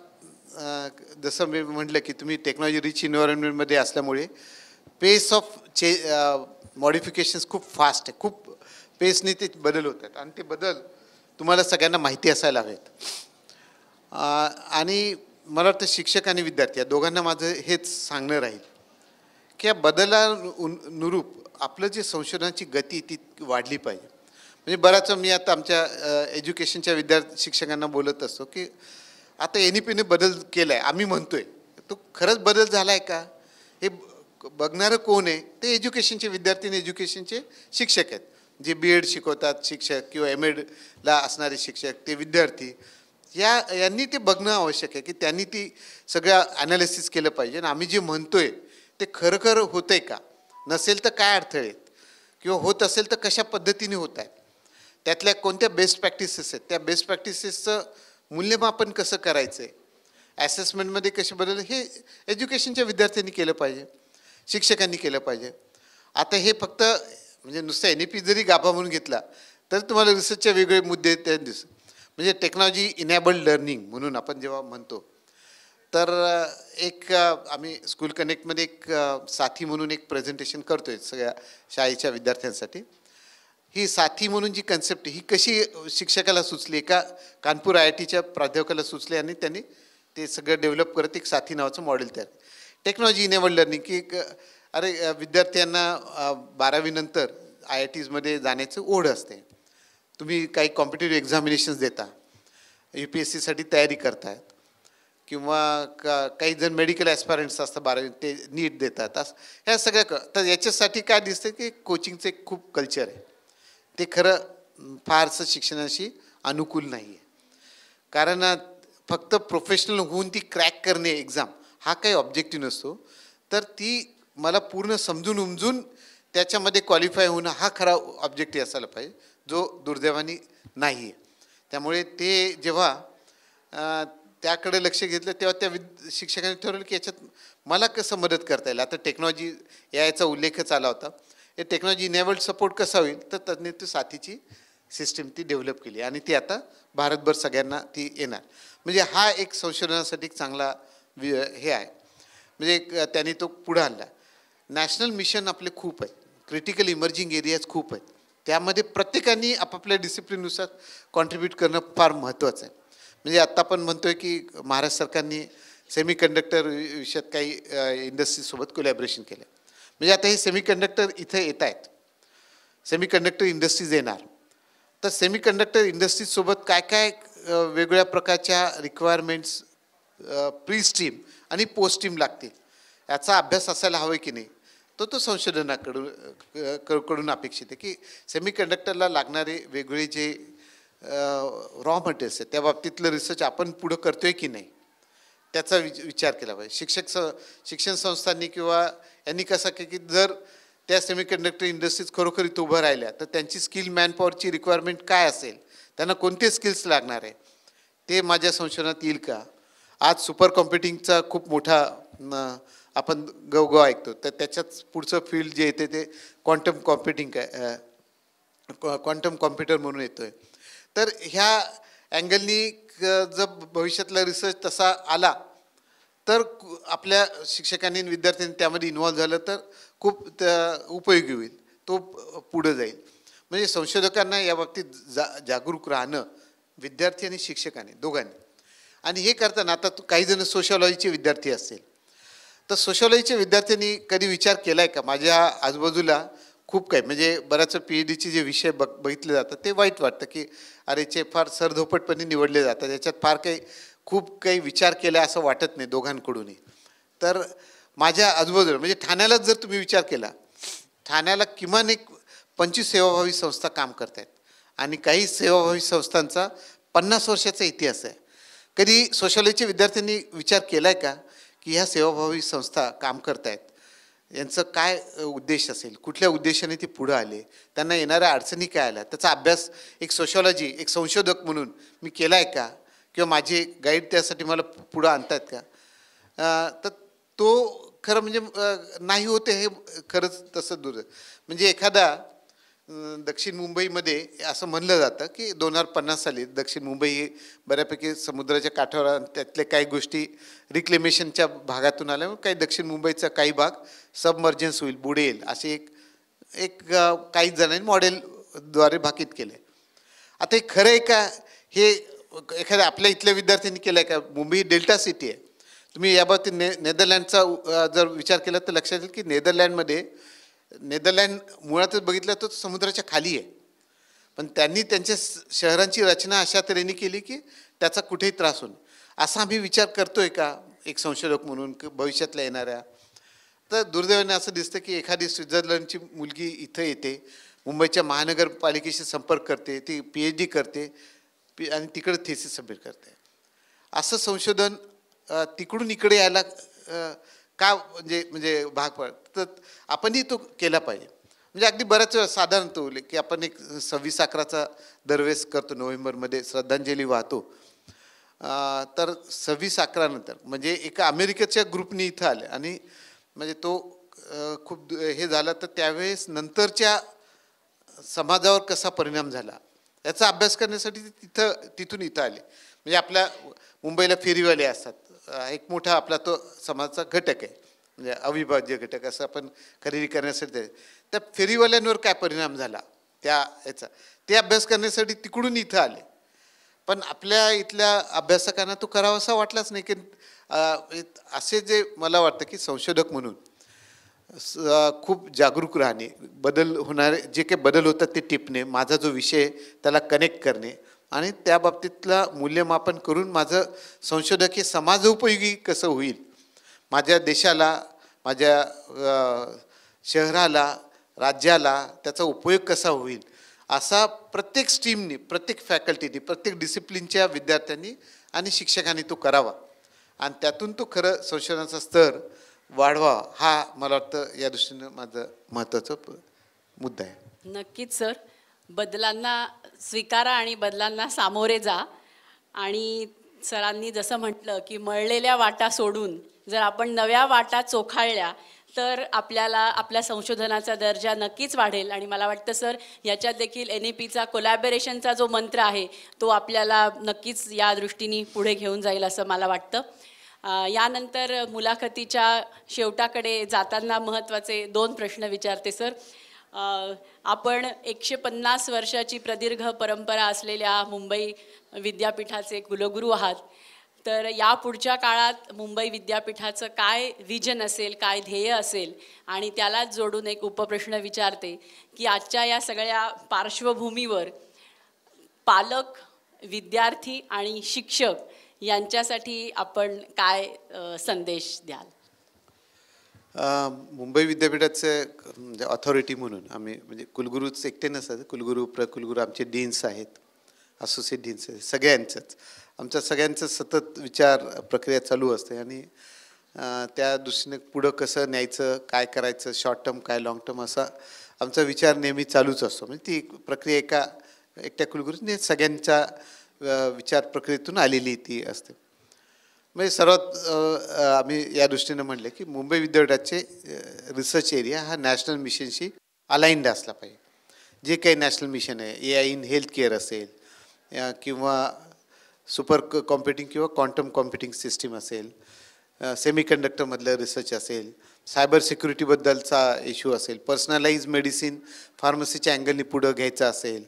जसं मी म्हटलं की तुम्ही टेक्नॉलॉजी रिच इन्व्हायरमेंटमध्ये असल्यामुळे पेस ऑफ मॉडिफिकेशन्स खूप फास्ट आहे. खूप पेसने ते बदल होत आहेत आणि ते बदल तुम्हाला सगळ्यांना माहिती असायला हवेत. आणि मला वाटतं शिक्षक आणि विद्यार्थी या दोघांना माझं हेच सांगणं राहील की या बदलानुरूप आपलं जे संशोधनाची गती ती वाढली पाहिजे. म्हणजे बराच मी आता आमच्या एज्युकेशनच्या शिक्षकांना बोलत असतो की आता NEPने बदल केला आहे आम्ही म्हणतोय, तो खरंच बदल झाला आहे का हे बघणारं कोण आहे? ते एज्युकेशनचे विद्यार्थी आणि एज्युकेशनचे शिक्षक आहेत. जे BEd शिकवतात शिक्षक किंवा MEdला असणारे शिक्षक, ते विद्यार्थी, यांनी ते बघणं आवश्यक आहे की त्यांनी ती सगळं ॲनालिसिस केलं पाहिजे. आणि आम्ही जे म्हणतोय ते खरं होतंय का, नसेल तर काय अडथळे आहेत, किंवा होत असेल तर कशा पद्धतीने होत आहेत, त्यातल्या कोणत्या बेस्ट प्रॅक्टिसेस आहेत, त्या बेस्ट प्रॅक्टिसेसचं मूल्यमापन कसं करायचं आहे, ॲसेसमेंटमध्ये कसे बदल, हे एज्युकेशनच्या विद्यार्थ्यांनी केलं पाहिजे, शिक्षकांनी केलं पाहिजे. आता हे फक्त म्हणजे नुसतं NEP जरी गाभा म्हणून घेतला तर तुम्हाला रिसर्चचे वेगळे मुद्दे त्या दिसत. म्हणजे टेक्नॉलॉजी इनेबल्ड लर्निंग म्हणून आपण जेव्हा म्हणतो तर आम्ही स्कूल कनेक्टमध्ये एक साथी म्हणून एक प्रेझेंटेशन करतोय सगळ्या शाळेच्या विद्यार्थ्यांसाठी. ही साथी म्हणून जी कन्सेप्ट ही कशी शिक्षकाला सुचली, एका कानपूर IITच्या प्राध्यापकाला सुचली आणि त्यांनी ते सगळं डेव्हलप करत एक साथी नावाचं मॉडेल तयार. टेक्नॉलॉजी इनेबल्ड लर्निंग की विद्यार्थ्यांना 12वी नंतर IITsमध्ये जाण्याचं ओढ असते. तुम्ही काही कॉम्पिटिटिव्ह एक्झामिनेशन्स देता, UPSCसाठी तयारी करतायत किंवा काही जण मेडिकल ॲस्पायरंट्स असतात 12वी ते नीट देतात. ह्या सगळ्या तर याच्यासाठी काय दिसतं की कोचिंगचं एक खूप कल्चर आहे. ते खरं फारसं शिक्षणाशी अनुकूल नाही आहे. कारण फक्त प्रोफेशनल होऊन ती क्रॅक करणे एक्झाम हा काही ऑब्जेक्टिव्ह नसतो. तर ती मला पूर्ण समजून उमजून त्याच्यामध्ये क्वालिफाय होणं हा खरा ऑब्जेक्टिव्ह असायला पाहिजे, जो दुर्दैवाने नाही आहे. त्यामुळे ते जेव्हा त्याकडे लक्ष घेतलं तेव्हा त्या शिक्षकांनी ठरवलं की याच्यात मला कसं मदत करता येईल. आता टेक्नॉलॉजी याचा उल्लेखच आला होता. हे टेक्नॉलॉजी इनेबल्ड सपोर्ट कसा होईल, तर त्यांनी ती साथीची सिस्टीम ती डेव्हलप केली आणि ती आता भारतभर सगळ्यांना ती येणार. म्हणजे हा एक संशोधनासाठी एक चांगला हे आहे. म्हणजे त्यांनी तो पुढं आणला. नॅशनल मिशन आपले खूप आहेत, क्रिटिकल इमर्जिंग एरियाज खूप आहेत. त्यामध्ये प्रत्येकाने आपापल्या डिसिप्लिननुसार कॉन्ट्रीब्यूट करणं फार महत्त्वाचं आहे. म्हणजे आत्ता आपण म्हणतोय की महाराष्ट्र सरकारने सेमीकंडक्टर विषयात काही इंडस्ट्रीजसोबत कोलॅबरेशन केलं. म्हणजे आता हे सेमीकंडक्टर इथे येत आहेत, सेमीकंडक्टर इंडस्ट्रीज येणार. तर सेमीकंडक्टर इंडस्ट्रीजसोबत काय काय वेगवेगळ्या प्रकारच्या रिक्वायरमेंट्स प्री स्ट्रीम आणि पोस्ट स्ट्रीम लागतील याचा अभ्यास असायला हवा की नाही, तो संशोधनाकडून अपेक्षित आहे. की सेमीकंडक्टरला लागणारे वेगवेगळे जे रॉ मटेरियल्स आहेत त्या बाबतीतलं रिसर्च आपण पुढं करतोय की नाही त्याचा विचार केला पाहिजे. शिक्षण संस्थांनी किंवा यांनी कसं की जर त्या सेमीकंडक्टर इंडस्ट्रीज खरोखरीत उभं राहिल्या तर त्यांची स्किल मॅनपॉवरची रिक्वायरमेंट काय असेल, त्यांना कोणते स्किल्स लागणार आहे ते माझ्या संशोधनात येईल का. आज सुपर कॉम्प्युटिंगचा खूप मोठा आपण गवगव ऐकतो, तर त्याच्याच पुढचं फील्ड जे येते ते क्वांटम कॉम्प्युटिंग क्वांटम कॉम्प्युटर म्हणून येतोय. तर ह्या अँगलनी जर भविष्यातला रिसर्च तसा आला तर आपल्या शिक्षकांनी विद्यार्थ्यांनी त्यामध्ये इन्व्हॉल्व झालं तर खूप उपयोगी होईल, तो पुढं जाईल. म्हणजे संशोधकांना या बाबतीत जागरूक राहणं, विद्यार्थी आणि शिक्षकांनी दोघांनी. आणि हे करताना आता काही जण सोशॉलॉजीचे विद्यार्थी असतील तर सोशॉलॉजीच्या विद्यार्थ्यांनी कधी विचार केला आहे का, माझ्या आजूबाजूला खूप काही म्हणजे बऱ्याच PhDचे जे विषय बघितले जातात ते वाईट वाटतं की अरे चे फार सरधोपटपणे निवडले जातात, याच्यात फार खूप काही विचार केला असं वाटत नाही दोघांकडूनही. तर माझ्या आजूबाजूला म्हणजे ठाण्यालाच जर तुम्ही विचार केला, ठाण्याला किमान एक 25 सेवाभावी संस्था काम करत आहेत आणि काही सेवाभावी संस्थांचा 50 वर्षाचा इतिहास आहे. कधी सोशॉलॉजीच्या विद्यार्थ्यांनी विचार केला आहे का की ह्या सेवाभावी संस्था काम करत आहेत, यांचं काय उद्देश असेल, कुठल्या उद्देशाने ते पुढं आले, त्यांना येणाऱ्या अडचणी काय आल्या, त्याचा अभ्यास एक सोशॉलॉजी एक संशोधक म्हणून मी केला आहे का, किंवा माझे गाईड त्यासाठी मला पुढं आणतात का. तर तो खरं म्हणजे नाही होते हे खरंच तसं म्हणजे एखादा दक्षिण मुंबईमध्ये असं म्हणलं जातं की 2050 साली दक्षिण मुंबई ही बऱ्यापैकी समुद्राच्या काठावर, त्यातल्या काही गोष्टी रिक्लेमेशनच्या भागातून आल्या, काही दक्षिण मुंबईचा काही भाग सबमर्जन्स होईल, बुडेल, असे एक काही जणांनी मॉडेलद्वारे भाकीत केलं. आता हे खरं आहे का, हे एखाद्या आपल्या इथल्या विद्यार्थ्यांनी केलं आहे का. मुंबई डेल्टा सिटी आहे. तुम्ही याबाबतीत नेदरलँडचा जर विचार केला तर लक्षात येईल की नेदरलँड मुळातच बघितलं तर समुद्राच्या खाली आहे, पण त्यांनी त्यांच्या शहरांची रचना अशा तऱ्हेने केली की त्याचा कुठेही त्रास होईल. असा आम्ही विचार करतोय का एक संशोधक म्हणून भविष्यातल्या येणाऱ्या. तर दुर्दैवाने असं दिसतं की एखादी स्वित्झर्लंडची मुलगी इथं येते, मुंबईच्या महानगरपालिकेशी संपर्क करते, ती PhD करते आणि तिकडे थेसिस सबमिट करते. असं संशोधन तिकडून इकडे यायला का म्हणजे भाग पडतं. तर आपणही तो केला पाहिजे. म्हणजे अगदी बऱ्याच वेळा साधारण तो की आपण एक 26/11चा दरवेळेस करतो, नोव्हेंबरमध्ये श्रद्धांजली वाहतो. तर 26/11 नंतर म्हणजे एका अमेरिकेच्या ग्रुपनी इथं आले आणि म्हणजे तो खूप हे झाला, तर त्यावेळेस नंतरच्या समाजावर कसा परिणाम झाला याचा अभ्यास करण्यासाठी तिथून इथं आले. म्हणजे आपल्या मुंबईला फेरीवाले असतात, एक मोठा आपला तो समाजाचा घटक आहे, म्हणजे अविभाज्य घटक असं आपण खरेदी करण्यासाठी. त्या फेरीवाल्यांवर काय परिणाम झाला त्या याचा, ते अभ्यास करण्यासाठी तिकडून इथं आले. पण आपल्या इथल्या अभ्यासकांना तो करावासा वाटलाच नाही. की असे जे मला वाटतं की संशोधक म्हणून खूप जागरूक राहणे, बदल होणारे जे काही बदल होतात ते टिपणे, माझा जो विषय त्याला कनेक्ट करणे आणि त्या बाबतीतला मूल्यमापन करून माझं संशोधक हे समाजोपयोगी कसं होईल, माझ्या देशाला, माझ्या शहराला, राज्याला त्याचा उपयोग कसा होईल, असा प्रत्येक स्ट्रीमनी, प्रत्येक फॅकल्टीनी, प्रत्येक डिसिप्लिनच्या विद्यार्थ्यांनी आणि शिक्षकांनी तो करावा आणि त्यातून तो खरं संशोधनाचा स्तर वाढवा, हा मला वाटतं या दृष्टीनं माझं महत्त्वाचा मुद्दा आहे. नक्कीच सर, बदलांना स्वीकारा आणि बदलांना सामोरे जा. आणि सरांनी जसं म्हटलं की मळलेल्या वाटा सोडून जर आपण नव्या वाटा चोखाळल्या तर आपल्याला आपल्या संशोधनाचा दर्जा नक्कीच वाढेल. आणि मला वाटतं सर, याच्यात देखील NEPचा कोलॅबोरेशनचा जो मंत्र आहे तो आपल्याला नक्कीच या दृष्टीने पुढे घेऊन जाईल असं मला वाटतं. यानंतर मुलाखतीच्या शेवटाकडे जाताना महत्त्वाचे 2 प्रश्न विचारते सर. आपण 150 वर्षाची प्रदीर्घ परंपरा असलेल्या मुंबई विद्यापीठाचे कुलगुरू आहात. तर या पुढच्या काळात मुंबई विद्यापीठाचं काय विजन असेल, काय ध्येय असेल, आणि त्यालाच जोडून एक उपप्रश्न विचारते की आजच्या या सगळ्या पार्श्वभूमीवर पालक, विद्यार्थी आणि शिक्षक यांच्यासाठी आपण काय संदेश द्याल? मुंबई विद्यापीठाचे म्हणजे ऑथॉरिटी म्हणून आम्ही, म्हणजे कुलगुरूच एकटे नसतात, कुलगुरू, प्रकुलगुरू, आमचे डीन्स आहेत, असोसिएट डीन्स आहेत, सगळ्यांचंच आमच्या सगळ्यांचं सतत विचार प्रक्रिया चालू असते. आणि त्या दृष्टीने पुढं कसं न्यायचं, काय करायचं, शॉर्ट टर्म काय लाँग टर्म, असा आमचा विचार नेहमी चालूच असतो. म्हणजे ती प्रक्रिया एकट्या कुलगुरूने सगळ्यांच्या विचार प्रक्रियेतून आलेली ती असते. म्हणजे सर्वात आम्ही या दृष्टीनं म्हणले की मुंबई विद्यापीठाचे रिसर्च एरिया हा नॅशनल मिशनशी अलाइंड असला पाहिजे. जे काही नॅशनल मिशन आहे, AI इन हेल्थ केअर असेल किंवा सुपर कॉम्प्युटिंग किंवा क्वांटम कॉम्प्युटिंग सिस्टीम असेल, सेमीकंडक्टरमधलं रिसर्च असेल, सायबर सिक्युरिटीबद्दलचा इश्यू असेल, पर्सनलाइज मेडिसिन फार्मसीच्या अँगलनी पुढं घ्यायचं असेल,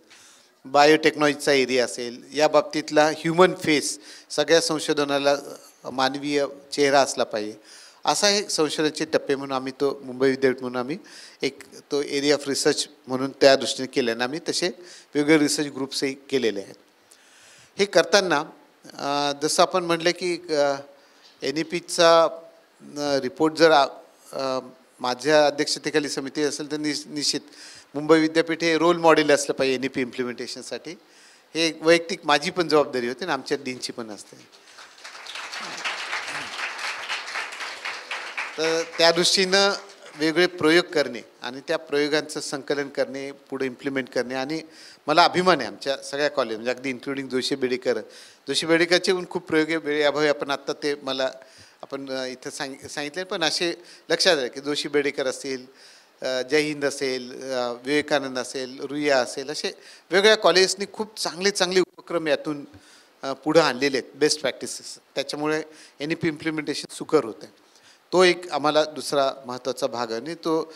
बायोटेक्नॉलॉजीचा एरिया असेल, या बाबतीतला ह्युमन फेस, सगळ्या संशोधनाला मानवीय चेहरा असला पाहिजे, असा हे संशोधनाचे टप्पे म्हणून आम्ही तो मुंबई विद्यापीठ म्हणून आम्ही एक तो एरिया ऑफ रिसर्च म्हणून त्या दृष्टीने केल्यानं आम्ही तसे वेगवेगळे रिसर्च ग्रुप्सही केलेले आहेत. हे करताना जसं आपण म्हटलं की NEPचा रिपोर्ट जर माझ्या अध्यक्षतेखाली समिती असेल तर निश्चित मुंबई विद्यापीठ हे रोल मॉडेल असलं पाहिजे NEP इम्प्लिमेंटेशनसाठी. हे वैयक्तिक माझी पण जबाबदारी होती आणि आमच्या डीनची पण असते. तर त्या दृष्टीनं वेगवेगळे प्रयोग करणे आणि त्या प्रयोगांचं संकलन करणे, पुढे इम्प्लिमेंट करणे. आणि मला अभिमान आहे आमच्या सगळ्या कॉलेज, म्हणजे अगदी इन्क्लुडिंग जोशी बेडेकरचे पण खूप प्रयोग आहे. वेळेअभावी आपण आत्ता ते मला आपण इथं सांगितले, पण असे लक्षात आहे की जोशी बेडेकर असतील, जय हिंद असेल, विवेकानंद असेल, रुईया असेल, असे वेगवेगळ्या कॉलेजेसनी खूप चांगले उपक्रम यातून पुढं आणलेले आहेत, बेस्ट प्रॅक्टिसेस. त्याच्यामुळे NEP इम्प्लिमेंटेशन सुकर होतं. तो एक आम्हाला दुसरा महत्त्वाचा भाग आहे. आणि तो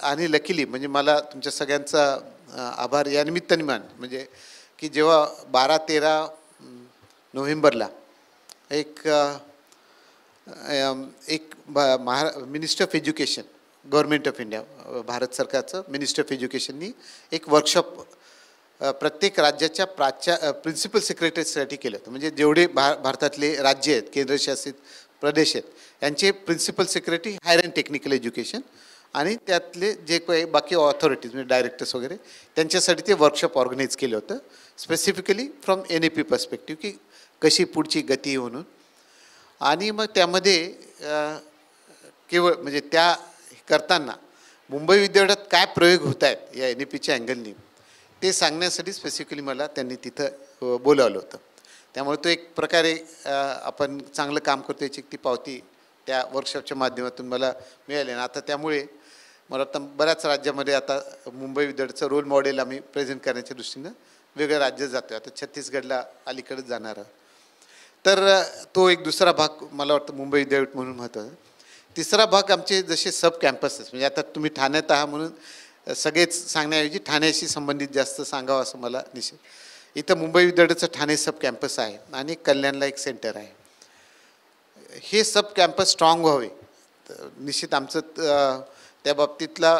आणि लकीली म्हणजे मला तुमच्या सगळ्यांचा आभार या निमित्ताने म्हणजे की जेव्हा 12-13 नोव्हेंबरला एक minister of education, government of India, Bharat सरकारचं मिनिस्टर ऑफ एज्युकेशननी एक वर्कशॉप प्रत्येक राज्याच्या प्रिन्सिपल सेक्रेटरीसाठी केलं होतं. म्हणजे जेवढे भारतातले राज्य आहेत, केंद्रशासित प्रदेश आहेत, यांचे principal secretary higher and technical education आणि त्यातले जे काही बाकी ऑथॉरिटीज म्हणजे डायरेक्टर्स वगैरे त्यांच्यासाठी ते वर्कशॉप ऑर्गनाईज केलं होतं, स्पेसिफिकली फ्रॉम NEP पर्स्पेक्टिव्ह, की कशी पुढची गती म्हणून. आणि मग त्यामध्ये केवळ म्हणजे त्या करताना मुंबई विद्यापीठात काय प्रयोग होत आहेत या NEPच्या अँगलनी ते सांगण्यासाठी स्पेसिफिकली मला त्यांनी तिथं बोलावलं होतं. त्यामुळे तो एक प्रकारे आपण चांगलं काम करतो याची ती पावती त्या वर्कशॉपच्या माध्यमातून मला मिळाली. आणि आता त्यामुळे मला वाटतं बऱ्याच राज्यामध्ये आता मुंबई विद्यापीठाचं रोल मॉडेल आम्ही प्रेझेंट करण्याच्या दृष्टीनं वेगळ्या राज्यात जातो. आता छत्तीसगडला अलीकडेच जाणार आहोत. तर तो एक दुसरा भाग मला वाटतं मुंबई विद्यापीठ म्हणून महत्त्वाचा. तिसरा भाग आमचे जसे सब कॅम्पसेस, म्हणजे आता तुम्ही ठाण्यात आहात म्हणून सगळेच सांगण्याऐवजी ठाण्याशी संबंधित जास्त सांगावं असं मला निश्चित. इथं मुंबई विद्यापीठाचं ठाणे सब कॅम्पस आहे आणि कल्याणला एक सेंटर आहे. हे सब कॅम्पस स्ट्रॉंग व्हावे निश्चित आमचं त्या बाबतीतला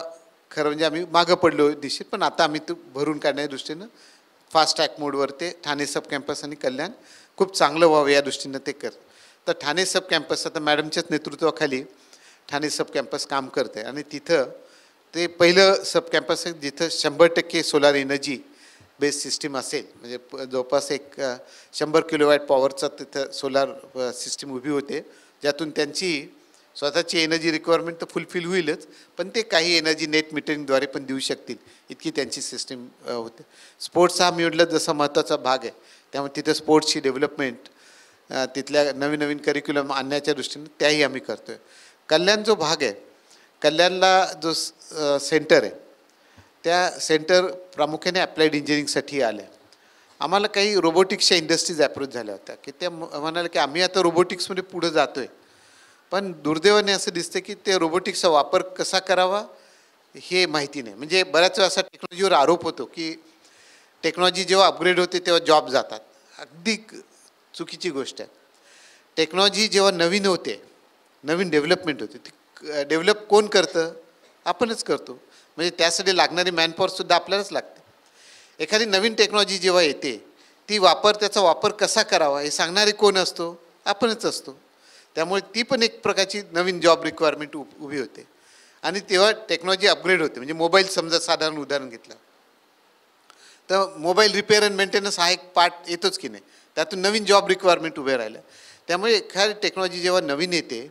खरं म्हणजे आम्ही मागं पडलो निश्चित, पण आता आम्ही तो भरून काढण्याच्या दृष्टीनं फास्ट ट्रॅक मोडवर ते ठाणे सब कॅम्पस आणि कल्याण खूप चांगलं व्हावं या दृष्टीनं ते कर. तर ठाणे सब कॅम्पस आता मॅडमच्याच नेतृत्वाखाली ठाणे सब कॅम्पस काम करते आणि तिथं ते पहिलं सब कॅम्पस आहे जिथं 100% सोलार एनर्जी बेस सिस्टीम असेल, म्हणजे जवळपास एक 100 किलोवॅट पॉवरचा तिथं सोलार सिस्टीम उभी होते, ज्यातून त्यांची स्वतःची एनर्जी रिक्वायरमेंट तर फुलफिल होईलच, पण ते काही एनर्जी नेट मीटरिंगद्वारे पण देऊ शकतील इतकी त्यांची सिस्टीम होते. स्पोर्ट्स हा मी म्हटलं जसा महत्त्वाचा भाग आहे, त्यामुळे तिथं स्पोर्ट्सची डेव्हलपमेंट तिथल्या नवीन नवीन करिक्युलम आणण्याच्या दृष्टीने त्याही आम्ही करतो आहे. कल्याण जो भाग आहे, कल्याणला जो सेंटर आहे त्या सेंटर प्रामुख्याने अप्लाइड इंजिनिअरिंगसाठी आल्या. आम्हाला काही रोबोटिक्सच्या इंडस्ट्रीज अप्रोच झाल्या होत्या की त्या म्हणाले की आम्ही आता रोबोटिक्समध्ये पुढं जातो आहे, पण दुर्दैवाने असं दिसतं की ते रोबोटिक्सचा वापर कसा करावा हे माहिती नाही. म्हणजे बऱ्याच वेळा असा टेक्नॉलॉजीवर आरोप होतो की टेक्नॉलॉजी जेव्हा अपग्रेड होते तेव्हा जॉब जातात. अगदी चुकीची गोष्ट आहे. टेक्नॉलॉजी जेव्हा नवीन होते, नवीन डेव्हलपमेंट होते, ती डेव्हलप कोण करतं? आपणच करतो. म्हणजे त्यासाठी लागणारी मॅनपॉवरसुद्धा आपल्यालाच लागते. एखादी नवीन टेक्नॉलॉजी जेव्हा येते ती त्याचा वापर कसा करावा हे सांगणारे कोण असतो? आपणच असतो. त्यामुळे ती पण एक प्रकारची नवीन जॉब रिक्वायरमेंट उभी होते आणि तेव्हा टेक्नॉलॉजी अपग्रेड होते. म्हणजे मोबाईल समजा साधारण उदाहरण घेतलं तर मोबाईल रिपेअर अँड मेंटेनन्स हा एक पार्ट येतोच की नाही, त्यातून नवीन जॉब रिक्वायरमेंट उभे राहिल्या. त्यामुळे एखादी टेक्नॉलॉजी जेव्हा नवीन येते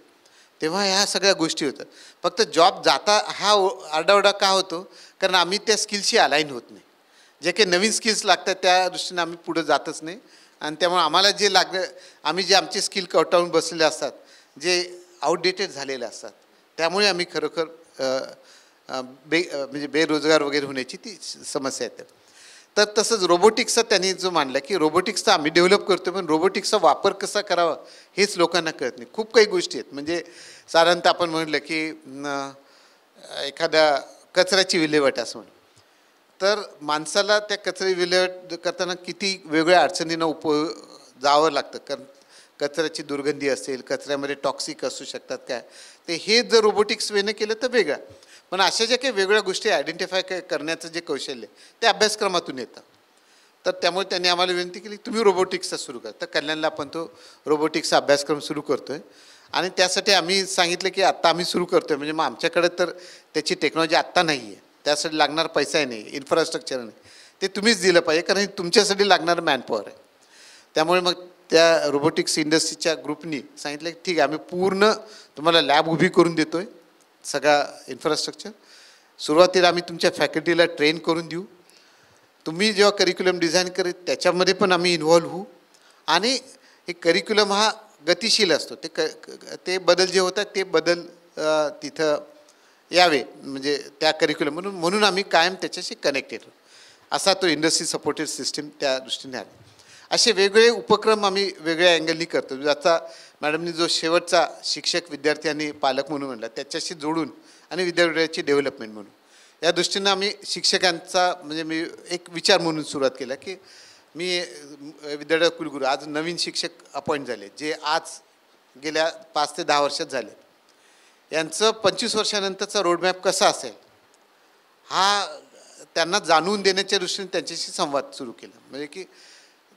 तेव्हा ह्या सगळ्या गोष्टी होतात. फक्त जॉब जाता हा आरडाओरडा का होतो? कारण आम्ही त्या स्किल्सशी अलाईन होत नाही. जे काही नवीन स्किल्स लागतात त्या दृष्टीने आम्ही पुढं जातच नाही आणि त्यामुळे आम्हाला जे आम्ही जे आमचे स्किल कवटाळून बसलेले असतात, जे आउटडेटेड झालेले असतात, त्यामुळे आम्ही खरोखर म्हणजे बेरोजगार वगैरे होण्याची ती समस्या येते. तर तसंच रोबोटिक्सचा त्यांनी जो मांडला की रोबोटिक्सचा आम्ही डेव्हलप करतो, पण रोबोटिक्सचा वापर कसा करावा हेच लोकांना कळत नाही. खूप काही गोष्टी आहेत. म्हणजे साधारणतः आपण म्हटलं की एखाद्या कचऱ्याची विल्हेवाट असं म्हणून, तर माणसाला त्या कचरा विल्हेवाट करताना किती वेगळ्या अडचणींना जावं लागतं. कारण कचऱ्याची दुर्गंधी असेल, कचऱ्यामध्ये टॉक्सिक असू शकतात काय, ते हे जर रोबोटिक्स वेने केलं तर वेगळं. पण अशा ज्या काही वेगळ्या गोष्टी आयडेंटिफाय करण्याचं जे कौशल्य ते अभ्यासक्रमातून येतं. तर त्यामुळे त्यांनी आम्हाला विनंती केली तुम्ही रोबोटिक्सचा सुरू करा. तर कल्याणला आपण तो रोबोटिक्सचा अभ्यासक्रम सुरू करतो आहे आणि त्यासाठी आम्ही सांगितलं की आत्ता आम्ही सुरू करतो आहे, म्हणजे मग आमच्याकडे तर त्याची टेक्नॉलॉजी आत्ता नाही आहे, त्यासाठी लागणार पैसाही नाही, इन्फ्रास्ट्रक्चर नाही, ते तुम्हीच दिलं पाहिजे कारण तुमच्यासाठी लागणारं मॅनपॉवर आहे. त्यामुळे मग त्या रोबोटिक्स इंडस्ट्रीच्या ग्रुपनी सांगितलं की ठीक आहे आम्ही पूर्ण तुम्हाला लॅब उभी करून देतो आहे, सगळा इन्फ्रास्ट्रक्चर. सुरुवातीला आम्ही तुमच्या फॅकल्टीला ट्रेन करून देऊ, तुम्ही जेव्हा करिक्युलम डिझाईन करेल त्याच्यामध्ये पण आम्ही इन्व्हॉल्व होऊ आणि हे करिक्युलम हा गतिशील असतो. ते बदल जे होतात ते बदल तिथं यावे, म्हणजे त्या करिक्युलम म्हणून आम्ही कायम त्याच्याशी कनेक्टेड असा तो इंडस्ट्री सपोर्टेड सिस्टीम त्या दृष्टीने आला. असे वेगवेगळे उपक्रम आम्ही वेगळ्या अँगलनी करतो. ज्याचा मॅडमनी जो शेवटचा शिक्षक विद्यार्थी आणि पालक म्हणून म्हणला त्याच्याशी जोडून आणि विद्यापीठाची डेव्हलपमेंट म्हणून या दृष्टीनं आम्ही शिक्षकांचा म्हणजे मी एक विचार म्हणून सुरुवात केला की मी विद्यापीठ कुलगुरू आज नवीन शिक्षक अपॉइंट झाले जे आज गेल्या 5 ते 10 वर्षात झाले. यांचं 25 वर्षानंतरचा रोडमॅप कसा असेल हा त्यांना जाणून देण्याच्या दृष्टीने त्यांच्याशी संवाद सुरू केला. म्हणजे की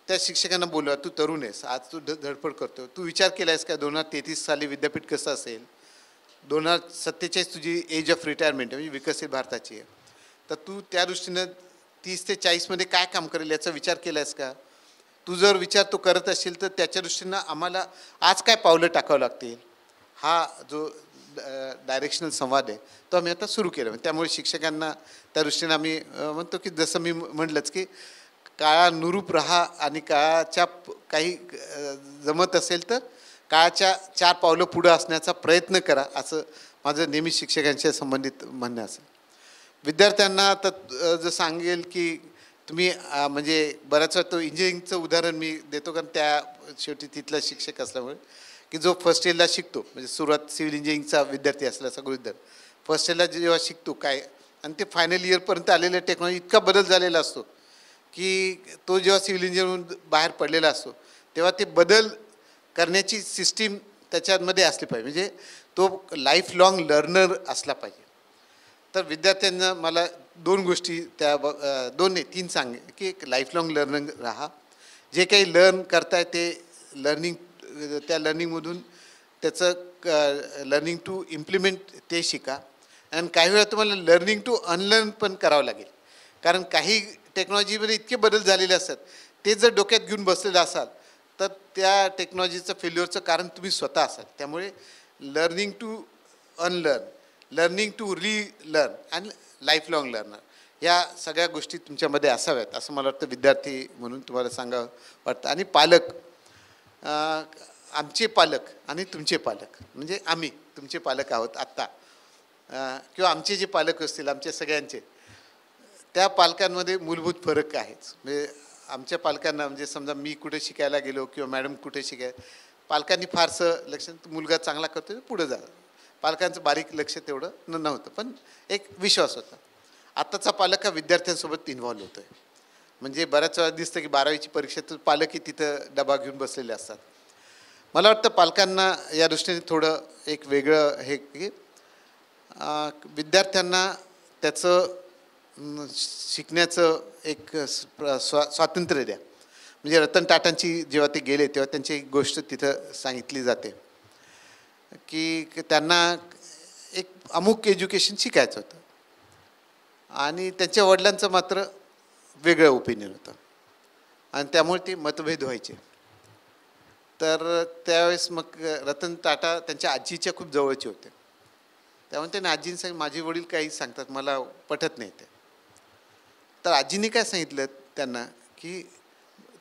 त्या शिक्षकांना बोलवा तू तरुण आहेस, आज तू धडपड करतो, तू विचार केला आहेस का 2033 साली विद्यापीठ कसं असेल, 2047 तुझी एज ऑफ रिटायरमेंट म्हणजे विकसित भारताची आहे, तर तू त्या दृष्टीनं 30 ते 40मध्ये काय काम करेल याचा विचार केला आहेस का? तू जर विचार तो करत असेल तर त्याच्या दृष्टीनं आम्हाला आज काय पावलं टाकावं लागतील हा जो डायरेक्शनल संवाद आहे तो आम्ही आता सुरू केला. त्यामुळे शिक्षकांना त्या दृष्टीनं आम्ही म्हणतो की जसं मी म्हटलंच की काळानुरूप राहा आणि काळाच्या काही जमत असेल तर काळाच्या 4 पावलं पुढं असण्याचा प्रयत्न करा असं माझं नेहमी शिक्षकांच्या संबंधित म्हणणं असेल. विद्यार्थ्यांना तर जर सांगेल की तुम्ही म्हणजे बऱ्याच वेळा तो इंजिनिअरिंगचं उदाहरण मी देतो कारण त्या शेवटी तिथला शिक्षक असल्यामुळे की जो फर्स्ट इयरला शिकतो म्हणजे सुरुवात सिव्हिल इंजिनिअरिंगचा विद्यार्थी असल्याचा गृहीत धर फर्स्ट इयरला जेव्हा शिकतो काय आणि ते फायनल इयरपर्यंत आलेल्या टेक्नॉलॉजी इतका बदल झालेला असतो की तो जेव्हा सिव्हिल इंजिनिअरिंग बाहेर पडलेला असतो तेव्हा ते बदल करण्याची सिस्टीम त्याच्यामध्ये असली पाहिजे म्हणजे तो लाईफ लाँग लर्नर असला पाहिजे. तर विद्यार्थ्यांना मला दोन गोष्टी त्या दोन नाही तीन सांगे की एक लाईफ लाँग लर्निंग राहा जे काही लर्न करताय ते लर्निंग त्या लर्निंगमधून त्याचं लर्निंग टू इम्प्लिमेंट ते शिका आणि काही वेळा तुम्हाला लर्निंग टू अनलर्न पण करावं लागेल कारण काही टेक्नॉलॉजीमध्ये इतके बदल झालेले असतात ते जर डोक्यात घेऊन बसलेलं असाल तर त्या टेक्नॉलॉजीचं फेल्युअरचं कारण तुम्ही स्वतः असाल. त्यामुळे learning to unlearn learning to relearn आणि लाईफ लाँग लर्नर या सगळ्या गोष्टी तुमच्यामध्ये असाव्यात असं मला वाटतं विद्यार्थी म्हणून तुम्हाला सांगावं वाटतं. आणि पालक आमचे पालक आणि तुमचे पालक म्हणजे आम्ही तुमचे पालक आहोत आत्ता किंवा आमचे जे पालक असतील आमच्या सगळ्यांचे त्या पालकांमध्ये मूलभूत फरक आहेच. म्हणजे आमच्या पालकांना म्हणजे समजा मी कुठे शिकायला गेलो किंवा मॅडम कुठे शिकायला पालकांनी फारसं लक्ष मुलगा चांगला करतो पुढं जा पालकांचं बारीक लक्ष तेवढं नव्हतं पण एक विश्वास होता. आत्ताचा पालक हा विद्यार्थ्यांसोबत इन्व्हॉल्व होतो आहे म्हणजे बऱ्याच वेळा दिसतं की 12वीची परीक्षेत पालकही तिथं डबा घेऊन बसलेले असतात. मला वाटतं पालकांना या दृष्टीने थोडं एक वेगळं हे की विद्यार्थ्यांना त्याचं शिकण्याचं एक स्वातंत्र्य द्या. म्हणजे रतन टाटांची जेव्हा ते गेले तेव्हा त्यांची एक गोष्ट तिथं सांगितली जाते की त्यांना एक अमुक एज्युकेशन शिकायचं होतं आणि त्यांच्या वडिलांचं मात्र वेगळं ओपिनियन होतं आणि त्यामुळे ते मतभेद व्हायचे. तर त्यावेळेस मग रतन टाटा त्यांच्या आजीच्या खूप जवळचे होते त्यामुळे त्यांनी आजीने सांगितलं माझे वडील काही सांगतात मला पटत नाही ते. तर आजीने काय सांगितलं त्यांना की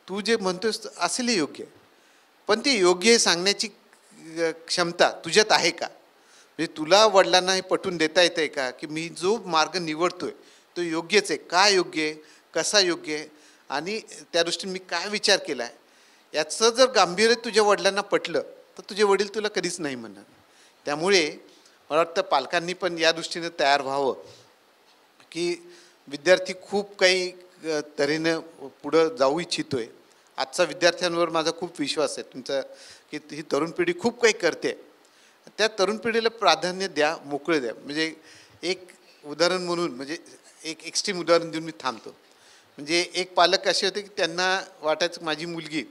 तू जे म्हणतोस असेल योग्य पण ते योग्य हे सांगण्याची क्षमता तुझ्यात आहे का म्हणजे तुला वडिलांना हे पटवून देता येतं आहे का की मी जो मार्ग निवडतोय तो योग्यच आहे का योग्य आहे कसा योग्य आहे आणि त्या दृष्टीने मी काय विचार केला आहे याचं जर गांभीर्य तुझ्या वडिलांना पटलं तर तुझे वडील तुला कधीच नाही म्हणणार. त्यामुळे मला वाटतं पालकांनी पण या दृष्टीने तयार व्हावं की विद्यार्थी खूप काही तऱ्हेनं पुढं जाऊ इच्छितोय. आजचा विद्यार्थ्यांवर माझा खूप विश्वास आहे तुमचा की ही तरुण पिढी खूप काही करते त्या तरुण पिढीला प्राधान्य द्या मोकळे द्या. म्हणजे एक उदाहरण म्हणून म्हणजे एक एक्स्ट्रीम उदाहरण देऊन मी थांबतो. म्हणजे एक पालक असे होते की त्यांना वाटायचं माझी मुलगी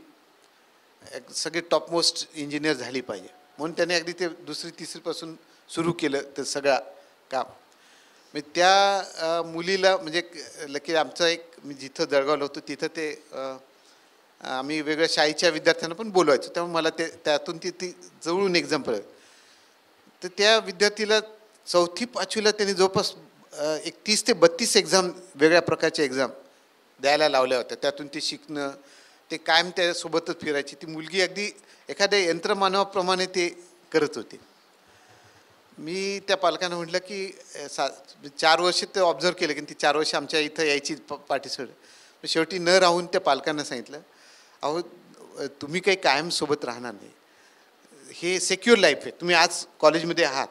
सगळे टॉपमोस्ट इंजिनियर झाली पाहिजे म्हणून त्याने अगदी ते दुसरी तिसरीपासून सुरू केलं ते सगळं काम. म्हणजे त्या मुलीला म्हणजे लकी आमचा एक मी जिथं जळगावला होतो तिथं ते आम्ही वेगळ्या शाळेच्या विद्यार्थ्यांना पण बोलवायचो त्यामुळे मला ते त्यातून ती जवळून एक्झाम्पल आहे. तर त्या विद्यार्थीला 4थी 5वीला त्यांनी जवळपास एक 30 ते 32 एक्झाम वेगळ्या प्रकारच्या एक्झाम द्यायला लावल्या होत्या. त्यातून ते शिकणं ते कायम त्यासोबतच फिरायची. ती मुलगी अगदी एखाद्या यंत्रमानवाप्रमाणे ते करत होती. मी त्या पालकांना म्हटलं की 4 वर्ष ते ऑब्झर्व केलं की ती 4 वर्ष आमच्या इथं यायची पाठीसोड शेवटी न राहून त्या पालकांना सांगितलं अहो तुम्ही काही कायम सोबत राहणार नाही हे सेक्युअर लाईफ आहे. तुम्ही आज कॉलेजमध्ये आहात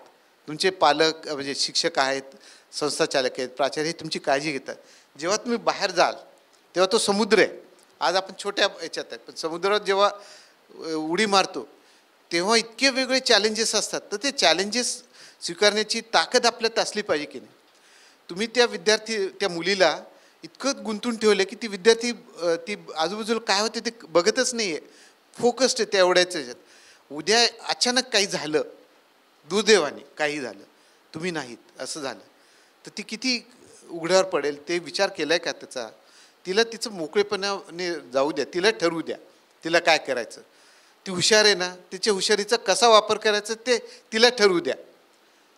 तुमचे पालक म्हणजे शिक्षक आहेत संस्थाचालक आहेत प्राचार्य हे तुमची काळजी घेतात. जेव्हा तुम्ही बाहेर जाल तेव्हा तो समुद्र आहे. आज आपण छोट्या याच्यात आहे पण समुद्रात जेव्हा उडी मारतो तेव्हा इतके वेगळे चॅलेंजेस असतात तर ते चॅलेंजेस स्वीकारण्याची ताकद आपल्यात असली पाहिजे की नाही. तुम्ही त्या विद्यार्थी त्या मुलीला इतकं गुंतून ठेवलं की ती विद्यार्थी ती आजूबाजूला काय होते ते बघतच नाही आहे फोकस्ड आहे त्या एवढ्याच ह्याच्यात. उद्या अचानक काही झालं दुर्दैवाने काही झालं तुम्ही नाहीत असं झालं तर ती किती उघड्यावर पडेल ते विचार केला आहे का त्याचा. तिला तिचं मोकळेपणाने जाऊ द्या तिला ठरवू द्या तिला काय करायचं. ती हुशार आहे ना तिच्या हुशारीचा कसा वापर करायचा ते तिला ठरवू द्या.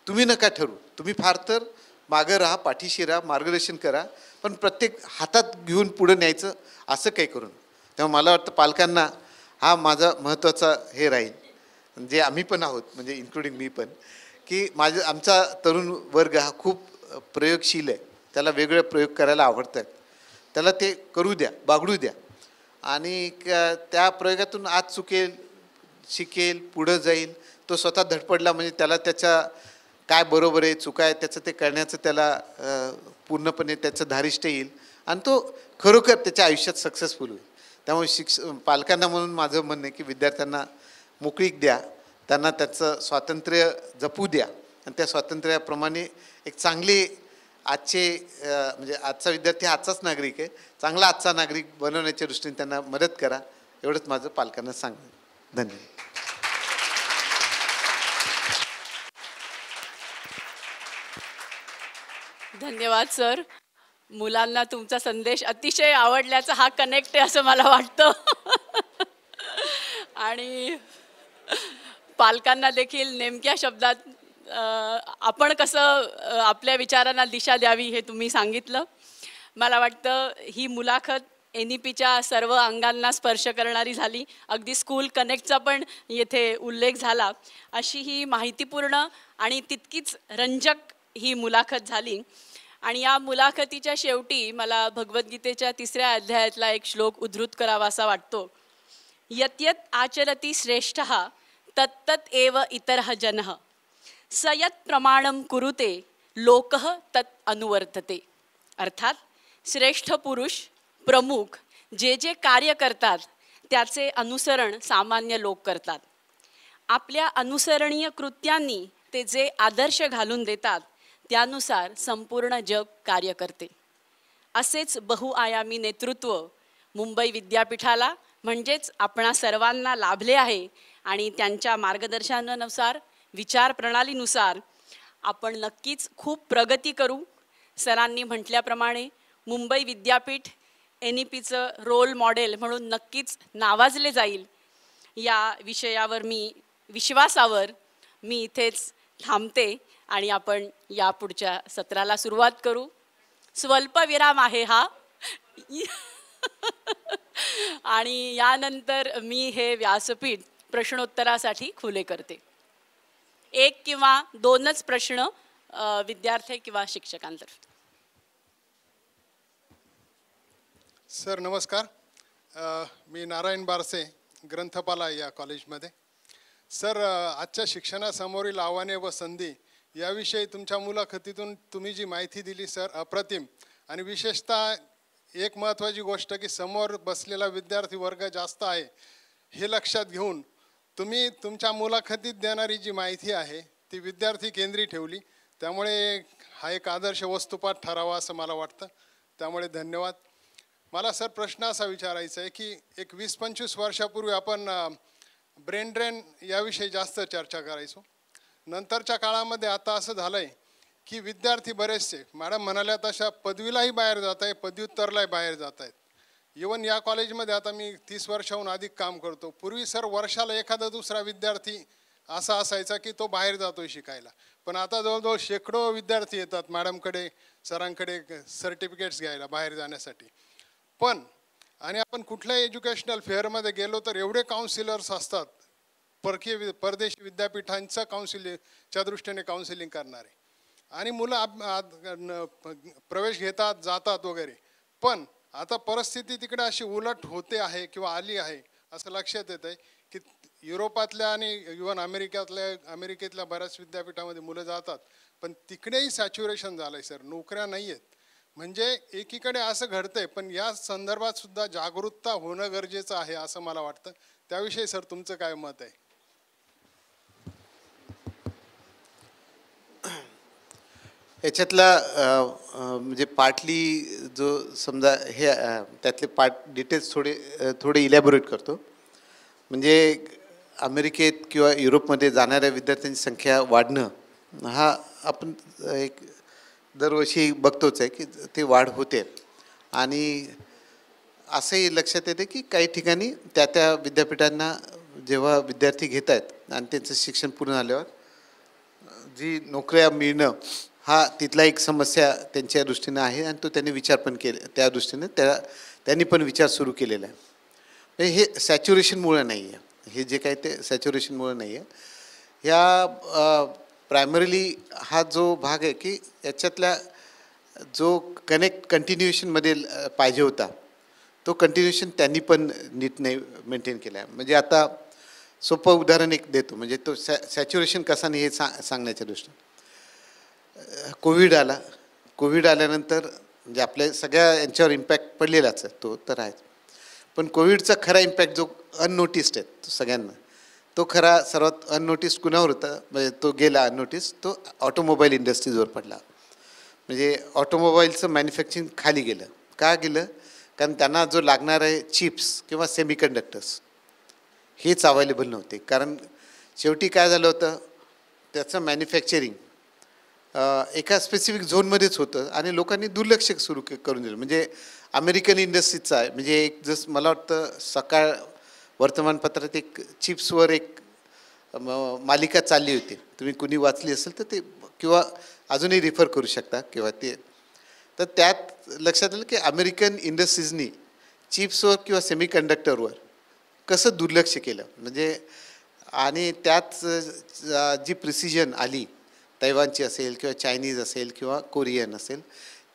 तुम्ही नका ठरवू. तुम्ही फार तर मागं राहा पाठीशी राहा मार्गदर्शन करा पण प्रत्येक हातात घेऊन पुढं न्यायचं असं काही करून. तेव्हा मला वाटतं पालकांना हा माझा महत्त्वाचा हे राहील जे आम्ही पण आहोत म्हणजे इन्क्लुडिंग मी पण की आमचा तरुण वर्ग हा खूप प्रयोगशील आहे त्याला वेगळे प्रयोग करायला आवडतात त्याला ते करू द्या बागडू द्या आणि त्या प्रयोगातून आज चुकेल, शिकेल, पुढं जाईल. तो स्वतः धडपडला म्हणजे त्याला त्याच्या काय बरोबर आहे चुका आहे त्याचं ते करण्याचं त्याला पूर्णपणे त्याचं धारिष्ट येईल आणि तो खरोखर त्याच्या आयुष्यात सक्सेसफुल होईल. त्यामुळे पालकांना म्हणून माझं म्हणणं आहे की विद्यार्थ्यांना मोकळीक द्या, त्यांना त्याचं स्वातंत्र्य जपू द्या आणि त्या स्वातंत्र्याप्रमाणे एक चांगले आजचे म्हणजे आजचा विद्यार्थी आजचाच नागरिक आहे, चांगला आजचा नागरिक बनवण्याच्या दृष्टीने त्यांना मदत करा, एवढंच माझं पालकांना सांगणं. धन्यवाद. धन्यवाद सर. मुलांना तुमचा संदेश अतिशय आवडल्याचा हा कनेक्ट आहे असं मला वाटतं. आणि पालकांना देखील नेमक्या शब्दात आपण कसं आपल्या विचारांना दिशा द्यावी हे तुम्ही सांगितलं. मला वाटतं ही मुलाखत NEPच्या सर्व अंगांना स्पर्श करणारी झाली. अगदी स्कूल कनेक्टचा पण येथे उल्लेख झाला. अशी ही माहितीपूर्ण आणि तितकीच रंजक ही मुलाखत झाली. आणि या मुलाखतीच्या शेवटी मला भगवद्गीतेच्या 3ऱ्या अध्यायातला एक श्लोक उद्धृत करावासा वाटतो. यत् यत् आचरति श्रेष्ठः तत्तत् एव इतरः जनः स यत् प्रमाणं कुरुते लोकः तत् अनुवर्तते. अर्थात श्रेष्ठ पुरुष प्रमुख जे जे कार्य करतात त्याचे अनुसरण सामान्य लोक करतात. आपल्या अनुसरणीय कृत्यांनी ते जे आदर्श घालून देतात त्यानुसार संपूर्ण जग कार्य करते. असेच बहुआयामी नेतृत्व मुंबई विद्यापीठाला म्हणजेच आपणा सर्वांना लाभले आहे. आणि त्यांच्या मार्गदर्शनानुसार विचार प्रणालीनुसार आपण नक्कीच खूप प्रगती करू. सरांनी म्हटल्याप्रमाणे मुंबई विद्यापीठ NEPचं रोल मॉडेल म्हणून नक्कीच नावाजले जाईल. या विश्वासावर मी इथेच थांबते आणि आपण या पुढच्या सत्राला सुरुवात करू. स्वल्प विराम आहे हा. आणि यानंतर मी हे व्यासपीठ प्रश्नोत्तरासाठी खुले करते. 1 किंवा 2च प्रश्न विद्यार्थी किंवा शिक्षकांतर्फे. सर नमस्कार. मी नारायण बारसे, ग्रंथपाला या कॉलेजमध्ये. सर आजच्या शिक्षणासमोरील आव्हाने व संधी याविषयी तुमच्या मुलाखतीतून तुम्ही जी माहिती दिली सर अप्रतिम. आणि विशेषतः एक महत्त्वाची गोष्ट की समोर बसलेला विद्यार्थी वर्ग जास्त आहे हे लक्षात घेऊन तुम्ही तुमच्या मुलाखतीत देणारी जी माहिती आहे ती विद्यार्थी केंद्री ठेवली. त्यामुळे हा एक आदर्श वस्तुपाठ ठरावा असं मला वाटतं. त्यामुळे धन्यवाद. मला सर प्रश्न असा विचारायचा आहे की एक 20-25 वर्षापूर्वी आपण ब्रेन ड्रेन याविषयी जास्त चर्चा करायचो. नंतरच्या काळामध्ये आता असं झालं आहे की विद्यार्थी बरेचसे मॅडम म्हणाल्या तशा पदवीलाही बाहेर जात आहे, पदव्युत्तरलाही बाहेर जात आहेत. इवन या कॉलेजमध्ये आता मी 30 वर्षाहून अधिक काम करतो. पूर्वी सर वर्षाला एखादा दुसरा विद्यार्थी असा असायचा की तो बाहेर जातोय शिकायला. पण आता जवळजवळ शेकडो विद्यार्थी येतात मॅडमकडे, सरांकडे सर्टिफिकेट्स घ्यायला बाहेर जाण्यासाठी. पण आणि आपण कुठल्याही एज्युकेशनल फेअरमध्ये गेलो तर एवढे काउन्सिलर्स असतात परदेशी विद्यापीठांचं काउन्सिलिंगच्या दृष्टीने काउन्सिलिंग करणारे. आणि मुलं प्रवेश घेतात, जातात वगैरे. पण आता परिस्थिती तिकडे अशी उलट होते आहे किंवा आली आहे असं लक्षात येत आहे की युरोपातल्या आणि इव्हन अमेरिकेतल्या बऱ्याच विद्यापीठामध्ये मुलं जातात. पण तिकडेही सॅच्युरेशन झालं आहे सर, नोकऱ्या नाही आहेत. म्हणजे एकीकडे असं घडतंय पण या संदर्भात सुद्धा जागरूकता होणं गरजेचं आहे असं मला वाटतं. त्याविषयी सर तुमचं काय मत आहे? याच्यातला म्हणजे पार्टली जो समजा हे त्यातले डिटेल्स थोडे इलॅबोरेट करतो. म्हणजे अमेरिकेत किंवा युरोपमध्ये जाणाऱ्या विद्यार्थ्यांची संख्या वाढणं हा आपण एक दरवर्षी बघतोच आहे की ते वाढ होते. आणि असंही लक्षात येते की काही ठिकाणी त्या विद्यापीठांना जेव्हा विद्यार्थी घेत आहेत आणि त्यांचं शिक्षण पूर्ण झाल्यावर जी नोकऱ्या मिळणं हा तिथला एक समस्या त्यांच्या दृष्टीनं आहे. आणि तो त्यांनी विचार पण केले, त्या दृष्टीने त्यांनी पण विचार सुरू केलेला आहे. म्हणजे हे सॅच्युरेशनमुळे नाही आहे, हे जे काही ते सॅच्युरेशनमुळे नाही आहे. ह्या प्रायमरीली हा जो भाग आहे की याच्यातल्या जो कंटिन्युएशनमध्ये पाहिजे होता तो कंटिन्युएशन त्यांनी पण नीट नाही मेंटेन केला आहे. म्हणजे आता सोपं उदाहरण एक देतो, म्हणजे तो सॅच्युरेशन कसा नाही हे सांगण्याच्या दृष्टीने. कोविड आल्यानंतर म्हणजे आपल्या सगळ्या यांच्यावर इम्पॅक्ट पडलेलाच आहे, तो तर आहेच. पण कोविडचा खरा इम्पॅक्ट जो अननोटिस्ड आहे तो सगळ्यांना, तो खरा सर्वात अननोटिस्ड कुणावर होता, म्हणजे तो गेला अननोटिस्ड, तो ऑटोमोबाईल इंडस्ट्रीजवर पडला. म्हणजे ऑटोमोबाईलचं मॅन्युफॅक्चरिंग खाली गेलं. का गेलं? कारण त्यांना जो लागणार आहे चिप्स किंवा सेमीकंडक्टर्स हेच अवेलेबल नव्हते. कारण शेवटी काय झालं होतं, त्याचं मॅन्युफॅक्चरिंग एका स्पेसिफिक झोनमध्येच होतं आणि लोकांनी दुर्लक्ष सुरू करून दिलं. म्हणजे अमेरिकन इंडस्ट्रीजचा आहे, म्हणजे एक जसं मला वाटतं सकाळ वर्तमानपत्रात एक चिप्सवर एक मालिका चालली होती, तुम्ही कुणी वाचली असेल तर ते, किंवा अजूनही रिफर करू शकता किंवा ते. तर त्यात लक्षात आलं की अमेरिकन इंडस्ट्रीजनी चिप्सवर किंवा सेमीकंडक्टरवर कसं दुर्लक्ष केलं. म्हणजे आणि त्यात जी प्रिसिजन आली, तैवानची असेल किंवा चायनीज असेल किंवा कोरियन असेल,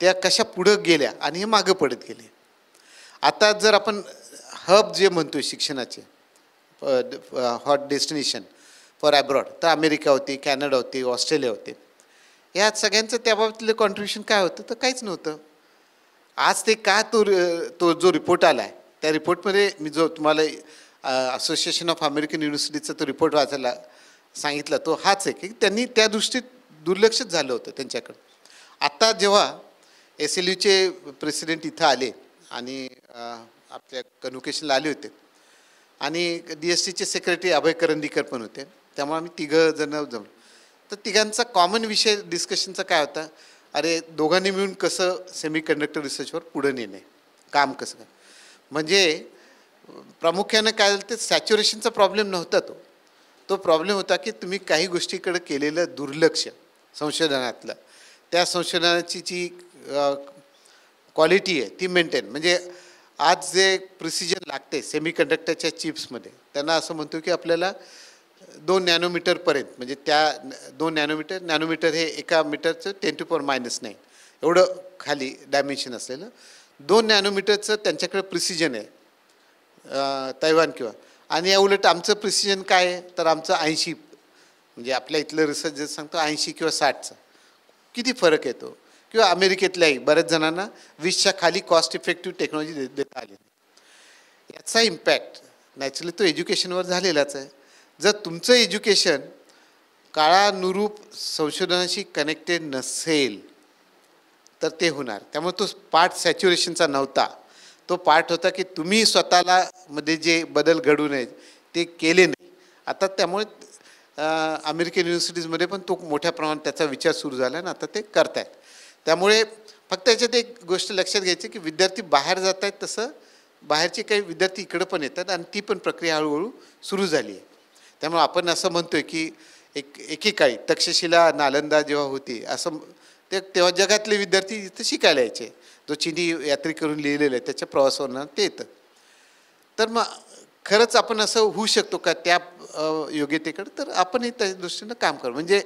त्या कशा पुढं गेल्या आणि हे मागं पडत गेले. आता जर आपण हब जे म्हणतो शिक्षणाचे, हॉट डेस्टिनेशन फॉर अब्रॉड, तर अमेरिका होती, कॅनडा होती, ऑस्ट्रेलिया होते. ह्या सगळ्यांचं त्याबाबतीतलं कॉन्ट्रिब्युशन काय होतं, तर काहीच नव्हतं. आज ते का तो जो रिपोर्ट आला आहे, त्या रिपोर्टमध्ये मी जो तुम्हाला असोसिएशन ऑफ अमेरिकन युनिव्हर्सिटीचा तो रिपोर्ट वाचायला सांगितला, तो हाच आहे की त्यांनी त्या दृष्टीत दुर्लक्षच झालं होतं त्यांच्याकडं. आता जेव्हा SLUचे प्रेसिडेंट इथं आले आणि आपल्या कन्व्होकेशनला आले होते आणि DSTचे सेक्रेटरी अभय करंदीकर पण होते, त्यामुळे आम्ही तिघं जण जमलो. तर तिघांचा कॉमन विषय डिस्कशनचा काय होता, अरे दोघांनी मिळून कसं सेमीकंडक्टर रिसर्चवर पुढं नेणे, काम कसं काय. म्हणजे प्रामुख्यानं काय झालं, ते सॅच्युरेशनचा प्रॉब्लेम नव्हता, तो प्रॉब्लेम होता की तुम्ही काही गोष्टीकडे केलेलं दुर्लक्ष संशोधनातलं, त्या संशोधनाची जी क्वालिटी आहे ती मेंटेन. म्हणजे आज जे प्रिसिजन लागते सेमीकंडक्टरच्या चिप्समध्ये, त्यांना असं म्हणतो की आपल्याला 2 नॅनोमीटरपर्यंत, म्हणजे त्या 2 नॅनोमीटर हे एका मीटरचं 10⁻⁹ एवढं खाली डायमेन्शन असलेलं 2 नॅनोमीटरचं त्यांच्याकडे प्रिसिजन आहे तैवान किंवा. आणि या उलट आमचं प्रिसिजन काय आहे, तर आमचं 80, म्हणजे आपल्या इथलं रिसर्च जे सांगतो 80 किंवा 60चं. किती फरक येतो. किंवा अमेरिकेतल्याही बऱ्याच जणांना 20च्या खाली कॉस्ट इफेक्टिव्ह टेक्नॉलॉजी देता आली. याचा इम्पॅक्ट नॅचरली तो एज्युकेशनवर झालेलाच आहे. जर तुमचं एज्युकेशन काळानुरूप संशोधनाशी कनेक्टेड नसेल तर ते होणार. त्यामुळे तो पार्ट सॅच्युरेशनचा नव्हता, तो पार्ट होता की तुम्ही स्वतःला मध्ये जे बदल घडू नये ते केले नाही. आता त्यामुळे अमेरिकन युनिव्हर्सिटीजमध्ये पण तो मोठ्या प्रमाणात त्याचा विचार सुरू झाला आणि आता ते करतायत. त्यामुळे फक्त याच्यात एक गोष्ट लक्षात घ्यायची की विद्यार्थी बाहेर जात आहेत, तसं बाहेरचे काही विद्यार्थी इकडं पण येतात आणि ती पण प्रक्रिया हळूहळू सुरू झाली आहे. त्यामुळे आपण असं म्हणतोय की एकेकाळी तक्षशिला नालंदा जेव्हा होती, असं तेव्हा जगातले विद्यार्थी इथं शिकायला यायचे. जो चिनी यात्रेकरून लिहिलेलं आहे त्याच्या प्रवासावरून ते येतं. तर मग खरंच आपण असं होऊ शकतो का त्या योग्यतेकडे, तर आपणही त्या दृष्टीनं काम करू. म्हणजे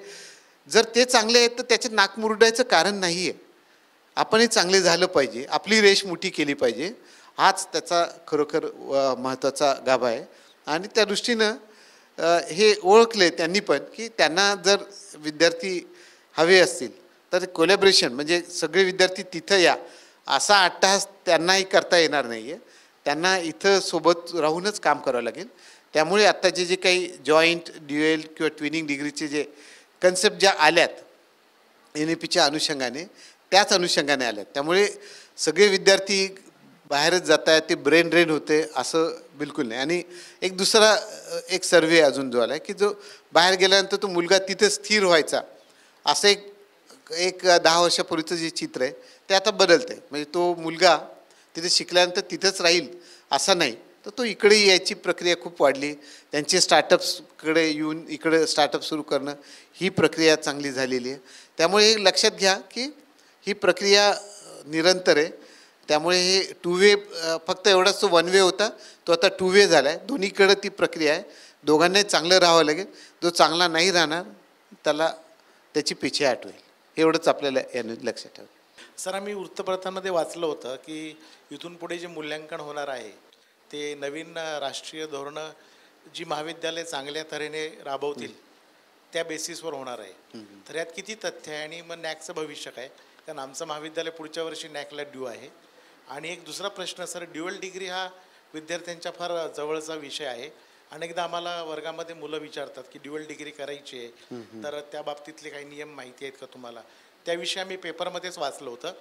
जर ते चांगले आहेत तर त्याच्यात नाक मुरडायचं कारण नाही आहे. आपणही चांगले झालं पाहिजे, आपली रेष मोठी केली पाहिजे, हाच त्याचा खरोखर महत्त्वाचा गाभा आहे. आणि त्या दृष्टीनं हे ओळखले त्यांनी पण की त्यांना जर विद्यार्थी हवे असतील तर कोलॅबरेशन, म्हणजे सगळे विद्यार्थी तिथं या असा अट्टहास त्यांनाही करता येणार नाही आहे. त्यांना इथं सोबत राहूनच काम करावं लागेल. त्यामुळे आत्ताचे जे काही जॉईंट, ड्युएल किंवा ट्विनिंग डिग्रीचे जे कन्सेप्ट ज्या आल्यात NAPच्या अनुषंगाने, त्याच अनुषंगाने आल्यात. त्यामुळे सगळे विद्यार्थी बाहेरच जात आहेत, ते ब्रेन ड्रेन होते असं बिलकुल नाही. आणि एक दुसरा एक सर्वे अजून जो आला आहे की जो बाहेर गेल्यानंतर तो मुलगा तिथे स्थिर व्हायचा, असं एक 10 वर्षापूर्वीचं जे चित्र आहे ते आता बदलतं आहे. म्हणजे तो मुलगा तिथे शिकल्यानंतर तिथंच राहील असं नाही, तर तो इकडे यायची प्रक्रिया खूप वाढली. त्यांचे स्टार्टअप्सकडे येऊन इकडे स्टार्टअप सुरू करणं, ही प्रक्रिया चांगली झालेली आहे. त्यामुळे लक्षात घ्या की ही प्रक्रिया निरंतर आहे. त्यामुळे हे 2 वे, फक्त एवढाच तो 1 वे होता, तो आता 2 वे झाला आहे. दोन्हीकडं ती प्रक्रिया आहे. दोघांनाही चांगलं राहावं लागेल. जो चांगला नाही राहणार त्याला त्याची पिछेहाट होईल. एवढंच आपल्याला याने लक्षात ठेवावं. सर, आम्ही वृत्तपत्रांमध्ये वाचलं होतं की इथून पुढे जे मूल्यांकन होणार आहे ते नवीन राष्ट्रीय धोरणं जी महाविद्यालय चांगल्या तऱ्हेने राबवतील त्या बेसिसवर होणार आहे. तर यात किती तथ्य आहे आणि मग नॅकचं भविष्य काय? कारण आमचं महाविद्यालय पुढच्या वर्षी नॅकला ड्यू आहे. आणि एक दुसरा प्रश्न सर, ड्युअल डिग्री हा विद्यार्थ्यांच्या फार जवळचा विषय आहे. अनेकदा आम्हाला वर्गामध्ये मुलं विचारतात की ड्युअल डिग्री करायची आहे, तर त्या बाबतीतले काही नियम माहिती आहेत का तुम्हाला? त्याविषयी आम्ही पेपरमध्येच वाचलं होतं.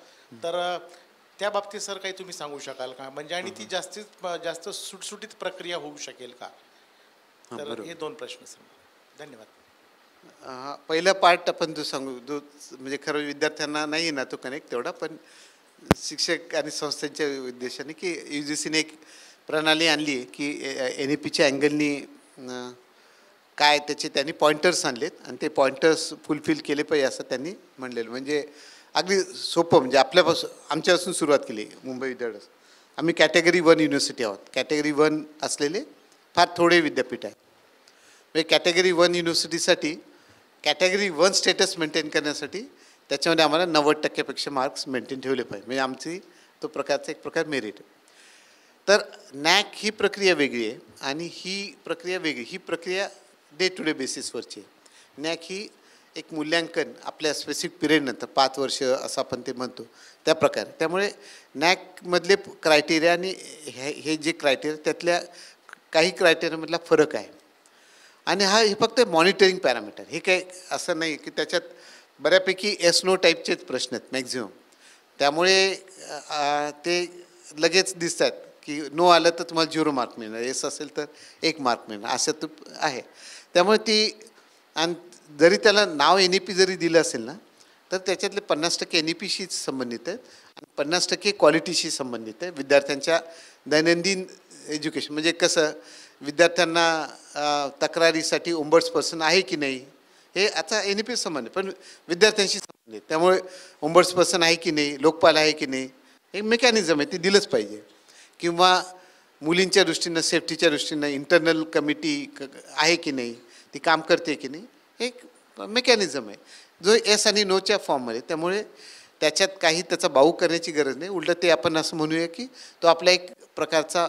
तर त्या बाबतीत सर काही तुम्ही सांगू शकाल का? म्हणजे आणि ती जास्तीत जास्त सुटसुटीत प्रक्रिया होऊ शकेल का? तर हे 2 प्रश्न सर. धन्यवाद. पहिला पार्ट आपण जो सांगू जो म्हणजे खरं विद्यार्थ्यांना नाही ना तो कनेक्ट तेवढा, पण शिक्षक आणि संस्थांच्या उद्देशाने की UGCने एक प्रणाली आणली आहे की NEPच्या अँगलनी काय त्याचे त्यांनी पॉइंटर्स आणलेत आणि ते पॉइंटर्स फुलफिल केले पाहिजे असं त्यांनी म्हणलेलं. म्हणजे अगदी सोपं, म्हणजे आमच्यापासून सुरुवात केली मुंबई विद्यापीठ. आम्ही कॅटेगरी 1 युनिव्हर्सिटी आहोत. कॅटेगरी 1 असलेले फार थोडे विद्यापीठ आहे. म्हणजे कॅटेगरी 1 युनिव्हर्सिटीसाठी कॅटेगरी 1 स्टेटस मेंटेन करण्यासाठी त्याच्यामध्ये आम्हाला 90% मार्क्स मेंटेन ठेवले पाहिजे. म्हणजे आमची तो प्रकारचा एक प्रकार मेरिट आहे. तर नॅक ही प्रक्रिया वेगळी आहे आणि ही प्रक्रिया वेगळी. ही प्रक्रिया डे टू डे बेसिसवरची आहे. नॅक ही एक मूल्यांकन आपल्या स्पेसिफिक पिरियडनंतर 5 वर्ष असं आपण ते म्हणतो त्या प्रकारे. त्यामुळे नॅकमधले क्रायटेरिया आणि हे जे क्रायटेरिया त्यातल्या काही क्रायटेरियामधला फरक आहे. आणि हे फक्त मॉनिटरिंग पॅरामीटर. हे काही असं नाही की त्याच्यात बऱ्यापैकी येस नो टाईपचेच प्रश्न आहेत मॅक्झिमम. त्यामुळे ते लगेच दिसतात की नो आलं तर तुम्हाला 0 मार्क मिळणार, येस असेल तर 1 मार्क मिळणार, असं तर आहे. त्यामुळे ती आणि जरी त्याला नाव NEP जरी दिलं असेल ना तर त्याच्यातले 50% NEPशी संबंधित आहेत आणि 50% क्वालिटीशी संबंधित आहे. विद्यार्थ्यांच्या दैनंदिन एज्युकेशन म्हणजे कसं विद्यार्थ्यांना तक्रारीसाठी ओम्बड्सपर्सन आहे की नाही हे आता NEP संबंधित, पण विद्यार्थ्यांशी संबंधित. त्यामुळे ओम्बड्सपर्सन आहे की नाही, लोकपाल आहे की नाही, हे मेकॅनिझम आहे, ते दिलंच पाहिजे. किंवा मुलींच्या दृष्टीनं सेफ्टीच्या दृष्टीनं इंटरनल कमिटी आहे की नाही, ती काम करते की नाही, एक मेकॅनिझम आहे जो येस आणि नोच्या फॉर्ममध्ये. त्यामुळे त्याच्यात काही त्याचा बाऊ करण्याची गरज नाही. उलटं ते आपण असं म्हणूया की तो आपला एक प्रकारचा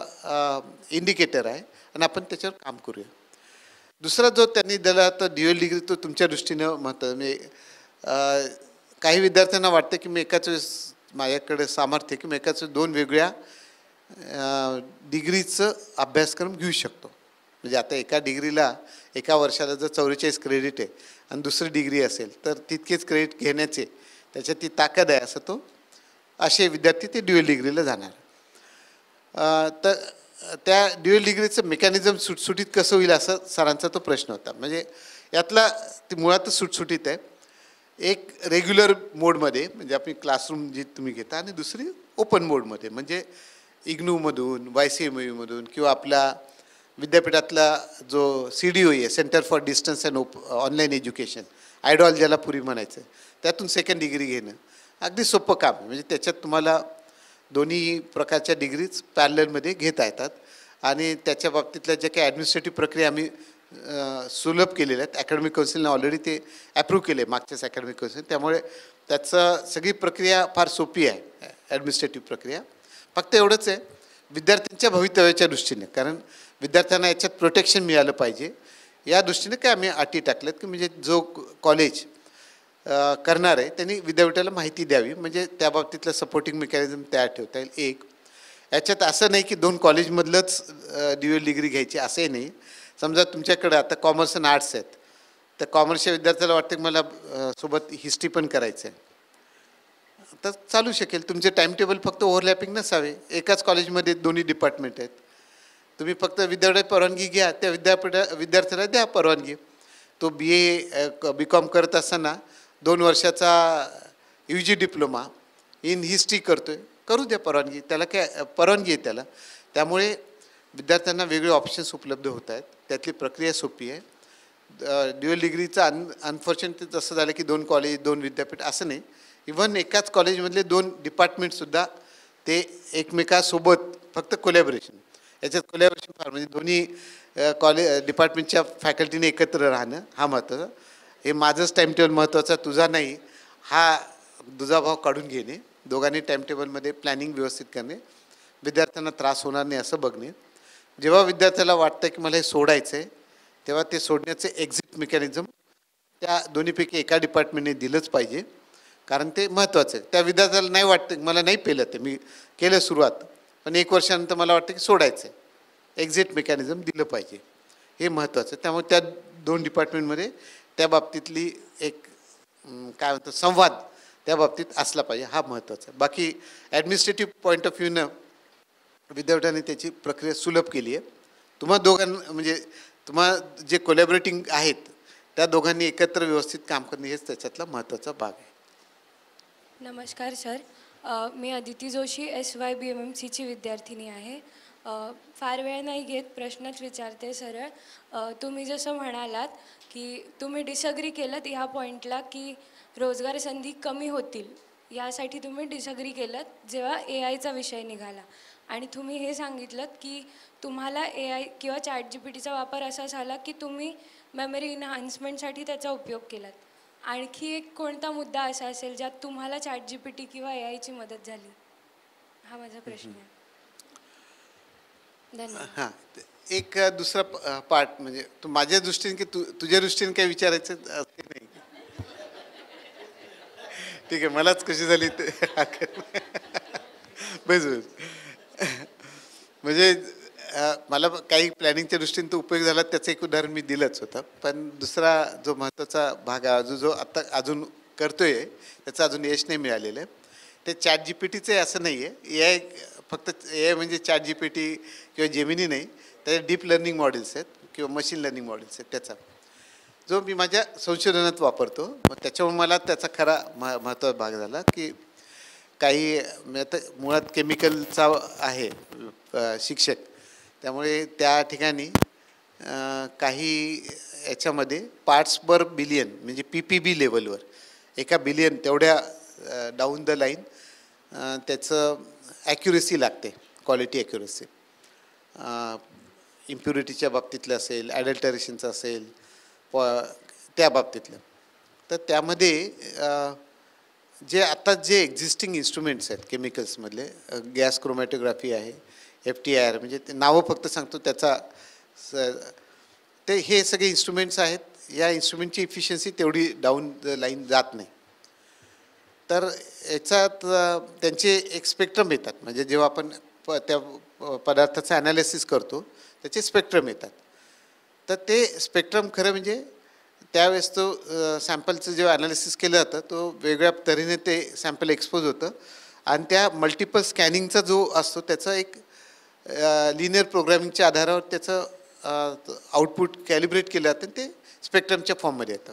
इंडिकेटर आहे आणि आपण त्याच्यावर काम करूया. दुसरा जो त्यांनी दिला तर ड्युअल डिग्री, तो तुमच्या दृष्टीनं महत्त्व म्हणजे काही विद्यार्थ्यांना वाटतं की मी एकाच वेळेस माझ्याकडे सामर्थ्य की मी एकाच वेळेस 2 वेगळ्या डिग्रीचं अभ्यासक्रम घेऊ शकतो. म्हणजे आता एका डिग्रीला एका वर्षाला जर 44 क्रेडिट आहे आणि दुसरी डिग्री असेल तर तितकेच क्रेडिट घेण्याचे त्याच्यात ती ताकद आहे असं तो असे विद्यार्थी ते ड्युअल डिग्रीला जाणार. तर त्या ड्युअल डिग्रीचं मेकॅनिझम सुटसुटीत कसं होईल असं सरांचा तो प्रश्न होता. म्हणजे यातला ती मुळातच सुटसुटीत आहे. एक रेग्युलर मोडमध्ये म्हणजे आपली क्लासरूम जी तुम्ही घेता आणि दुसरी ओपन मोडमध्ये म्हणजे इग्नूमधून YCMUमधून किंवा आपला विद्यापीठातला जो CDOE आहे centre for distance and online education, idol ज्याला पूर्वी म्हणायचं, त्यातून 2nd डिग्री घेणं अगदी सोपं काम आहे. म्हणजे त्याच्यात तुम्हाला दोन्ही प्रकारच्या डिग्रीज पॅरललमध्ये घेता येतात आणि त्याच्या बाबतीतल्या ज्या काही ॲडमिनिस्ट्रेटिव्ह प्रक्रिया आम्ही सुलभ केलेल्या आहेत. अकॅडमिक काउन्सिलने ऑलरेडी ते ॲप्रूव्ह केले मागच्याच अकॅडमिक काउन्सिल. त्यामुळे त्याचं सगळी प्रक्रिया फार सोपी आहे ॲडमिनिस्ट्रेटिव्ह प्रक्रिया. फक्त एवढंच आहे विद्यार्थ्यांच्या भवितव्याच्या दृष्टीने, कारण विद्यार्थ्यांना याच्यात प्रोटेक्शन मिळालं पाहिजे या दृष्टीने काय आम्ही अटी टाकल्यात की म्हणजे जो कॉलेज करणार आहे त्यांनी विद्यापीठाला माहिती द्यावी, म्हणजे त्या बाबतीतलं सपोर्टिंग मेकॅनिझम तयार ठेवता येईल. एक याच्यात असं नाही की 2 कॉलेजमधलंच ड्युअल डिग्री घ्यायची असंही नाही. समजा तुमच्याकडे आता कॉमर्स आणि आर्ट्स आहेत तर कॉमर्सच्या विद्यार्थ्याला वाटतं की मला सोबत हिस्ट्री पण करायचं आहे तर चालू शकेल. तुमचे टाईम टेबल फक्त ओव्हरलॅपिंग नसावे. एकाच कॉलेजमध्ये दोन्ही डिपार्टमेंट आहेत. तुम्ही फक्त विद्यापीठात परवानगी घ्या, त्या विद्यार्थ्याला द्या परवानगी. तो BCom करत असताना 2 वर्षाचा UG डिप्लोमा इन हिस्ट्री करतोय, करू द्या परवानगी, त्याला काय परवानगी आहे त्याला. त्यामुळे विद्यार्थ्यांना वेगळे ऑप्शन्स उपलब्ध होत आहेत. त्यातली प्रक्रिया सोपी आहे. ड्युअल डिग्रीचं अनफॉर्च्युनेटली असं झालं की 2 कॉलेज 2 विद्यापीठ असं नाही. इव्हन एकाच कॉलेजमधले 2 डिपार्टमेंटसुद्धा ते एकमेकासोबत फक्त कोलॅबोरेशन, याच्यात कोलॅबोरेशन फार म्हणजे दोन्ही डिपार्टमेंटच्या फॅकल्टीने एकत्र राहणं हा महत्त्वाचा. हे माझंच टाईम टेबल महत्त्वाचा, तुझा नाही, हा दुजाभाव काढून घेणे दोघांनी टाईमटेबलमध्ये प्लॅनिंग व्यवस्थित करणे, विद्यार्थ्यांना त्रास होणार नाही असं बघणे. जेव्हा विद्यार्थ्याला वाटतं की मला हे सोडायचं आहे तेव्हा ते सोडण्याचे एक्झिट मेकॅनिझम त्या दोन्हीपैकी एका डिपार्टमेंटने दिलंच पाहिजे, कारण ते महत्त्वाचं आहे. त्या विद्यार्थ्याला नाही वाटतं मला नाही पेलं, ते मी केलं सुरुवात पण 1 वर्षानंतर मला वाटतं की सोडायचं आहे, एक्झिट मेकॅनिझम दिलं पाहिजे, हे महत्त्वाचं आहे. त्यामुळे त्या 2 डिपार्टमेंटमध्ये त्या बाबतीतली एक काय म्हणतात संवाद त्या बाबतीत असला पाहिजे, हा महत्त्वाचा आहे. बाकी ॲडमिनिस्ट्रेटिव्ह पॉईंट ऑफ व्ह्यूनं विद्यापीठाने त्याची प्रक्रिया सुलभ केली आहे. तुम्हा दोघांना म्हणजे तुम्हा जे कोलॅबरेटिंग आहेत त्या दोघांनी एकत्र व्यवस्थित काम करणे हेच त्याच्यातला महत्त्वाचा भाग आहे. नमस्कार सर, मी अदिती जोशी SYBMMCची विद्यार्थिनी आहे. फार वेळ नाही घेत, प्रश्नच विचारते सरळ. तुम्ही जसं म्हणालात की तुम्ही डिसअग्री केलं ह्या पॉईंटला की रोजगार संधी कमी होतील, यासाठी तुम्ही डिसअग्री केलं जेव्हा AIचा विषय निघाला. आणि तुम्ही हे सांगितलं की तुम्हाला AI किंवा ChatGPTचा वापर असा झाला की तुम्ही मेमरी इन्हान्समेंटसाठी त्याचा उपयोग केलात. आणखी एक कोणता मुद्दा असा असेल ज्यात तुम्हाला ChatGPT किंवा AIची मदत झाली? हा माझा प्रश्न आहे. धन्यवाद. हां, एक दुसरा पार्ट म्हणजे तू माझ्या दृष्टीने की तुझ्या दृष्टीने काय विचारायचं असते नाही. ठीक आहे, मलाच कशी झाली ते बस म्हणजे मला काही प्लॅनिंगच्या दृष्टीने तो उपयोग झाला त्याचं एक उदाहरण मी दिलंच होतं. पण दुसरा जो महत्त्वाचा भाग जो आता अजून करतोय त्याचं अजून यश नाही मिळालेलं आहे. ते ChatGPTचं असं नाही आहे. AI फक्त AI म्हणजे ChatGPT किंवा जेमिनी नाही, त्याचे डीप लर्निंग मॉडेल्स आहेत किंवा मशीन लर्निंग मॉडेल्स आहेत. त्याचा जो मी माझ्या संशोधनात वापरतो, मग त्याच्यामुळे मला त्याचा खरा महत्त्वाचा भाग झाला की काही आता मुळात केमिकलचा आहे शिक्षक, त्यामुळे त्या ठिकाणी काही याच्यामध्ये पार्ट्स पर बिलियन म्हणजे PPB लेवलवर 1 बिलियन तेवढ्या डाऊन द लाईन त्याचं ॲक्युरेसी लागते, क्वालिटी ॲक्युरेसी. इम्प्युरिटीच्या बाबतीतलं असेल, ॲडल्टरेशनचं असेल, त्या बाबतीतलं. तर त्यामध्ये जे आता जे एक्झिस्टिंग इन्स्ट्रुमेंट्स आहेत केमिकल्समधले, गॅस क्रोमॅटोग्राफी आहे, FTIR म्हणजे ते नावं फक्त सांगतो त्याचा, ते हे सगळे इन्स्ट्रुमेंट्स आहेत. या इन्स्ट्रुमेंटची इफिशियन्सी तेवढी डाऊन द लाईन जात नाही. तर याच्यात त्यांचे एक स्पेक्ट्रम येतात, म्हणजे जेव्हा आपण त्या पदार्थाचं ॲनालिसिस करतो त्याचे स्पेक्ट्रम येतात. तर ते स्पेक्ट्रम खरं म्हणजे त्यावेळेस तो सॅम्पलचं जेव्हा ॲनालिसिस केलं जातं तो वेगळ्या तऱ्हेने ते सॅम्पल एक्सपोज होतं आणि त्या मल्टिपल स्कॅनिंगचा जो असतो त्याचा एक लिनियर प्रोग्रामिंगच्या आधारावर त्याचं आउटपुट कॅलिब्रेट केलं जातं, ते स्पेक्ट्रमच्या फॉर्ममध्ये येतं.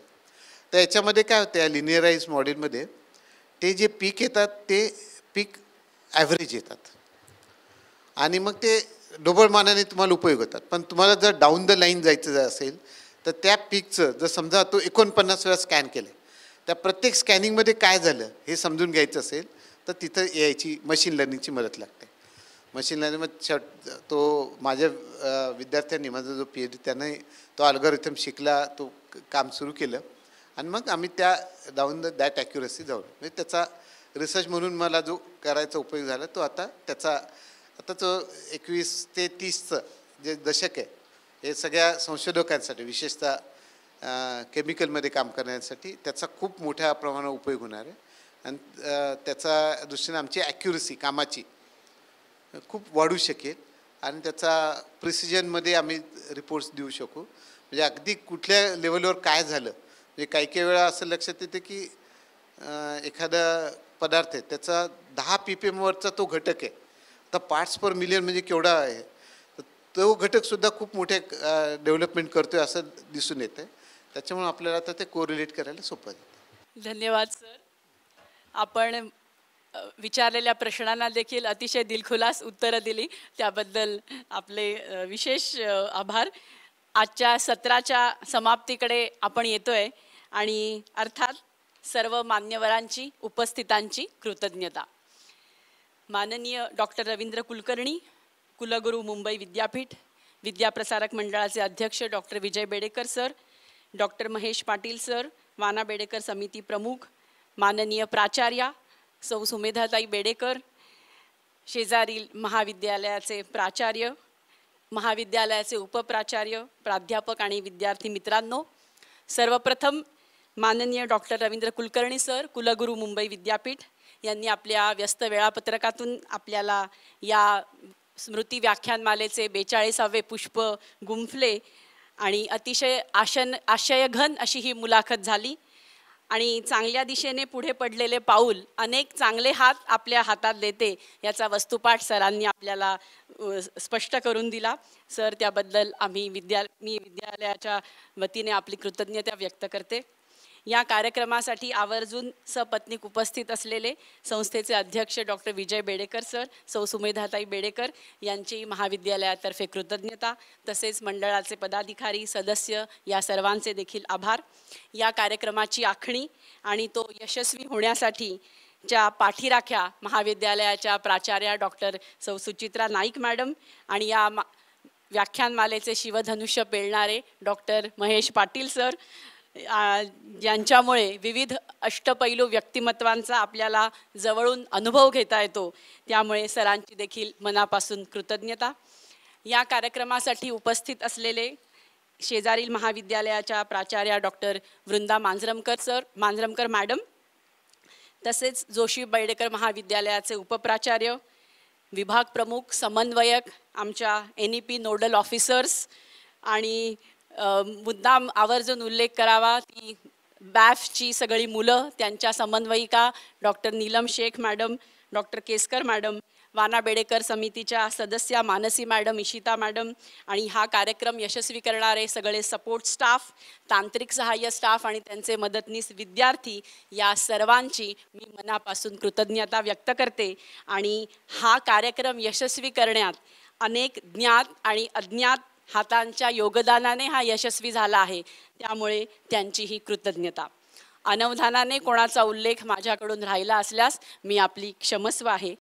तर याच्यामध्ये काय होतं, या लिनियराइज मॉडेलमध्ये ते जे पीक येतात ते पीक ॲव्हरेज येतात आणि मग ते ढोबळ मानाने तुम्हाला उपयोग होतात. पण तुम्हाला जर डाऊन द लाईन जायचं असेल तर त्या पीकचं जर समजा तो 49 वेळा स्कॅन केलं, त्या प्रत्येक स्कॅनिंगमध्ये काय झालं हे समजून घ्यायचं असेल तर तिथं AIची मशीन लर्निंगची मदत लागते. मशीन लर्निंग तो माझ्या विद्यार्थ्यांनी, माझा जो PhD त्याने तो अल्गोरिथम शिकला, तो काम सुरू केलं आणि मग आम्ही त्या डाऊन द दॅट ॲक्युरेसी जाऊन म्हणजे त्याचा रिसर्च म्हणून मला जो करायचा उपयोग झाला तो आता तो 21 ते 30चं जे दशक आहे हे सगळ्या संशोधकांसाठी, विशेषतः केमिकलमध्ये काम करण्यासाठी त्याचा खूप मोठ्या प्रमाणात उपयोग होणार आहे. आणि त्याचा दृष्टीने आमची ॲक्युरेसी कामाची खूप वाढू शकेल आणि त्याचा प्रिसिजनमध्ये आम्ही रिपोर्ट्स देऊ शकू. म्हणजे अगदी कुठल्या लेवलवर काय झालं, म्हणजे काही वेळा असं लक्षात येतं की एखादा पदार्थ आहे त्याचा 10 ppm वरचा तो घटक आहे, तर पार्ट्स पर मिलियन म्हणजे केवढा आहे, तो घटकसुद्धा खूप मोठे डेव्हलपमेंट करतोय असं दिसून येतं आहे. त्याच्यामुळे आपल्याला आता ते कोरिलेट करायला सोपं आहे. धन्यवाद सर. आपण विचारलेल्या प्रश्नांना देखील अतिशय दिलखुलास उत्तरं दिली, त्याबद्दल आपले विशेष आभार. आजच्या सत्राच्या समाप्तीकडे आपण येतोय आणि अर्थात सर्व मान्यवरांची, उपस्थितांची कृतज्ञता. माननीय डॉक्टर रवींद्र कुलकर्णी, कुलगुरू मुंबई विद्यापीठ, विद्याप्रसारक मंडळाचे अध्यक्ष doctor Vijay Bedekar sir, doctor Mahesh Patil sir, Vana Bedekar समिती प्रमुख, माननीय प्राचार्या सौ सुमेधाताई बेडेकर, शेजारील महाविद्यालयाचे प्राचार्य, महाविद्यालयाचे उपप्राचार्य, प्राध्यापक आणि विद्यार्थी मित्रांनो, सर्वप्रथम माननीय डॉक्टर रवींद्र कुलकर्णी सर, कुलगुरू मुंबई विद्यापीठ यांनी आपल्या व्यस्त वेळापत्रकातून आपल्याला या स्मृती व्याख्यानमालेचे 42वे पुष्प गुंफले आणि अतिशय आशयघन अशी ही मुलाखत झाली आणि चांगल्या दिशेने पुढे पडलेले पाऊल अनेक चांगले हात आपल्या हातात देते याचा वस्तुपाठ सरांनी आपल्याला स्पष्ट करून दिला. सर, त्याबद्दल मी विद्यालयाच्या वतीने आपली कृतज्ञता व्यक्त करते. या कार्यक्रमासाठी आवर्जून सपत्नीक उपस्थित असलेले संस्थेचे अध्यक्ष डॉक्टर विजय बेडेकर सर, सौ सुमेधाताई बेडेकर यांची महाविद्यालयातर्फे कृतज्ञता, तसेच मंडळाचे पदाधिकारी, सदस्य या सर्वांचे देखील आभार. या कार्यक्रमाची आखणी आणि तो यशस्वी होण्यासाठी च्या पाठीराख्या महाविद्यालयाच्या प्राचार्या डॉक्टर सौ सुचित्रा नाईक मॅडम आणि या व्याख्यानमालेचे शिवधनुष्य पेलणारे डॉक्टर महेश पाटील सर ज्यांच्यामुळे विविध अष्टपैलू व्यक्तिमत्वांचा आपल्याला जवळून अनुभव घेता येतो, त्यामुळे सरांची देखील मनापासून कृतज्ञता. या कार्यक्रमासाठी उपस्थित असलेले शेजारील महाविद्यालयाच्या प्राचार्या डॉक्टर वृंदा मांजरमकर मॅडम, तसेच जोशी बेडेकर महाविद्यालयाचे उपप्राचार्य, विभाग प्रमुख, समन्वयक, आमच्या NEP नोडल ऑफिसर्स आणि मुद्दाम आवर्जून उल्लेख करावा ती बॅफची सगळी मुलं, त्यांच्या समन्वयिका doctor Neelam Shaikh madam, doctor Keskar madam, Vana Bedekar समितीच्या सदस्या मानसी मॅडम, इशिता मॅडम आणि हा कार्यक्रम यशस्वी करणारे सगळे सपोर्ट स्टाफ, तांत्रिक सहाय्य स्टाफ आणि त्यांचे मदतनीस विद्यार्थी या सर्वांची मी मनापासून कृतज्ञता व्यक्त करते. आणि हा कार्यक्रम यशस्वी करण्यात अनेक ज्ञात आणि अज्ञात हातांच्या योगदानाने हा यशस्वी झाला आहे, त्यामुळे त्यांचीही कृतज्ञता. अनवधानाने कोणाचा उल्लेख माझ्याकडून राहिला असल्यास मी आपली क्षमस्व आहे.